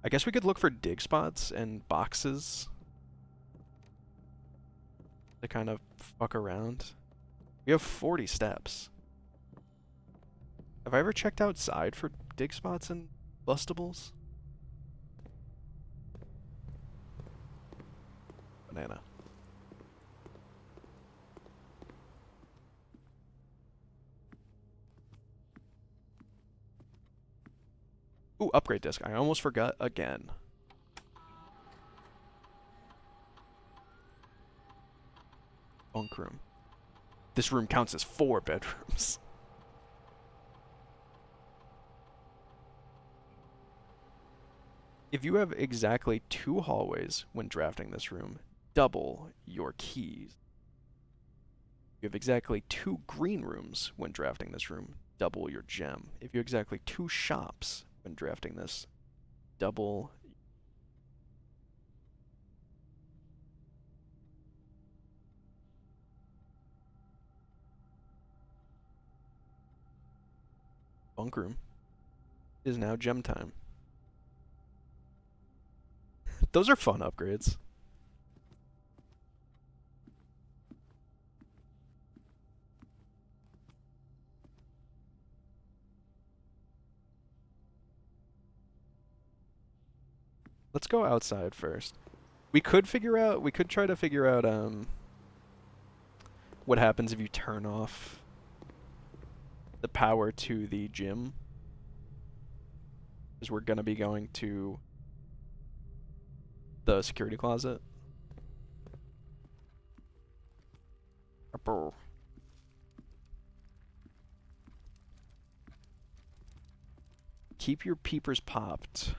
I guess we could look for dig spots and boxes to kind of fuck around. We have 40 steps. Have I ever checked outside for dig spots and bustables? Banana. Ooh, upgrade disc. I almost forgot again. Bunk room. This room counts as 4 bedrooms. If you have exactly 2 hallways when drafting this room, double your keys. If you have exactly 2 green rooms when drafting this room, double your gem. If you have exactly 2 shops when drafting this, double. Bunk room is now gem time. Those are fun upgrades. Let's go outside first. We could try to figure out what happens if you turn off the power to the gym. Because we're gonna be going to the security closet. Brr. Keep your peepers popped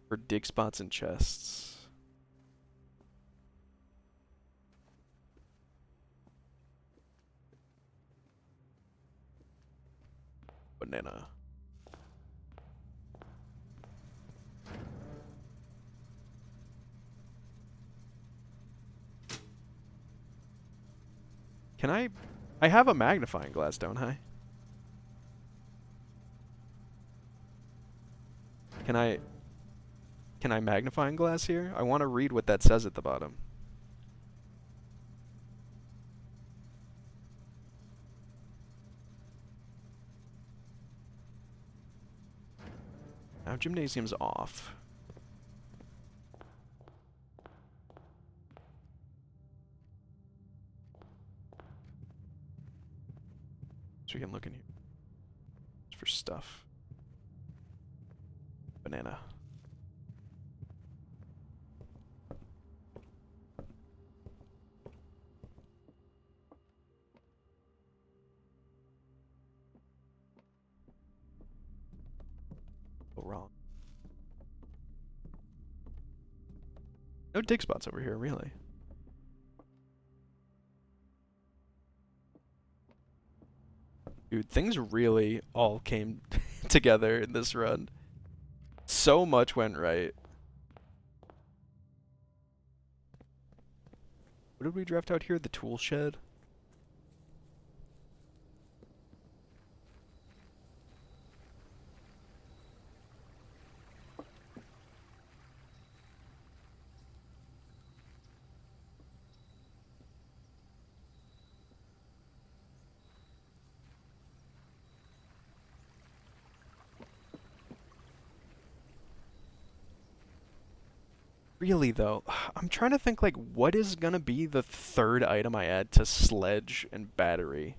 for dig spots and chests. Banana. Can I have a magnifying glass, don't I? Can I magnifying glass here? I want to read what that says at the bottom. Now gymnasium's off. So we can look in here. Just for stuff. Banana. Go wrong. No dig spots over here, really. Dude, things really all came together in this run. So much went right. What did we draft out here? The tool shed? Really though, I'm trying to think like what is gonna be the third item I add to sledge and battery?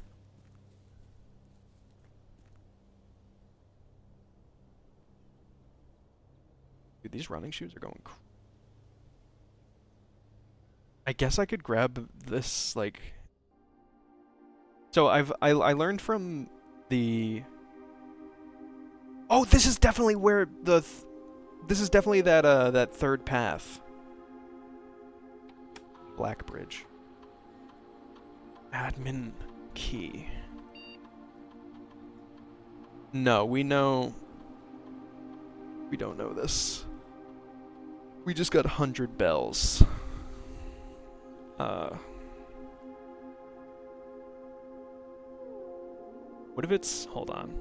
Dude, these running shoes are going I guess I could grab this like so I learned from the Oh, this is definitely where this is definitely that third path. Black Bridge. Admin key. No, we know we don't know this. We just got 100 bells. What if it's hold on.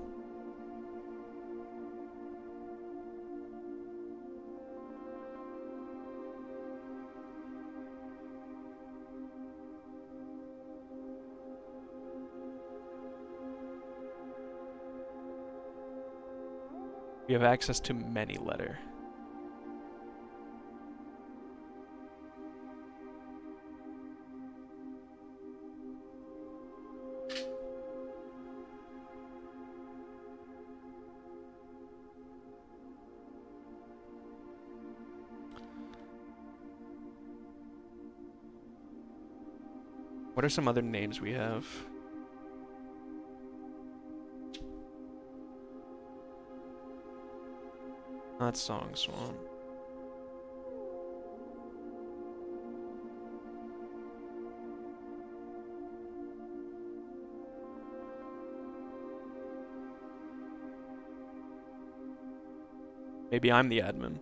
We have access to many letter. What are some other names we have? Not Song Swan. Maybe I'm the admin.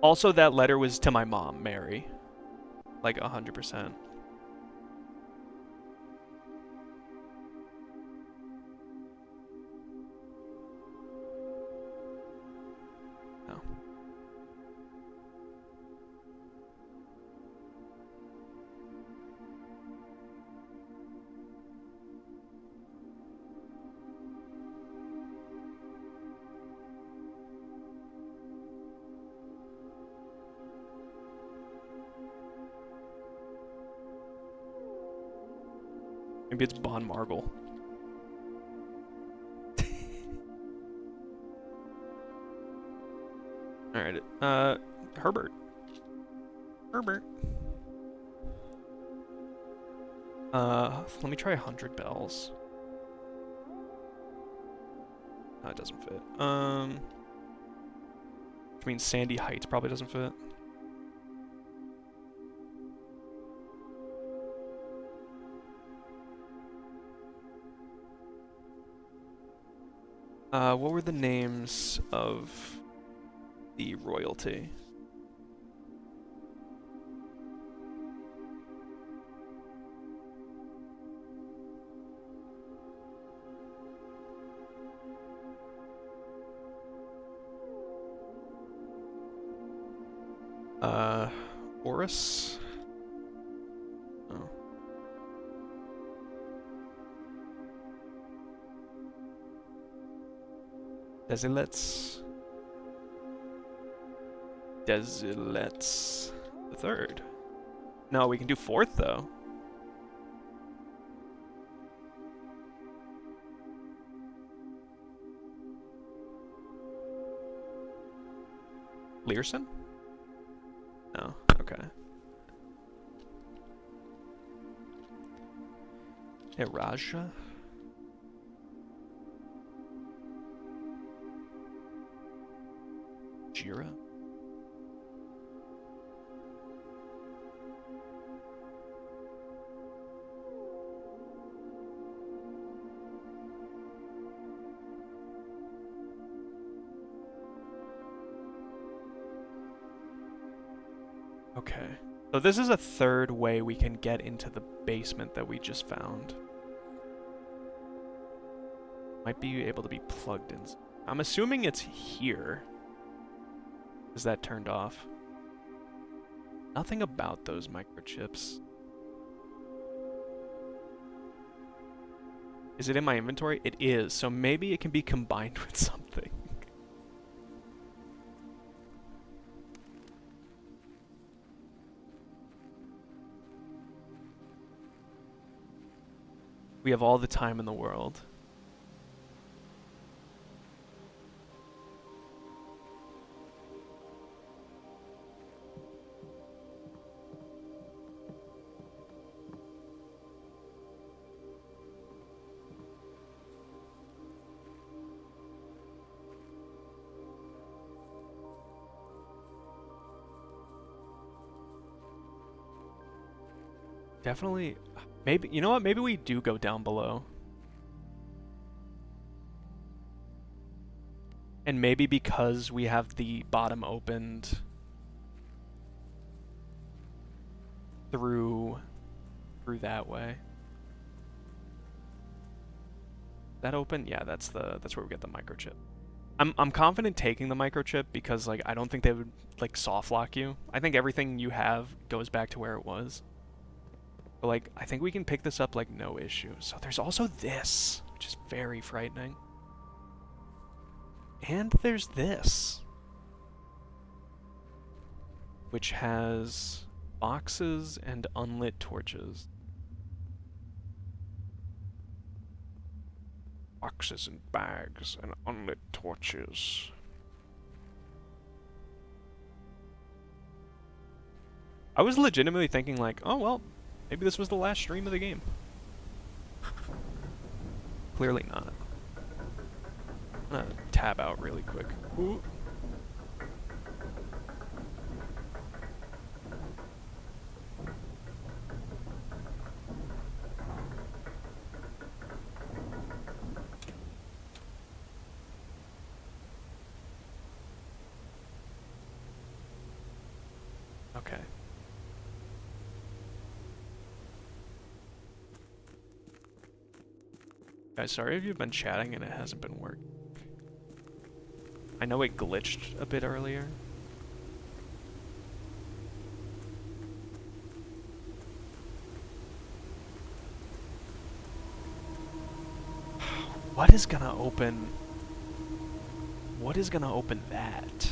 Also, that letter was to my mom, Mary. Like 100%. No. Maybe it's Bon Margle. find it. Herbert. Herbert. Let me try 100 bells. No, it doesn't fit. Which means Sandy Heights probably doesn't fit. What were the names of the royalty? Horus? Oh. Desilets. Desilets the third. No, we can do fourth though. Learson? No. Okay. Eraja? Jira? Okay. So this is a third way we can get into the basement that we just found. Might be able to be plugged in. I'm assuming it's here. Is that turned off? Nothing about those microchips. Is it in my inventory? It is, so maybe it can be combined with something. We have all the time in the world. Definitely. Maybe, you know what? Maybe we do go down below. And maybe because we have the bottom opened through that way. That open? Yeah, that's where we get the microchip. I'm confident taking the microchip because like I don't think they would like soft lock you. I think everything you have goes back to where it was. But like I think we can pick this up like no issue. So there's also this, which is very frightening. And there's this, which has boxes and unlit torches. Boxes and bags and unlit torches. I was legitimately thinking like, oh well, maybe this was the last stream of the game. Clearly not. I'm gonna tab out really quick. Ooh. Okay. Guys, sorry if you've been chatting and it hasn't been working. I know it glitched a bit earlier. What is gonna open? What is gonna open that?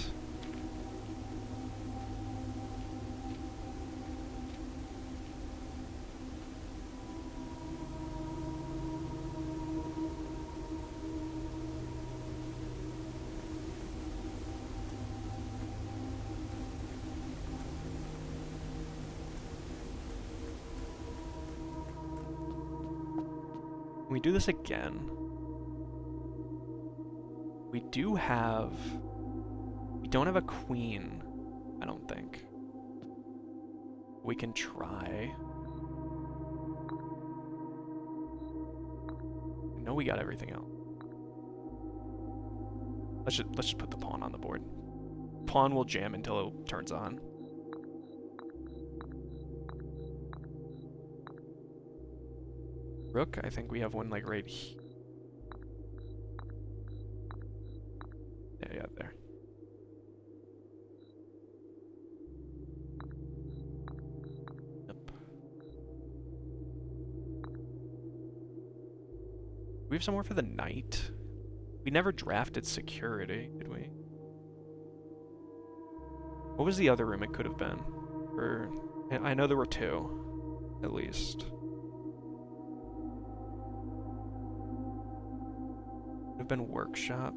we do this again. We don't have a queen, I don't think. We can try. I know we got everything else. Let's just put the pawn on the board. Pawn will jam until it turns on. Rook, I think we have one like right here. Yeah, there. Yep. Do we have somewhere for the knight? We never drafted security, did we? What was the other room it could have been? Or I know there were two, at least. Could have been workshop.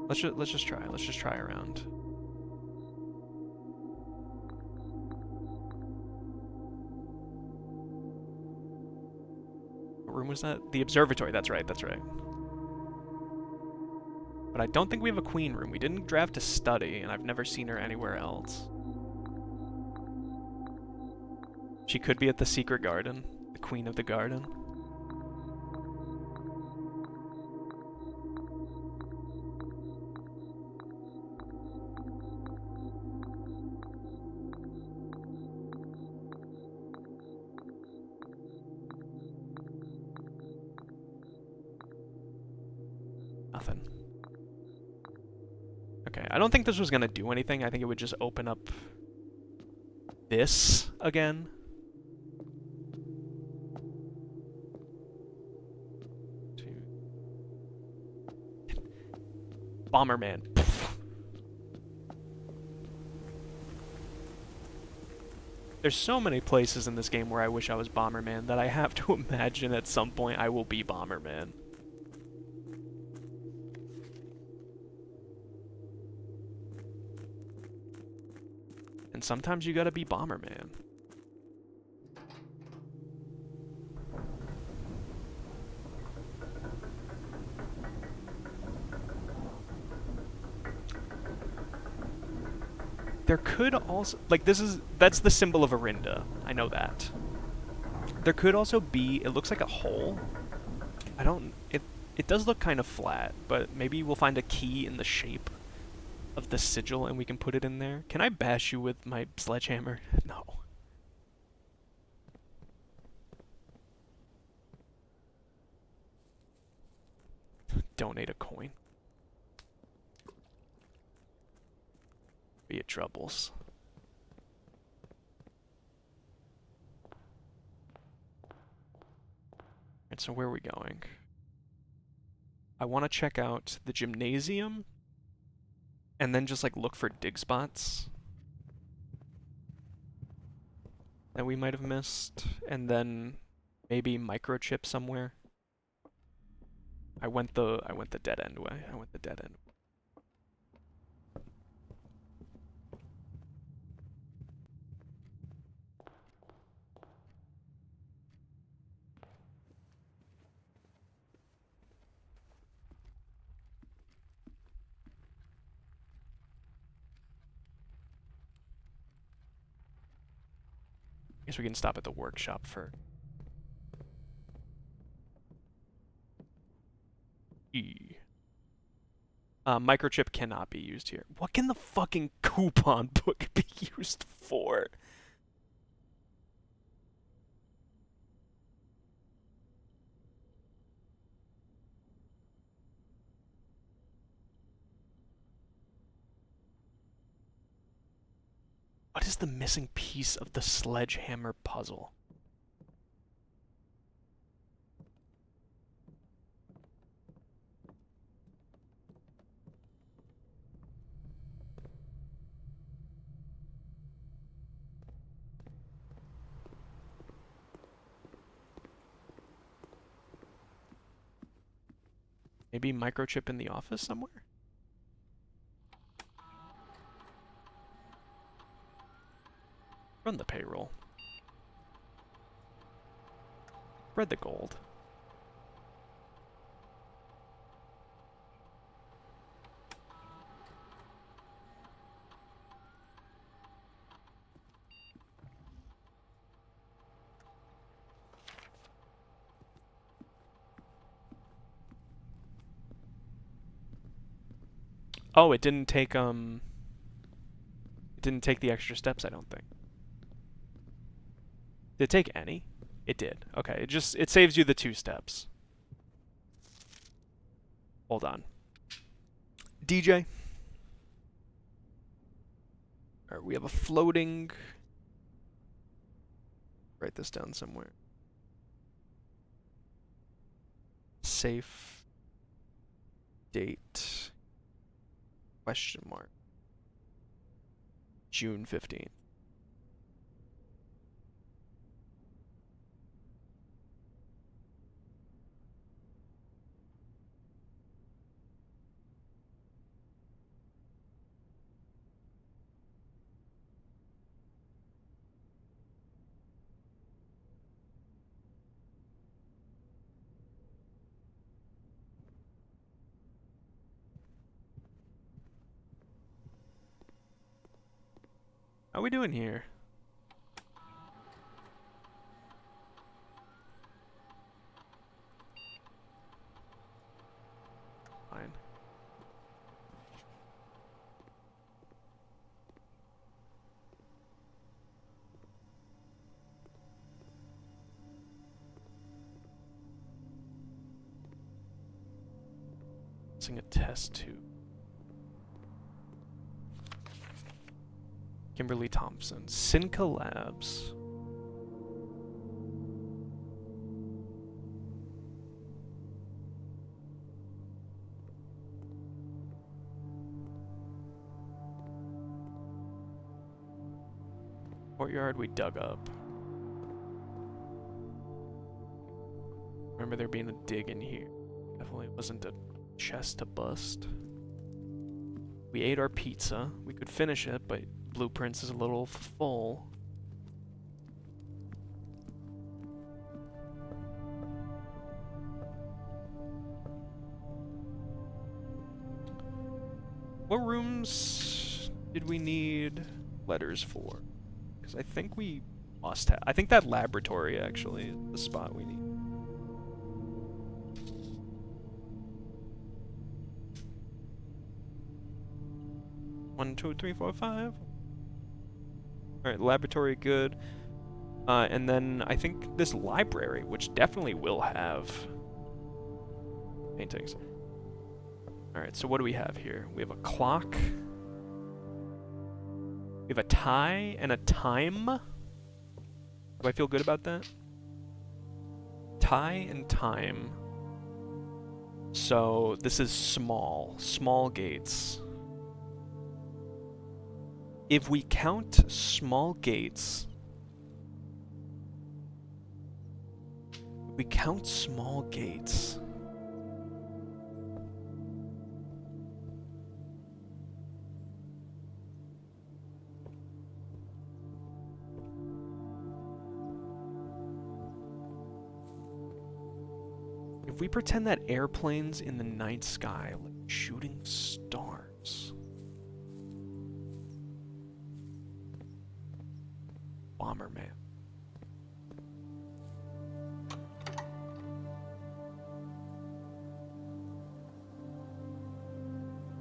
Let's just try. Let's just try around. What room was that? The observatory. That's right. That's right. But I don't think we have a queen room. We didn't draft a study, and I've never seen her anywhere else. She could be at the secret garden, the queen of the garden. Nothing. Okay, I don't think this was gonna do anything. I think it would just open up this again. Bomberman. There's so many places in this game where I wish I was Bomberman that I have to imagine at some point I will be Bomberman. And sometimes you gotta be Bomberman. There could also, like, that's the symbol of Arinda. I know that. There could also be, it looks like a hole. It does look kind of flat, but maybe we'll find a key in the shape of the sigil and we can put it in there. Can I bash you with my sledgehammer? No. Donate a coin. Be it troubles. And so where are we going? I want to check out the gymnasium and then just like look for dig spots that we might have missed, and then maybe microchip somewhere. I went the dead end way. I went the dead end. I guess we can stop at the workshop for. Microchip cannot be used here. What can the fucking coupon book be used for? What is the missing piece of the sledgehammer puzzle? Maybe microchip in the office somewhere? Run the payroll. Spread the gold. Oh, it didn't take the extra steps, I don't think. Did it take any? It did. Okay, it saves you the 2 steps. Hold on. DJ. Alright, we have a floating... Write this down somewhere. Safe date question mark June 15th. How are we doing here? Fine. Using a test tube. Kimberly Thompson. Cinca Labs. Courtyard we dug up. Remember there being a dig in here. Definitely wasn't a chest to bust. We ate our pizza. We could finish it, but Blueprints is a little full. What rooms did we need letters for? Because I think we must have. I think that laboratory actually is the spot we need. One, two, three, four, five. Alright, laboratory, good. And then I think this library, which definitely will have paintings. Alright, so what do we have here? We have a clock. We have a tie and a time. Do I feel good about that? Tie and time. So this is small gates. If we count small gates, if we pretend that airplanes in the night sky like shooting stars. Bomberman.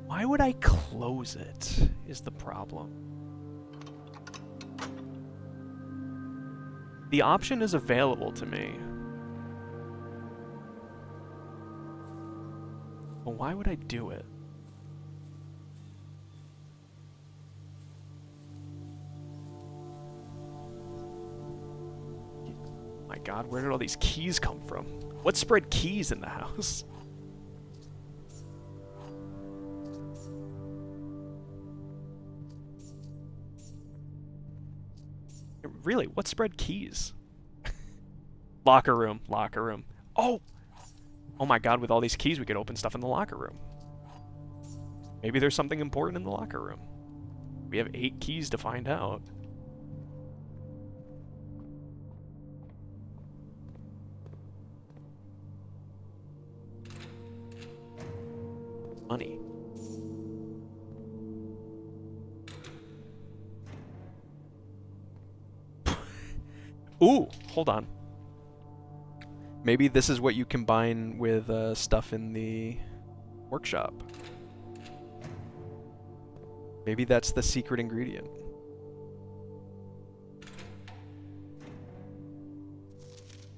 Why would I close it, is the problem. The option is available to me. But why would I do it? My God, where did all these keys come from? What spread keys in the house? Really, what spread keys? Locker room. Oh! Oh my God, with all these keys we could open stuff in the locker room. Maybe there's something important in the locker room. We have 8 keys to find out. Money. Ooh, hold on. Maybe this is what you combine with stuff in the workshop. Maybe that's the secret ingredient.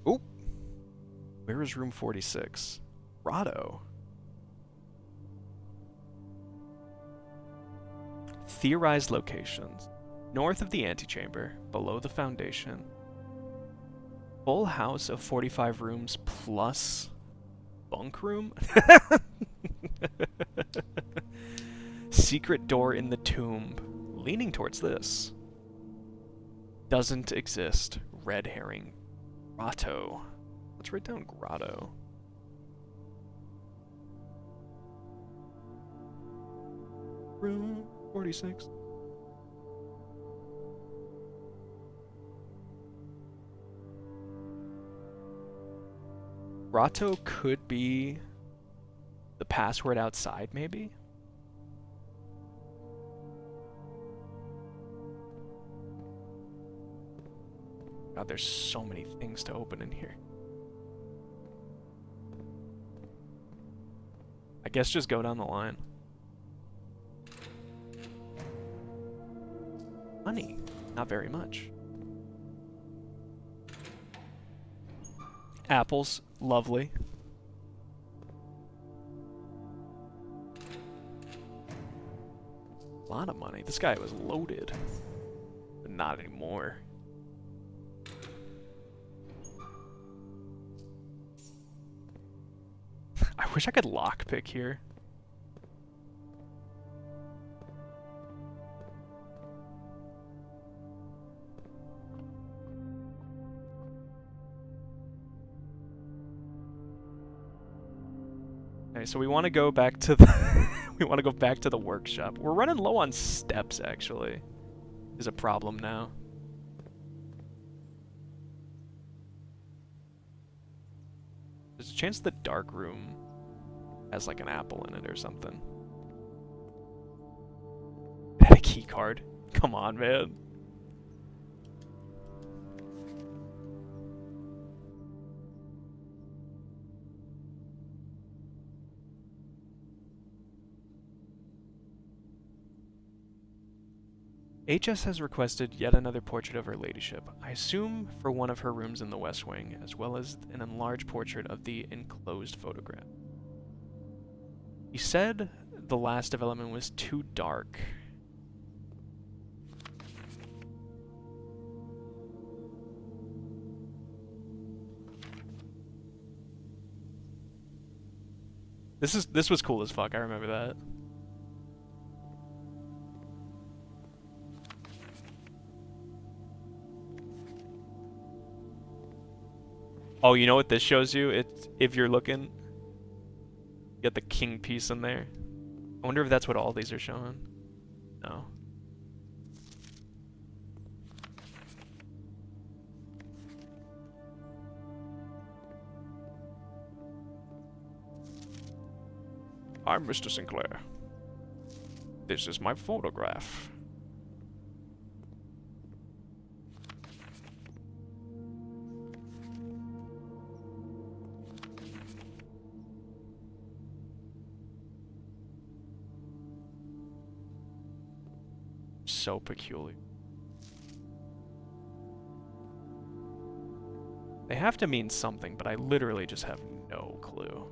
Oh, where is room 46? Grotto. Theorized locations. North of the antechamber, below the foundation. Full house of 45 rooms plus bunk room? Secret door in the tomb. Leaning towards this. Doesn't exist. Red herring. Grotto. Let's write down grotto. Room 46. Grotto could be the password outside, maybe? God, there's so many things to open in here. I guess just go down the line. Money. Not very much. Apples. Lovely. A lot of money. This guy was loaded. But not anymore. I wish I could lockpick here. Okay, so we want to go back to the we want to go back to the workshop. We're running low on steps, actually. Is a problem now. There's a chance the dark room has like an apple in it or something. It had a key card. Come on, man. HS has requested yet another portrait of her ladyship, I assume for one of her rooms in the West Wing, as well as an enlarged portrait of the enclosed photograph. He said the last development was too dark. This was cool as fuck, I remember that. Oh, you know what this shows you? It's if you're looking, you got the king piece in there. I wonder if that's what all these are showing. No. I'm Mr. Sinclair. This is my photograph. So peculiar. They have to mean something, but I literally just have no clue.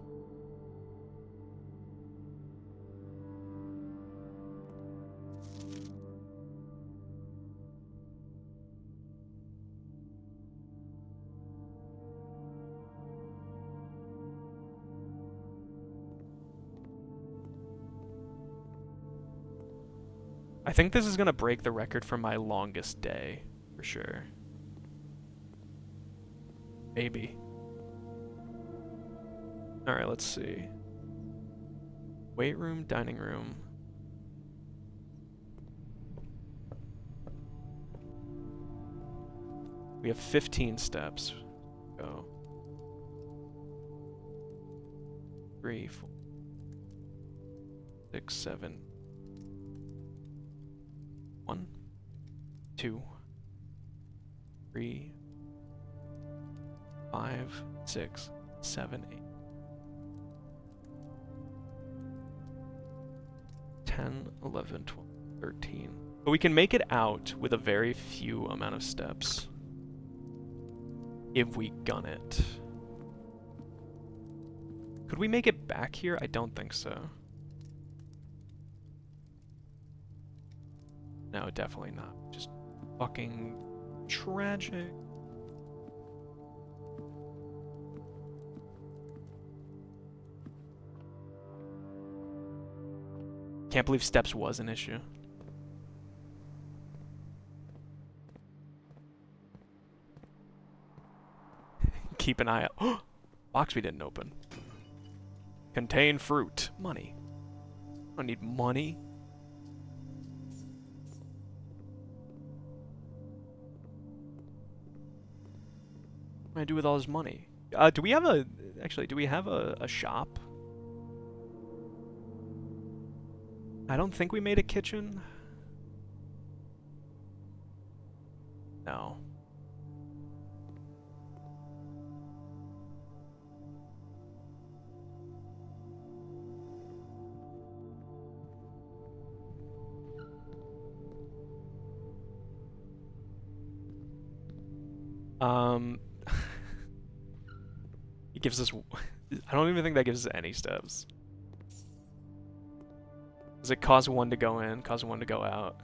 I think this is gonna break the record for my longest day, for sure. Maybe. Alright, let's see. Weight room, dining room. We have 15 steps. Go. 3, 4. 6, 7. 1, 2, 3, 5, 6, 7, 8. 10, 11, 12, 13. But we can make it out with a very few amount of steps. If we gun it. Could we make it back here? I don't think so. No, definitely not. Just fucking tragic. Can't believe steps was an issue. Keep an eye out. Box we didn't open. Contain fruit. Money. I don't need money. What do I do with all his money? Do we have a... Actually, do we have a shop? I don't think we made a kitchen. No. He gives us... I don't even think that gives us any steps. Does it cause one to go in, cause one to go out?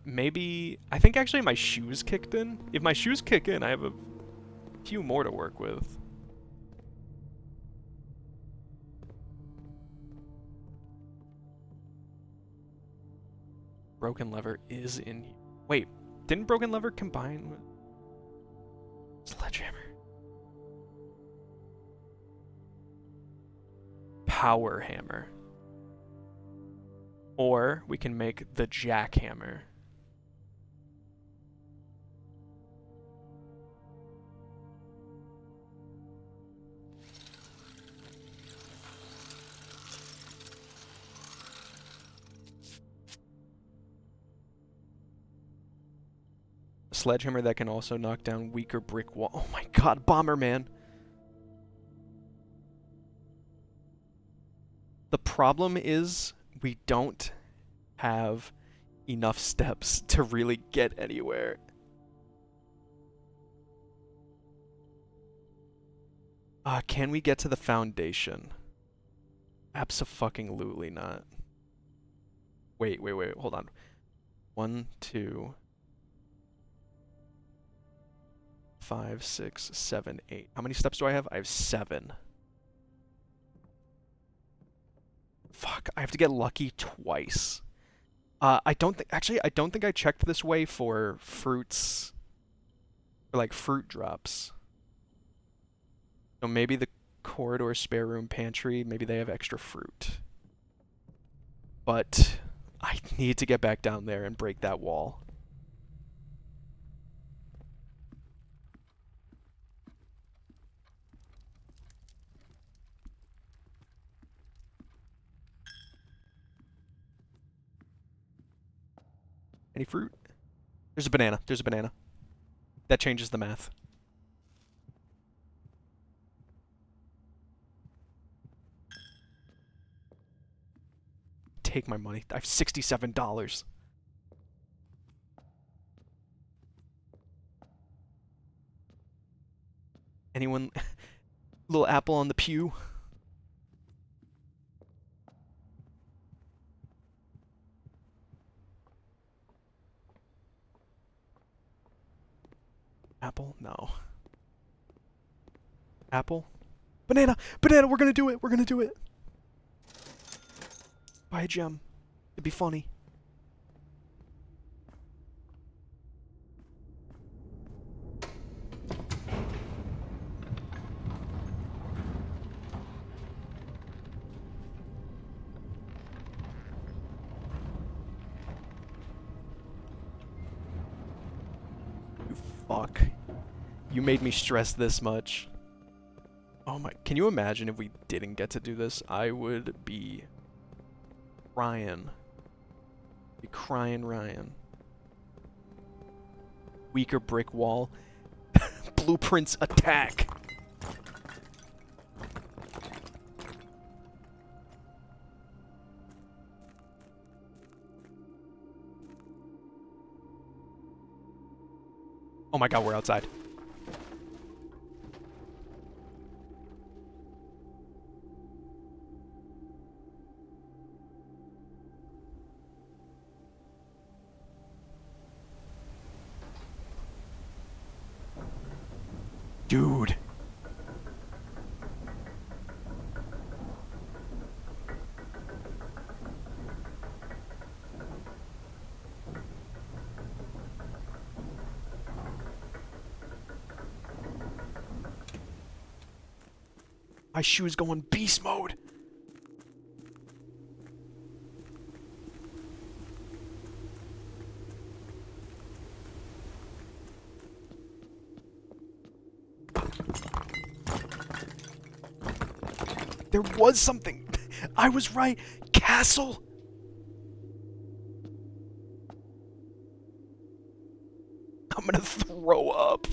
Maybe... I think actually my shoes kicked in. If my shoes kick in, I have a few more to work with. Broken lever is in here. Wait, didn't broken lever combine with sledgehammer? Power hammer. Or we can make the jackhammer. Sledgehammer that can also knock down weaker brick wall. Oh my god, Bomberman. The problem is we don't have enough steps to really get anywhere. Can we get to the foundation? Abso-fucking-lutely not. Wait, hold on. 1, 2... 5, 6, 7, 8. How many steps do I have? I have 7. Fuck, I have to get lucky twice. I don't think... Actually, I don't think I checked this way for fruits. Or, like, fruit drops. So maybe the corridor, spare room, pantry, maybe they have extra fruit. But I need to get back down there and break that wall. Any fruit? There's a banana. There's a banana. That changes the math. Take my money. I have $67. Anyone? Little apple on the pew? Apple? No. Apple? Banana! Banana! We're gonna do it! We're gonna do it! Buy a gem. It'd be funny. Fuck. You made me stress this much. Oh my, can you imagine if we didn't get to do this? I would be Ryan. Be crying Ryan. Weaker brick wall. Blueprints attack. Oh my god, we're outside. Dude. My shoe's going beast mode. There was something. I was right. Castle. I'm gonna throw up.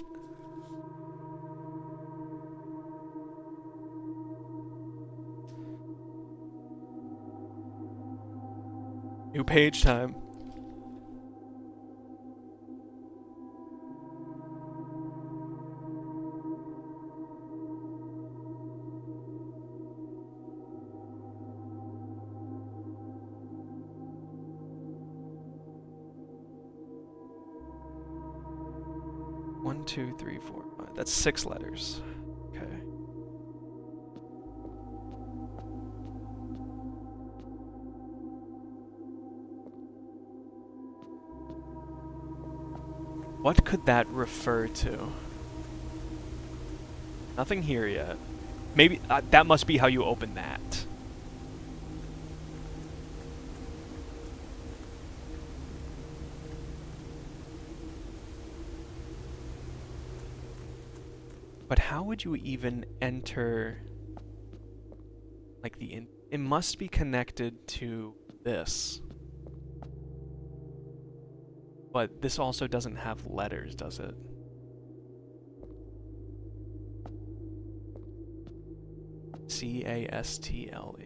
New page time. One, two, three, four, five. That's 6 letters. Okay. What could that refer to? Nothing here yet. Maybe that must be how you open that. But how would you even enter, like, it must be connected to this. But this also doesn't have letters, does it? C-A-S-T-L-E.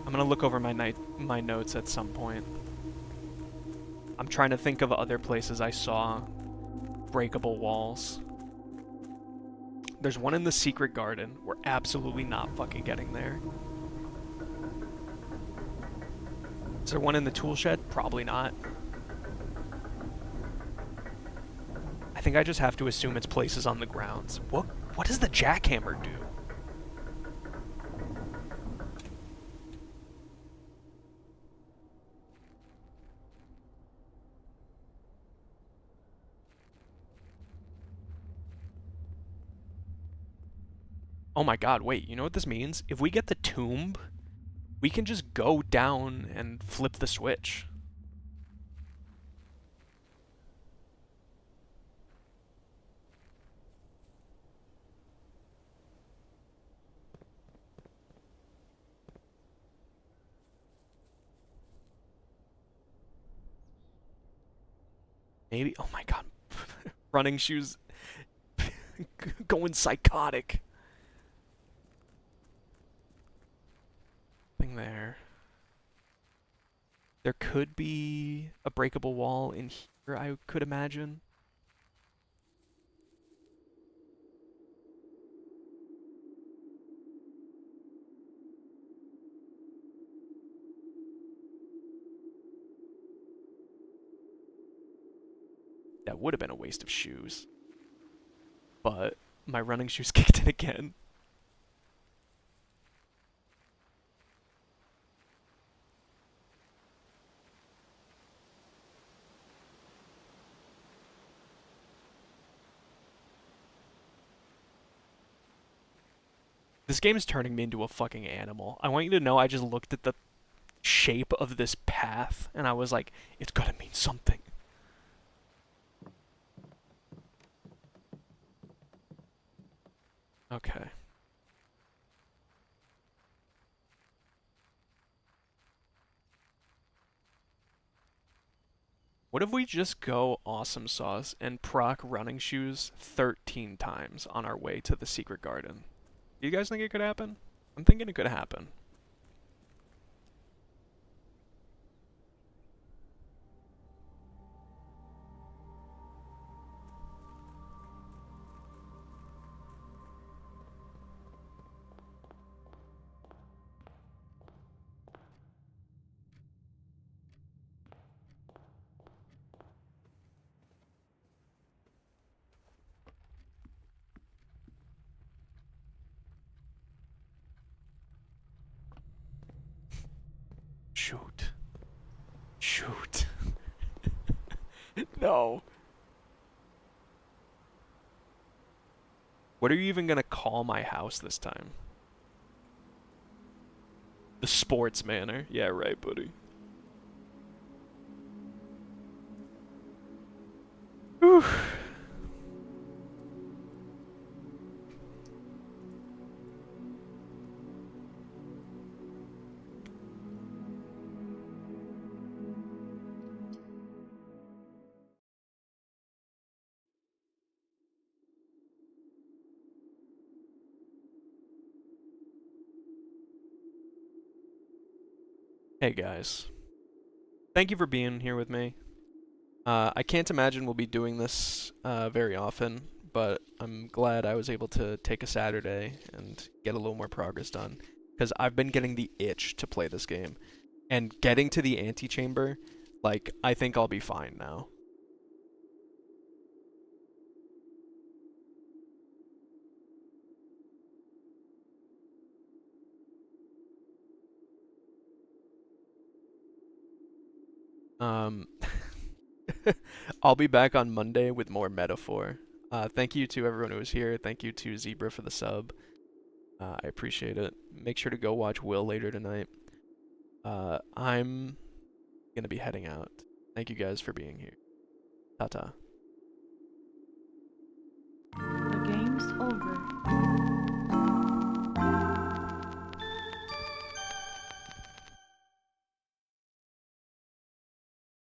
I'm gonna look over my notes at some point. I'm trying to think of other places I saw breakable walls. There's one in the secret garden. We're absolutely not fucking getting there. Is there one in the tool shed? Probably not. I think I just have to assume it's places on the grounds. What does the jackhammer do? Oh my god, wait, you know what this means? If we get the tomb, we can just go down and flip the switch. Maybe, oh my god, running shoes going psychotic. Thing there. There could be a breakable wall in here, I could imagine. That would have been a waste of shoes. But my running shoes kicked in again. This game is turning me into a fucking animal. I want you to know I just looked at the shape of this path and I was like, it's gotta mean something. Okay. What if we just go awesome sauce and proc running shoes 13 times on our way to the secret garden? Do you guys think it could happen? I'm thinking it could happen. Shoot. Shoot. No. What are you even gonna call my house this time? The Sports Manor. Yeah, right, buddy. Whew. Hey guys. Thank you for being here with me. I can't imagine we'll be doing this very often, but I'm glad I was able to take a Saturday and get a little more progress done. Because I've been getting the itch to play this game. And getting to the antechamber, like, I think I'll be fine now. Um, I'll be back on Monday with more metaphor. Thank you to everyone who was here. Thank you to Zebra for the sub. I appreciate it. Make sure to go watch Will later tonight. I'm gonna be heading out. Thank you guys for being here. Ta-ta.